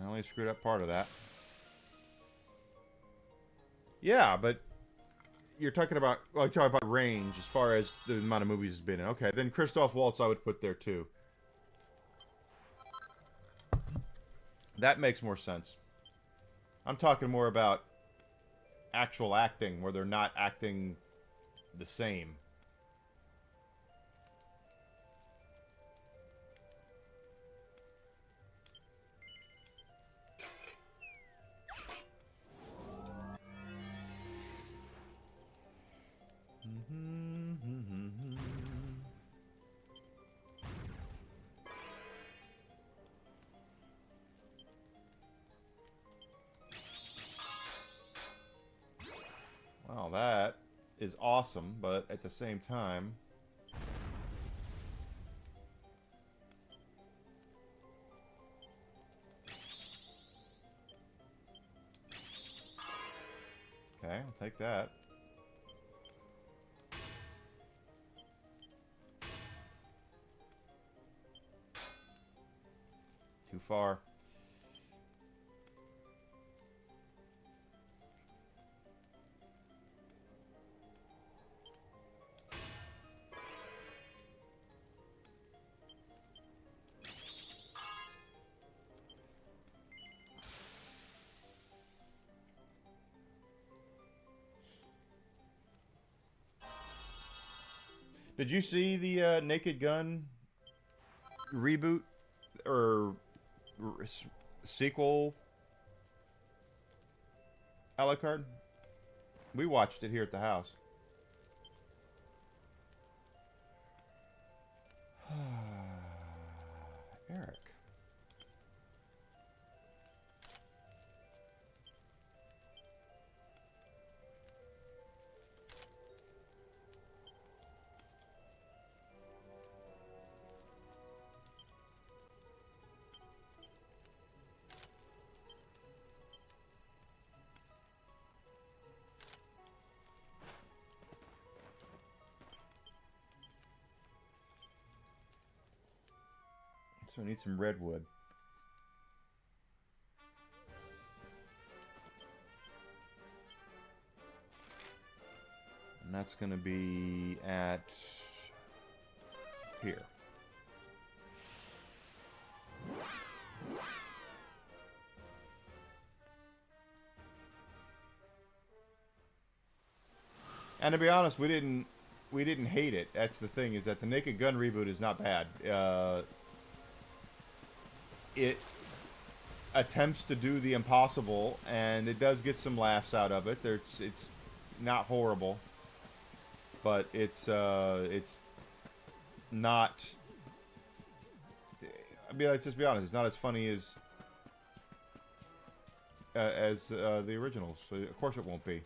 I only screwed up part of that. Yeah, but you're talking about, well, you're talking about range as far as the amount of movies he's been in. Okay, then Christoph Waltz I would put there too. That makes more sense. I'm talking more about actual acting, where they're not acting the same. Well, that is awesome, but at the same time... Okay, I'll take that. Too far. Did you see the Naked Gun reboot or sequel Alucard? We watched it here at the house. Eric. So I need some redwood. And that's going to be at here. And to be honest, we didn't we didn't hate it. That's the thing, is that the Naked Gun reboot is not bad. It attempts to do the impossible, and it does get some laughs out of it. It's not horrible, but it's not. I mean, let's just be honest. It's not as funny as the originals. So of course, it won't be.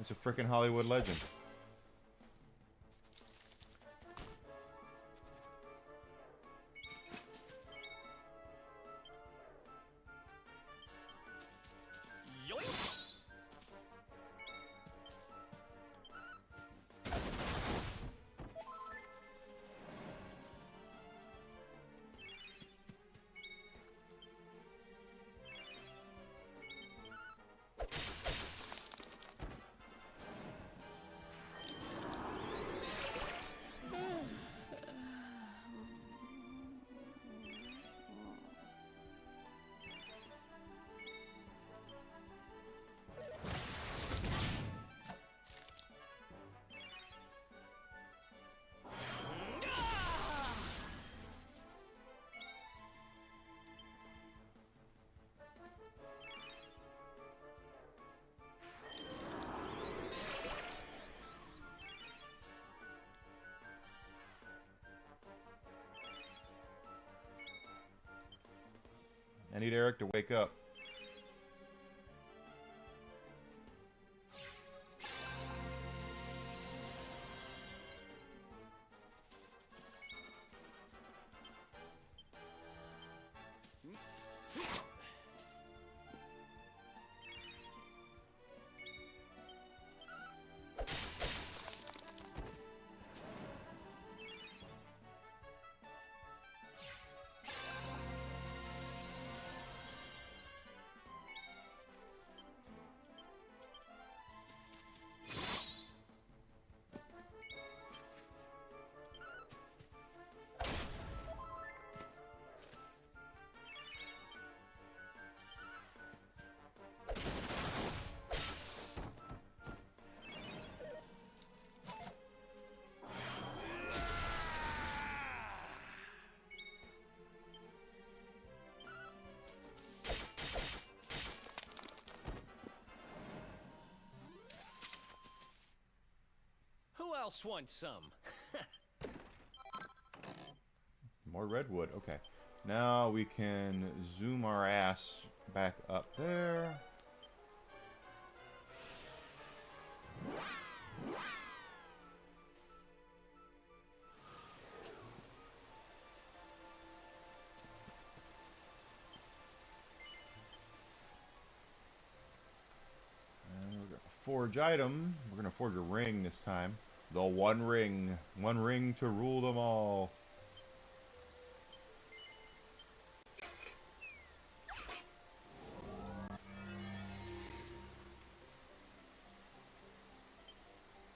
It's a frickin' Hollywood legend. Yoink! I need Eric to wake up. Who else wants some? More redwood. Okay. Now we can zoom our ass back up there. And we're gonna forge item. We're gonna forge a ring this time. The one ring. One ring to rule them all.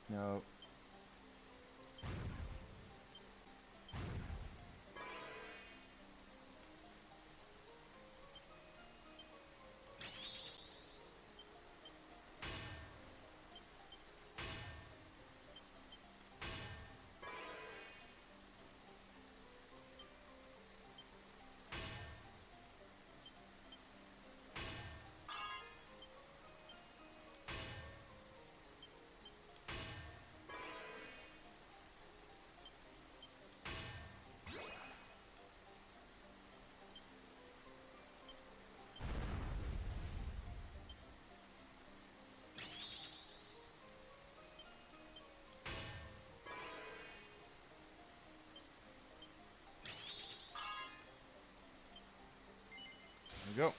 No. There we go.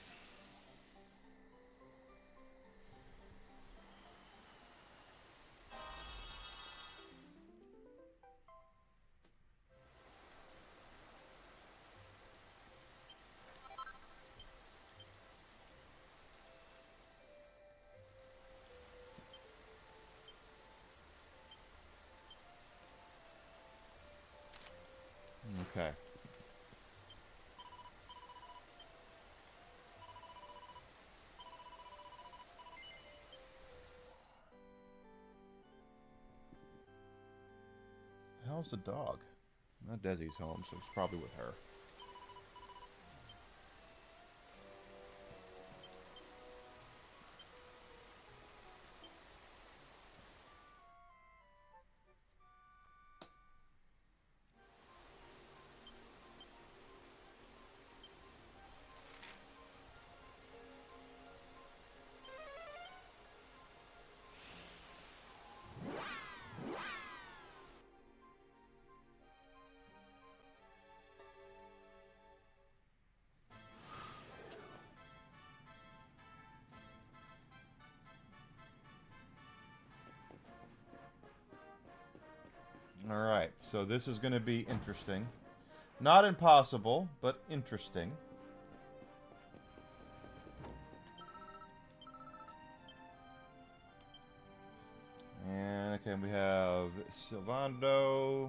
Okay. How's the dog? Not Desi's home, so it's probably with her. Alright, so this is going to be interesting. Not impossible, but interesting. And okay, we have Sylvando,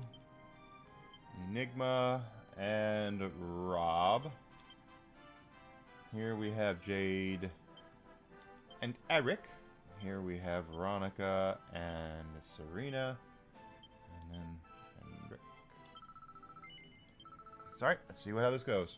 Enigma, and Rob. Here we have Jade and Eric. Here we have Veronica and Serena. And then Rick. Sorry, let's see how this goes.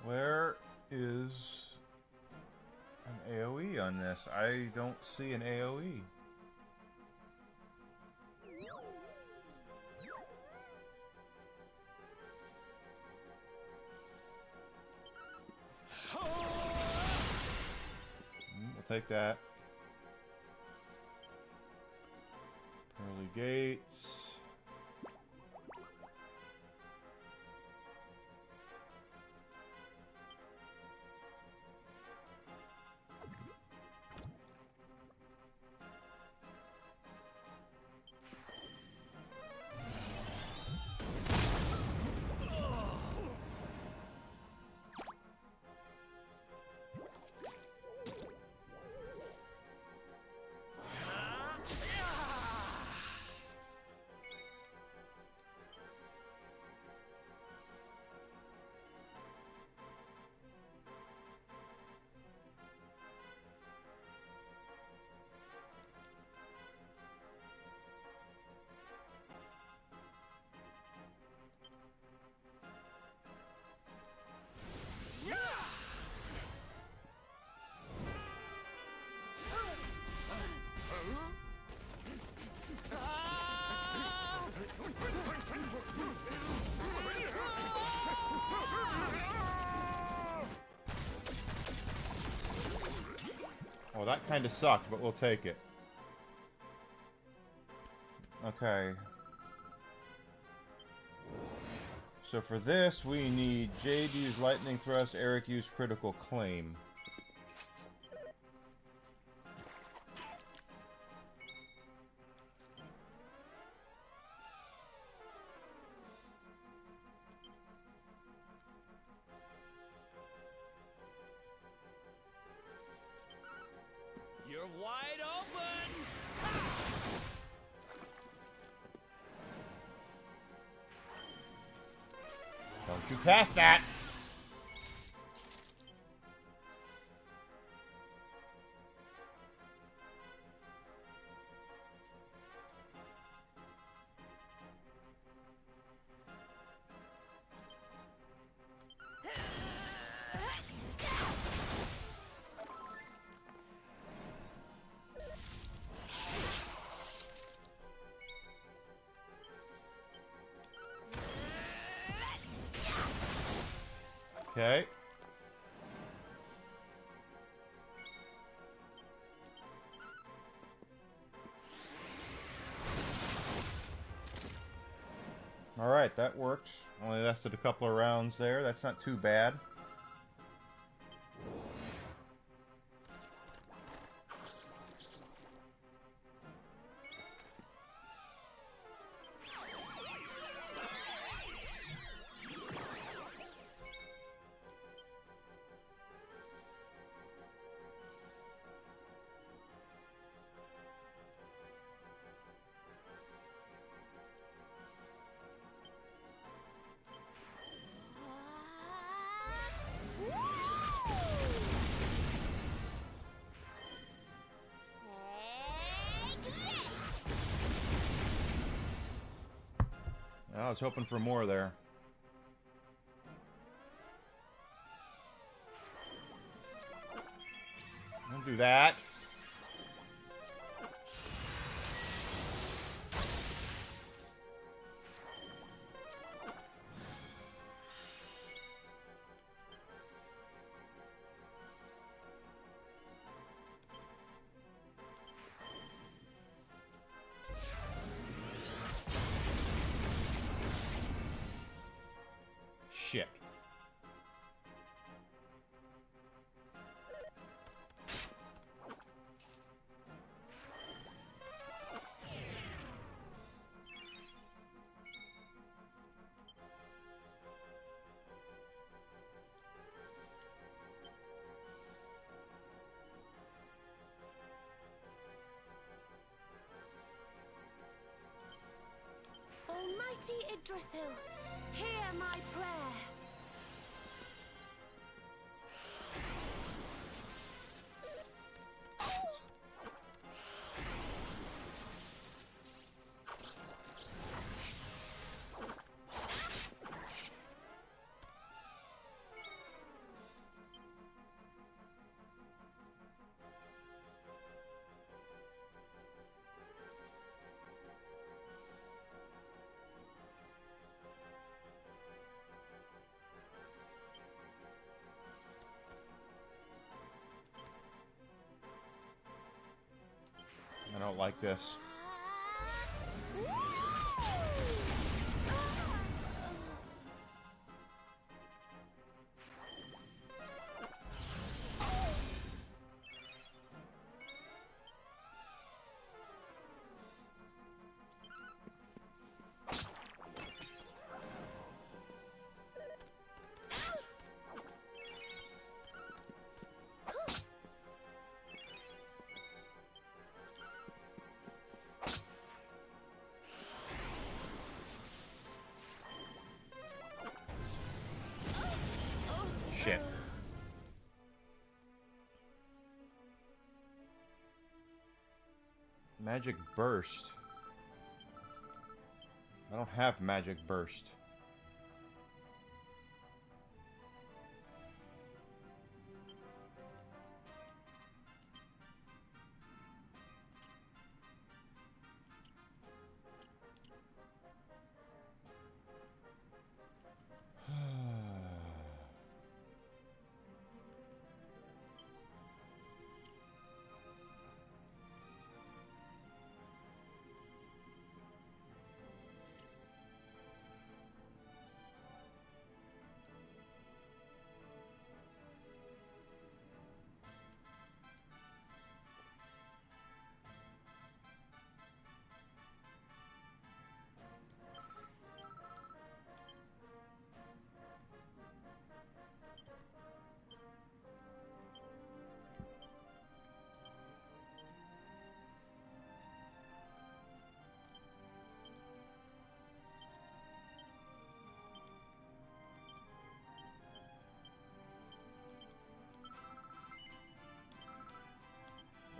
Where is an AoE on this? I don't see an AoE. We'll take that. Pearly Gates. Well, that kind of sucked, but we'll take it. Okay. So for this, we need Jade to use Lightning Thrust, Eric use Critical Claim. wide open! Don't you cast that! Okay. Alright, that worked. Only lasted a couple of rounds there. That's not too bad. I was hoping for more there. Don't do that. Shit. Almighty Idrisil, hear my prayer. I don't like this. Shit. Magic Burst. I don't have Magic Burst.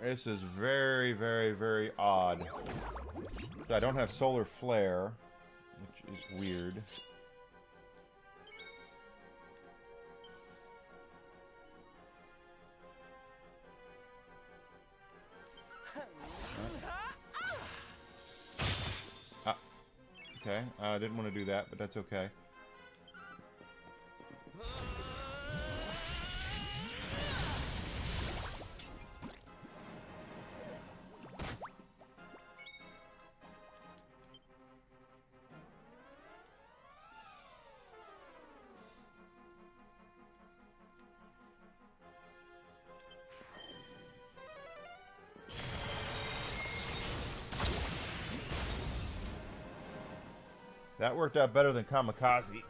This is very, very, very odd. So I don't have solar flare, which is weird. Okay, I didn't want to do that, but that's okay. That worked out better than Kamikaze.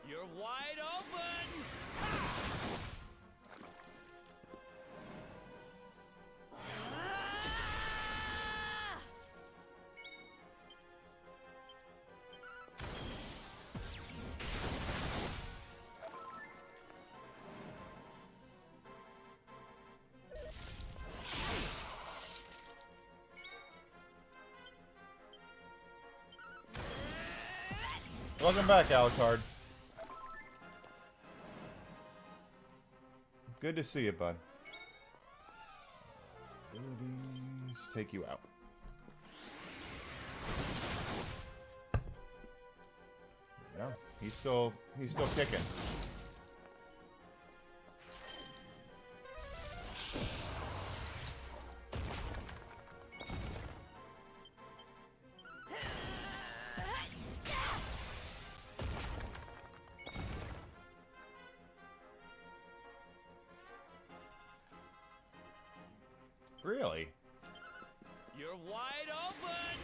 You're wide open! Welcome back, Alucard. Good to see you, bud. Abilities take you out. Yeah, he's still kicking. Really? You're wide open!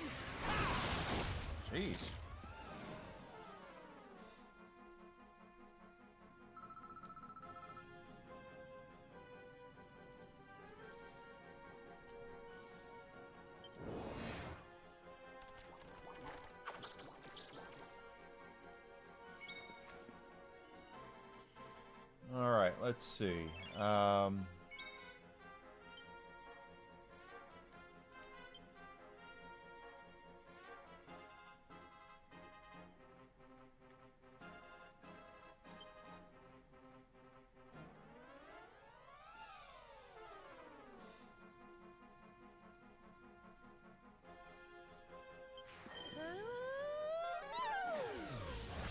Jeez. All right, let's see.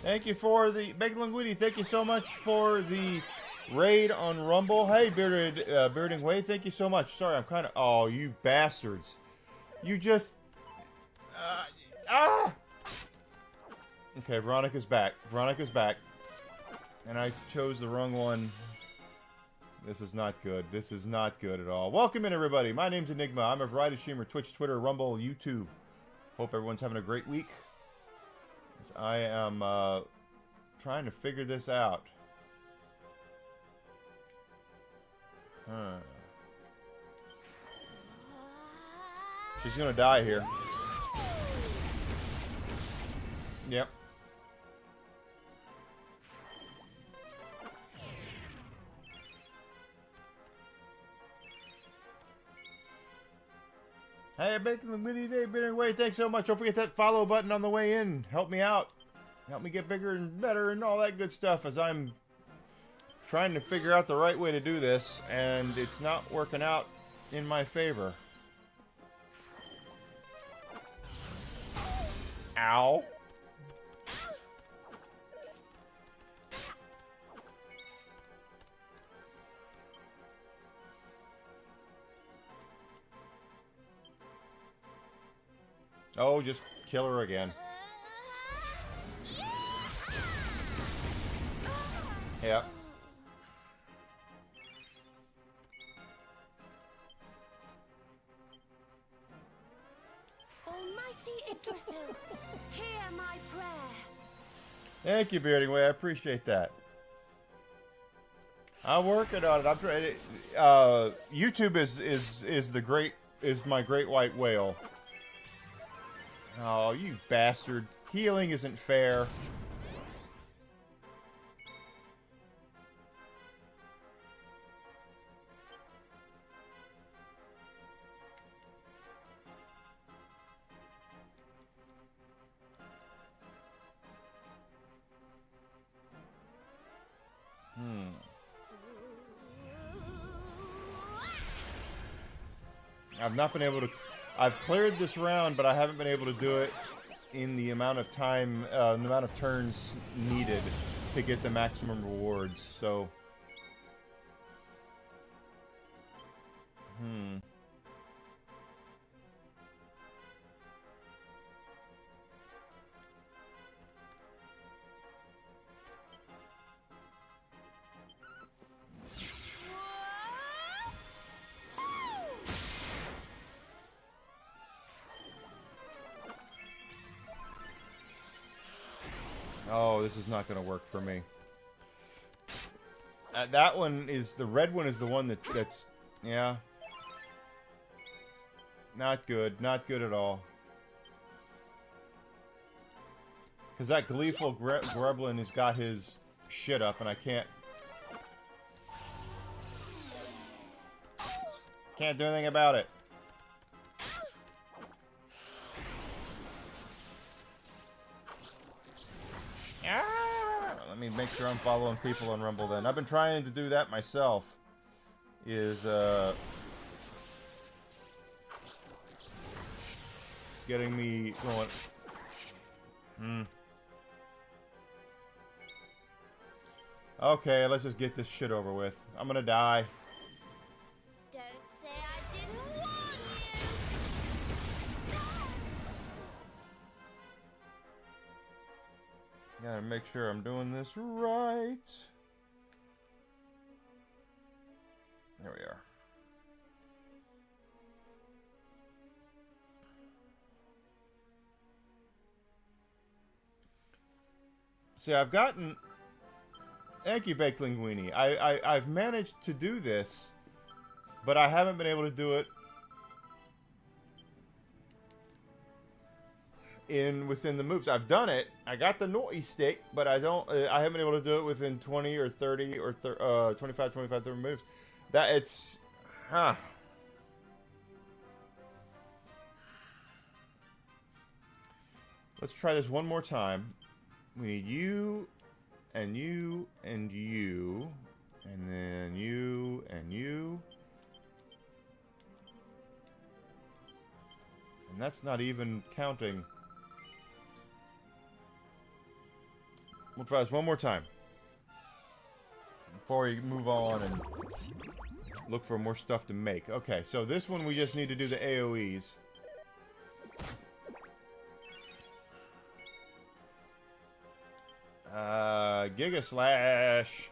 Thank you for the Bacon Linguini. Thank you so much for the raid on Rumble. Hey, Bearding Way, thank you so much. Sorry, I'm kind of... Oh, you bastards. You just... Okay, Veronica's back. Veronica's back. And I chose the wrong one. This is not good. This is not good at all. Welcome in, everybody. My name's Enigma. I'm a variety streamer, Twitch, Twitter, Rumble, YouTube. Hope everyone's having a great week. As I am trying to figure this out. She's gonna die here. Yep. Hey, Bacon the Mini Day, Bitter Way. Thanks so much. Don't forget that follow button on the way in. Help me out. Help me get bigger and better and all that good stuff as I'm trying to figure out the right way to do this, and it's not working out in my favor. Ow. Oh, just kill her again. Yep. Almighty Idrisu, hear my prayer. Thank you, Bearding Way. I appreciate that. I'm working on it. I'm trying. YouTube is my great white whale. Oh, you bastard! Healing isn't fair. I've not been able to... I've cleared this round, but I haven't been able to do it in the amount of time, the amount of turns needed to get the maximum rewards, so... Oh, this is not going to work for me. That one is... The red one is the one that's... Yeah. Not good. Not good at all. Because that gleeful gremlin has got his shit up, and I can't... Can't do anything about it. Let me make sure I'm following people on Rumble then. I've been trying to do that myself. Getting me going. Okay, let's just get this shit over with. I'm gonna die. Don't say I didn't warn you. Gotta make sure I'm doing this right. There we are. See, I've gotten... Thank you, Baked Linguini. I've managed to do this, but I haven't been able to do it within the moves. I've done it. I got the naughty stick, but I haven't been able to do it within 20 or 30 or 25, 30 moves. That it's... Let's try this one more time. We need you, and you, and you, and then you, and you. And that's not even counting. We'll try this one more time. Before we move on and look for more stuff to make. Okay, so this one we just need to do the AoEs. Giga Slash.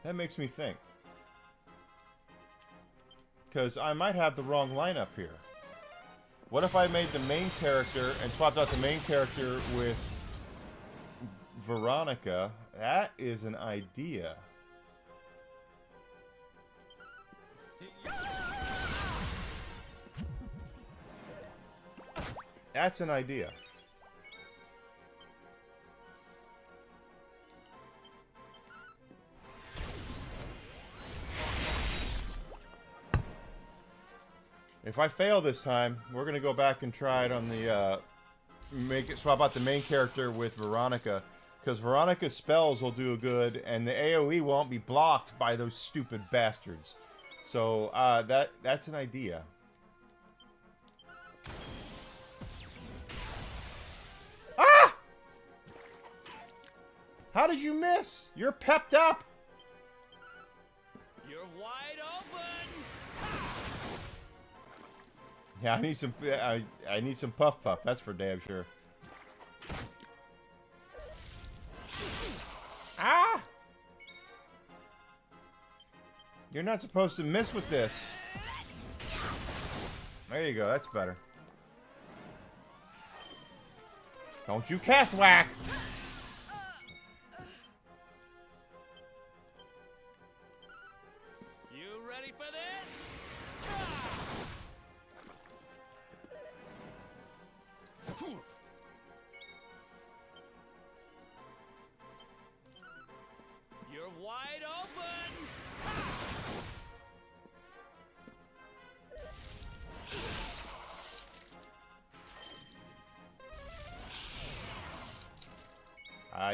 That makes me think. Because I might have the wrong lineup here. What if I made the main character and swapped out the main character with Veronica? That is an idea. That's an idea. If I fail this time, we're gonna go back and try it on the swap out the main character with Veronica, because Veronica's spells will do good, and the AoE won't be blocked by those stupid bastards. So that's an idea. Ah! How did you miss? You're pepped up. You're wide open. Yeah, I need some. I need some puff puff. That's for damn sure. Ah! You're not supposed to miss with this. There you go. That's better. Don't you cast whack! You ready for this? You're wide open!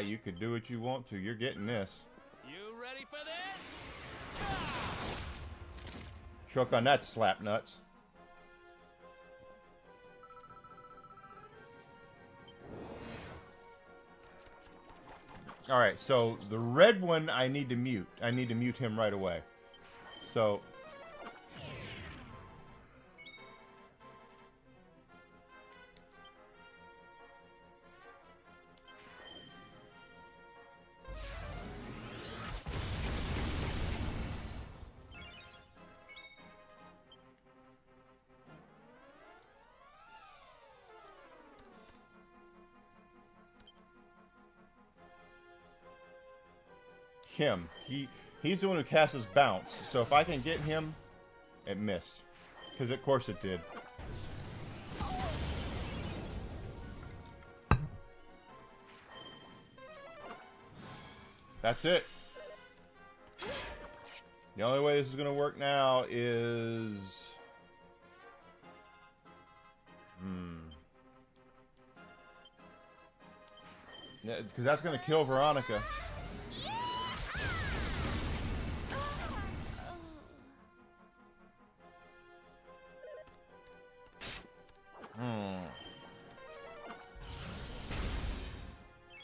You could do what you want to. You're getting this. You ready for this? Choke on that, slap nuts. Alright, so the red one I need to mute. I need to mute him right away. So... him. He's the one who casts his bounce. So if I can get him, it missed. Because of course it did. That's it. The only way this is going to work now is... Yeah, because that's going to kill Veronica.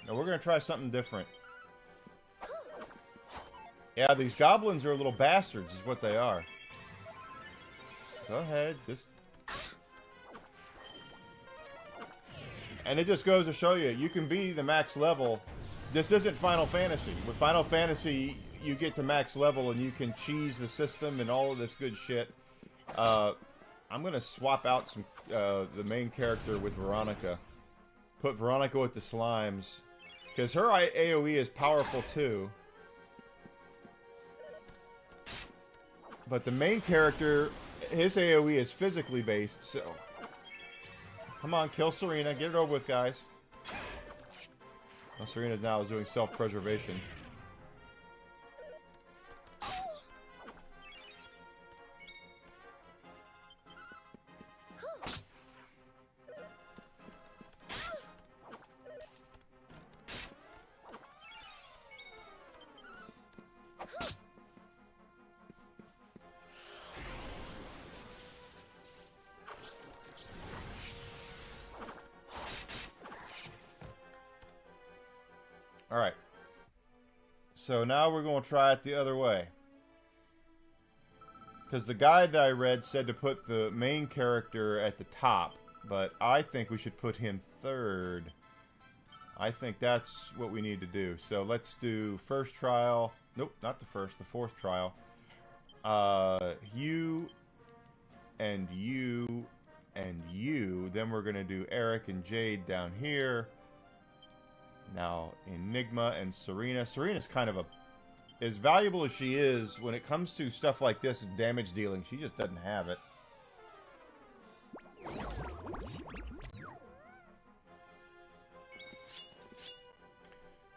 Now we're going to try something different. Yeah, these goblins are little bastards, is what they are. Go ahead, just... And it just goes to show you, you can be the max level. This isn't Final Fantasy. With Final Fantasy, you get to max level and you can cheese the system and all of this good shit. I'm going to swap out some the main character with Veronica. Put Veronica with the slimes. Because her AoE is powerful too. But the main character, his AoE is physically based, so... Come on, kill Serena. Get it over with, guys. Well, Serena now is doing self-preservation. Alright. So now we're going to try it the other way. Because the guide that I read said to put the main character at the top. But I think we should put him third. I think that's what we need to do. So let's do first trial. Nope, not the first. The fourth trial. You and you and you. Then we're going to do Eric and Jade down here. Now, Enigma and Serena. Serena's kind of a... As valuable as she is, when it comes to stuff like this, damage dealing, she just doesn't have it.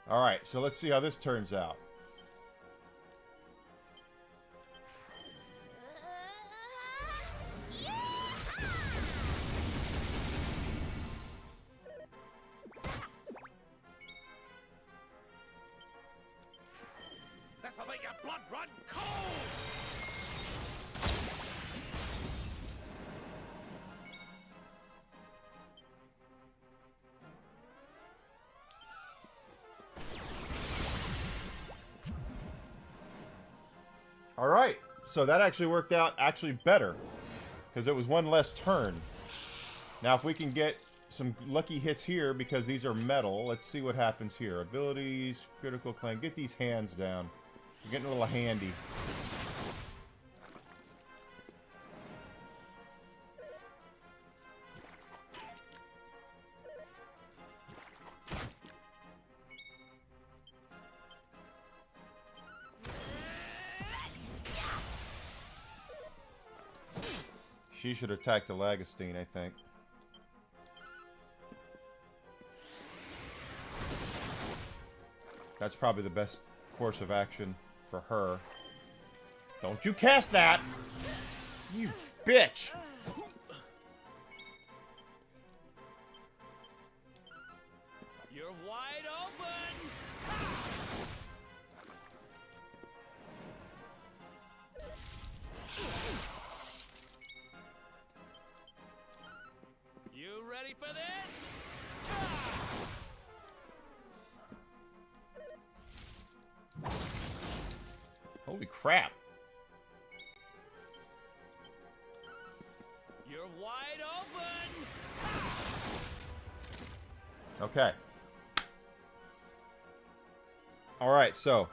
Alright, so let's see how this turns out. This'll make your blood run cold! Alright, so that actually worked out better. Because it was one less turn. Now if we can get some lucky hits here, because these are metal, let's see what happens here. Abilities, critical claim, get these hands down. You're getting a little handy. She should attack the Lagostine, I think. That's probably the best course of action for her. Don't you cast that! You bitch! You're wide open! You ready for this? Holy crap. You're wide open! Okay. Alright, so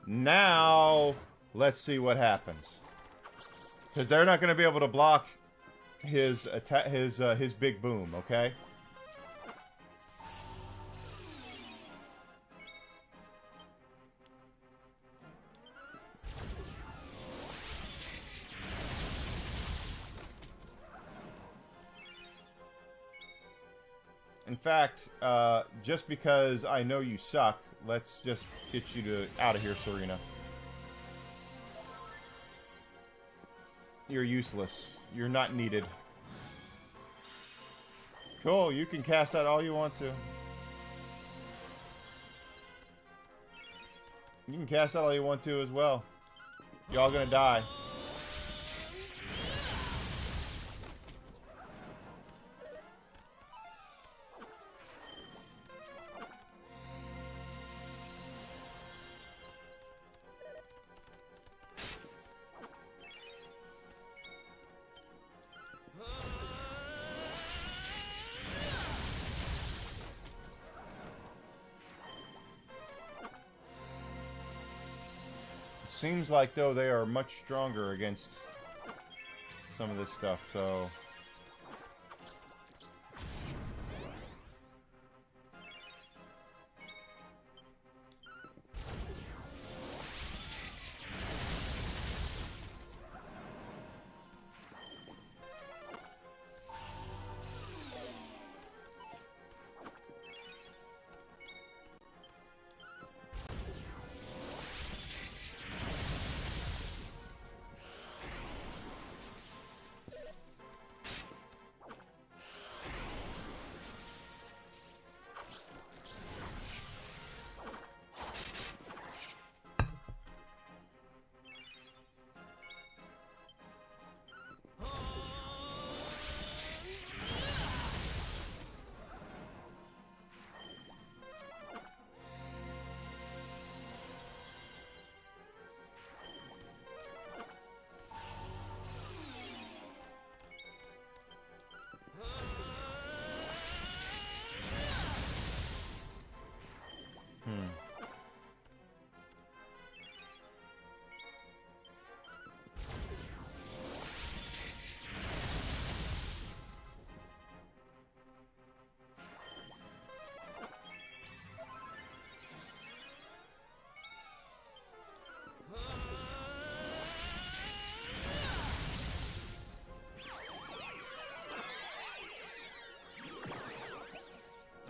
now let's see what happens. Because they're not going to be able to block his attack, his big boom, okay? In fact, just because I know you suck, let's just get you out of here, Serena. You're useless. You're not needed. Cool, you can cast that all you want to. You can cast that all you want to as well. You're all gonna die. Seems like, though, they are much stronger against some of this stuff, so...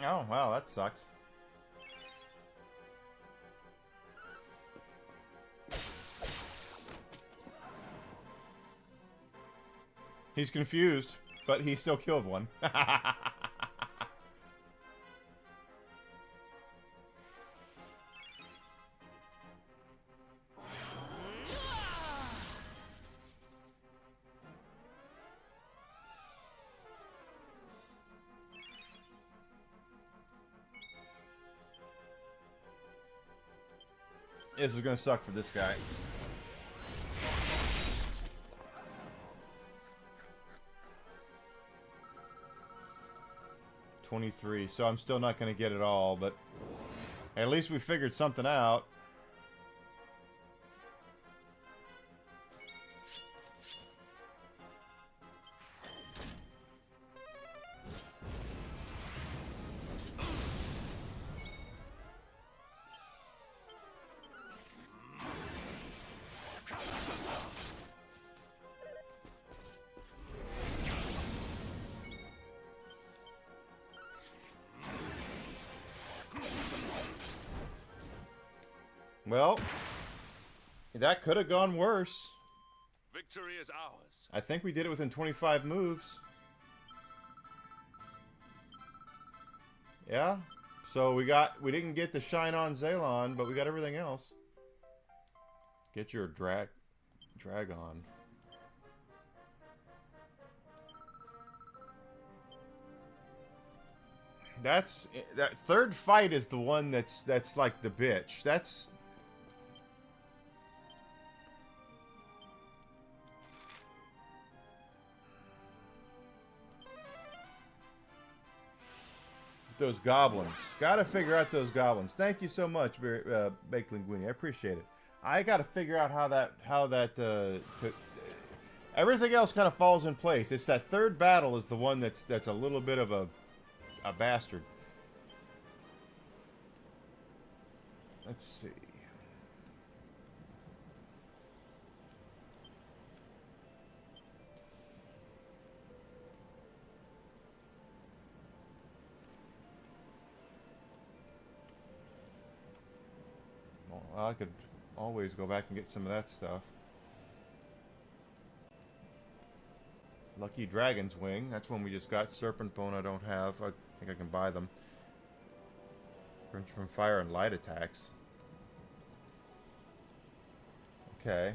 Oh, wow, that sucks. He's confused, but he still killed one. This is gonna suck for this guy. $23, so I'm still not gonna get it all, but at least we figured something out. Well, that could have gone worse. Victory is ours. I think we did it within 25 moves. Yeah. So we didn't get the Shine on Zaylon, but we got everything else. Get your Dragon. That third fight is the one that's like the bitch. That's those goblins. Gotta figure out those goblins. Thank you so much, Baked Linguini. I appreciate it. I gotta figure out how that everything else kind of falls in place. It's that third battle is the one that's a little bit of a bastard. Let's see. Well, I could always go back and get some of that stuff. Lucky Dragon's Wing. That's one we just got. Serpent Bone I don't have. I think I can buy them. From fire and light attacks. Okay.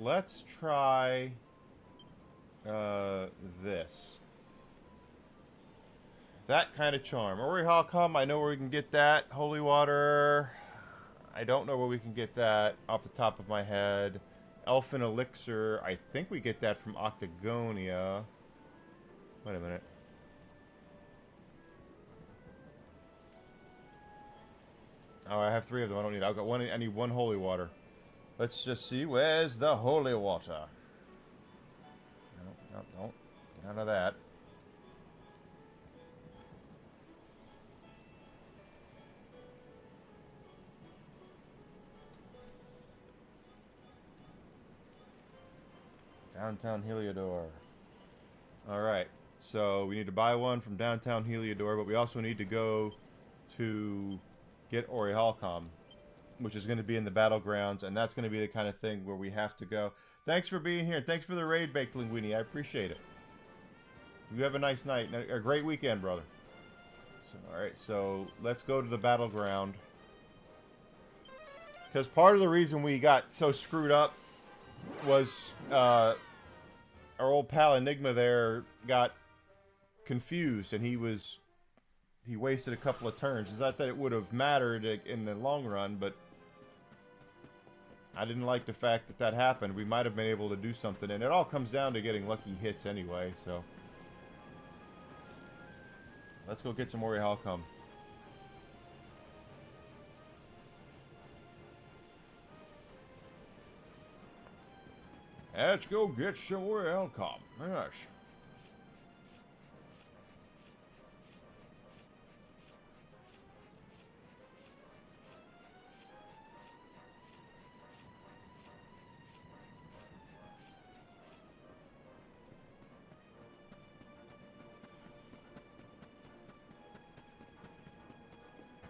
Let's try this. That kind of charm. Ori Halcom, I know where we can get that. Holy Water, I don't know where we can get that off the top of my head. Elfin Elixir, I think we get that from Octagonia. Wait a minute. Oh, I have 3 of them. I don't need. I've got one. I need 1 Holy Water. Let's just see. Where's the Holy Water? No. Get out of that. Downtown Heliodor. Alright. So we need to buy one from Downtown Heliodor, but we also need to go to get Ori Halcom, which is going to be in the battlegrounds, and that's going to be the kind of thing where we have to go. Thanks for being here. Thanks for the raid, Baked Linguini. I appreciate it. You have a nice night, a great weekend, brother. So, all right, so let's go to the battleground. Because part of the reason we got so screwed up was our old pal Enigma there got confused, and he wasted a couple of turns. It's not that it would have mattered in the long run, but I didn't like the fact that that happened. We might have been able to do something, and it all comes down to getting lucky hits anyway, so. Let's go get some Ori Halcom. Let's go get some Ori Halcom. Yes.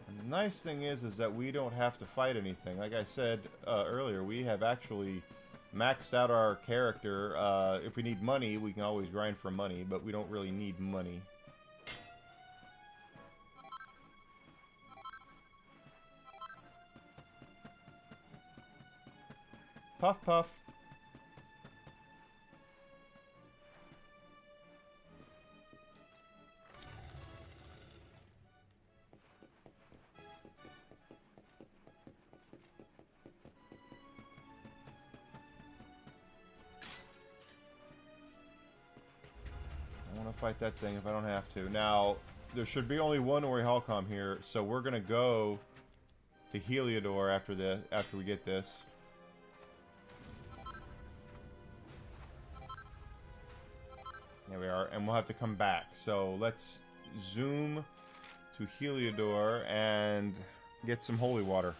The nice thing is that we don't have to fight anything. Like I said earlier, we have actually maxed out our character. If we need money, we can always grind for money, but we don't really need money. Puff, puff. Fight that thing if I don't have to. Now, there should be only one Ori Halcom here, so we're gonna go to Heliodor after we get this. There we are, and we'll have to come back. So let's zoom to Heliodor and get some holy water.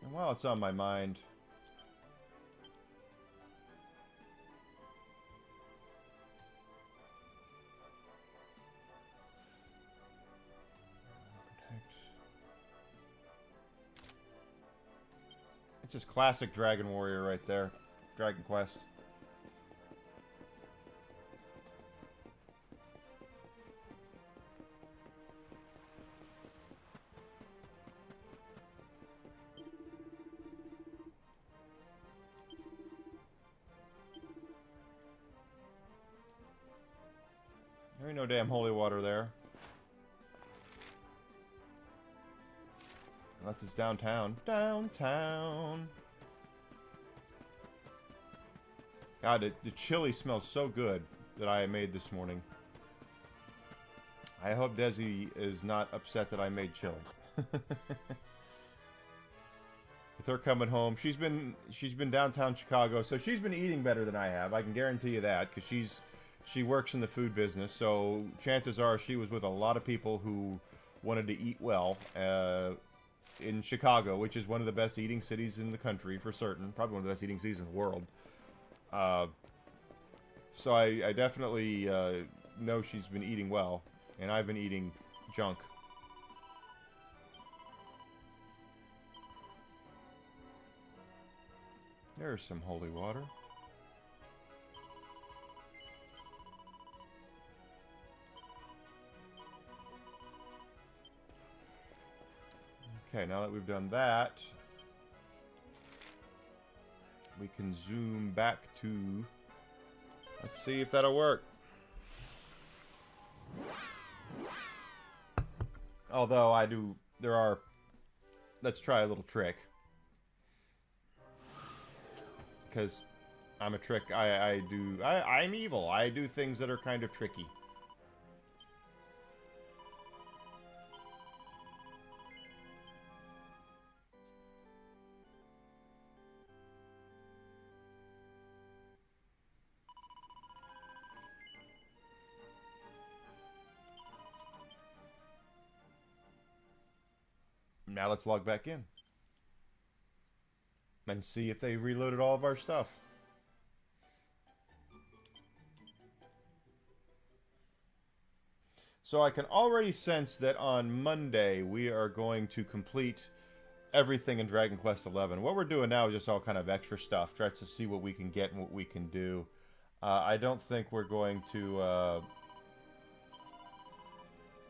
And while it's on my mind, it's just classic Dragon Warrior right there. Dragon Quest. There ain't no damn holy water there. Unless it's downtown. Downtown. God, the chili smells so good that I made this morning. I hope Desi is not upset that I made chili. With her coming home, she's been downtown Chicago, so she's been eating better than I have. I can guarantee you that, because she works in the food business, so chances are she was with a lot of people who wanted to eat well in Chicago, which is one of the best eating cities in the country for certain, probably one of the best eating cities in the world. So I definitely know she's been eating well, and I've been eating junk. There's some holy water. Okay, now that we've done that, we can zoom back to... Let's see if that'll work. Although let's try a little trick. Because I'm a trick, I'm evil. I do things that are kind of tricky. Now let's log back in. And see if they reloaded all of our stuff. So I can already sense that on Monday we are going to complete everything in Dragon Quest XI. What we're doing now is just all kind of extra stuff. Tries to see what we can get and what we can do. I don't think we're going to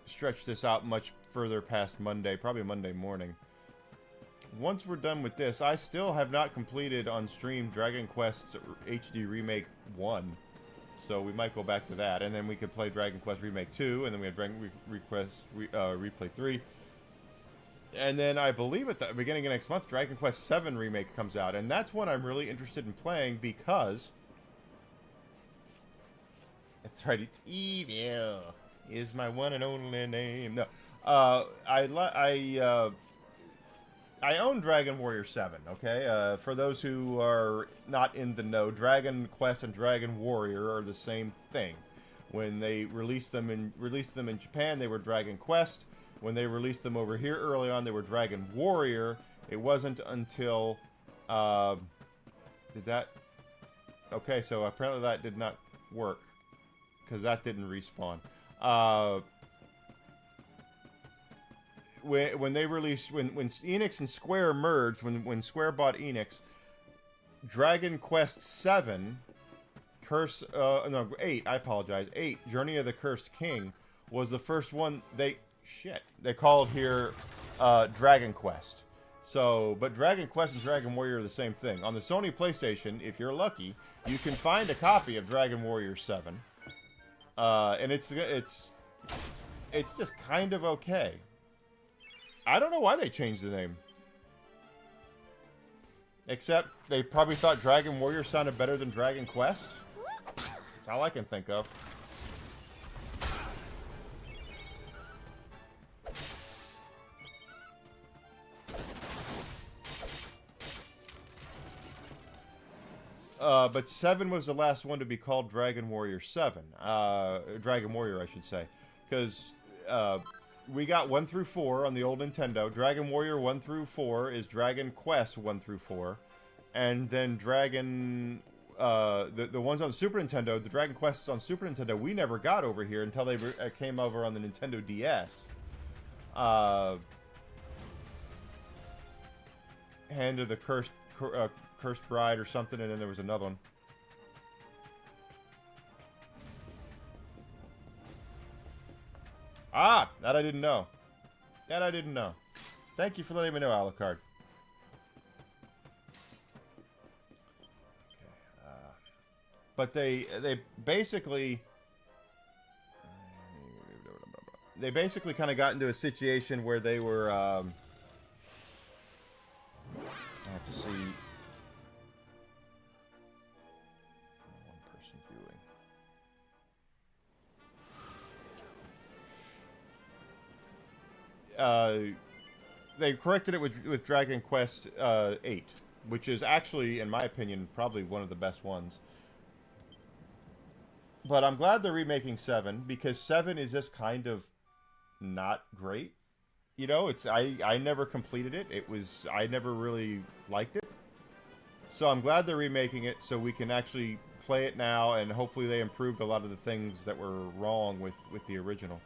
stretch this out much further past Monday. Probably Monday morning. Once we're done with this, I still have not completed on stream Dragon Quest HD Remake 1. So we might go back to that. And then we could play Dragon Quest Remake 2. And then we have Dragon Quest Replay 3. And then I believe at the beginning of next month, Dragon Quest 7 Remake comes out. And that's one I'm really interested in playing because... That's right, it's evil. Is my one and only name. No. I own Dragon Warrior 7, okay? For those who are not in the know, Dragon Quest and Dragon Warrior are the same thing. When they released them in Japan, they were Dragon Quest. When they released them over here early on, they were Dragon Warrior. It wasn't until... did that... Okay, so apparently that did not work. Because that didn't respawn. When they released, when Enix and Square merged, when Square bought Enix, Dragon Quest 7, 8, I apologize, 8, Journey of the Cursed King, was the first one they called here Dragon Quest. So, but Dragon Quest and Dragon Warrior are the same thing. On the Sony PlayStation, if you're lucky, you can find a copy of Dragon Warrior 7. And it's just kind of okay. I don't know why they changed the name. Except they probably thought Dragon Warrior sounded better than Dragon Quest. That's all I can think of. But 7 was the last one to be called Dragon Warrior 7. Dragon Warrior, I should say. Because we got 1 through 4 on the old Nintendo. Dragon Warrior 1 through 4 is Dragon Quest 1 through 4. And then Dragon... the ones on Super Nintendo, the Dragon Quests on Super Nintendo, we never got over here until they came over on the Nintendo DS. Hand of the Cursed Bride or something, and then there was another one. Ah! That I didn't know. That I didn't know. Thank you for letting me know, Alucard. But they basically kind of got into a situation where they were I have to see one person viewing. They corrected it with Dragon Quest 8, which is actually, in my opinion, probably one of the best ones. But I'm glad they're remaking 7, because 7 is just kind of not great. You know, it's I never completed it. I never really liked it. So I'm glad they're remaking it so we can actually play it now, and hopefully they improved a lot of the things that were wrong with the original.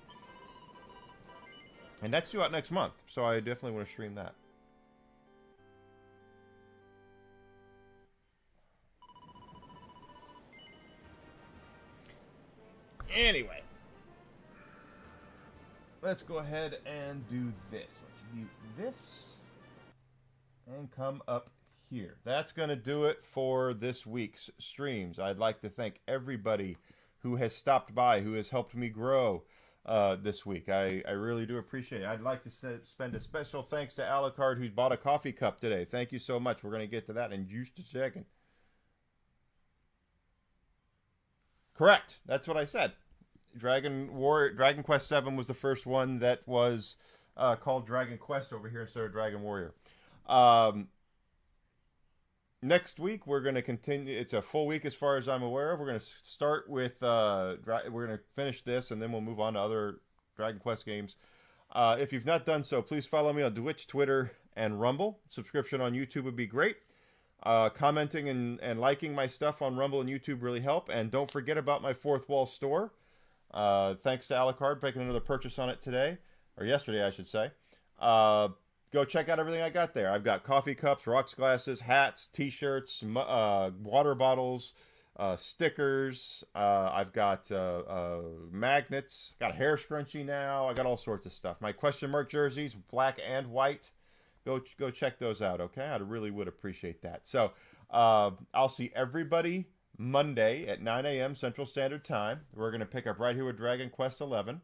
And that's due out next month, so I definitely want to stream that. Anyway, let's go ahead and do this. Let's mute this and come up here. That's going to do it for this week's streams. I'd like to thank everybody who has stopped by, who has helped me grow this week. I really do appreciate it. I'd like to spend a special thanks to Alucard, who's bought a coffee cup today. Thank you so much. We're going to get to that in just a second. Correct. That's what I said. Dragon Quest 7 was the first one that was called Dragon Quest over here instead of Dragon Warrior. Next week we're going to continue. It's a full week as far as I'm aware of. We're going to start with we're going to finish this, and then we'll move on to other Dragon Quest games. If you've not done so, please follow me on Twitch, Twitter, and Rumble. Subscription on YouTube would be great. Commenting and liking my stuff on Rumble and YouTube really help. And don't forget about my Fourth Wall store. Thanks to Alucard for making another purchase on it today, or yesterday, I should say. Go check out everything I got there. I've got coffee cups, rocks glasses, hats, t-shirts, water bottles, stickers. I've got magnets. Got a hair scrunchie now. I got all sorts of stuff. My question mark jerseys, black and white. Go check those out, okay? I really would appreciate that. So I'll see everybody Monday at 9 a.m. Central Standard Time. We're going to pick up right here with Dragon Quest 11.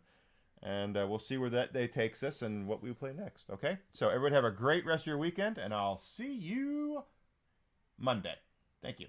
And we'll see where that day takes us and what we play next, okay? So everybody have a great rest of your weekend, and I'll see you Monday. Thank you.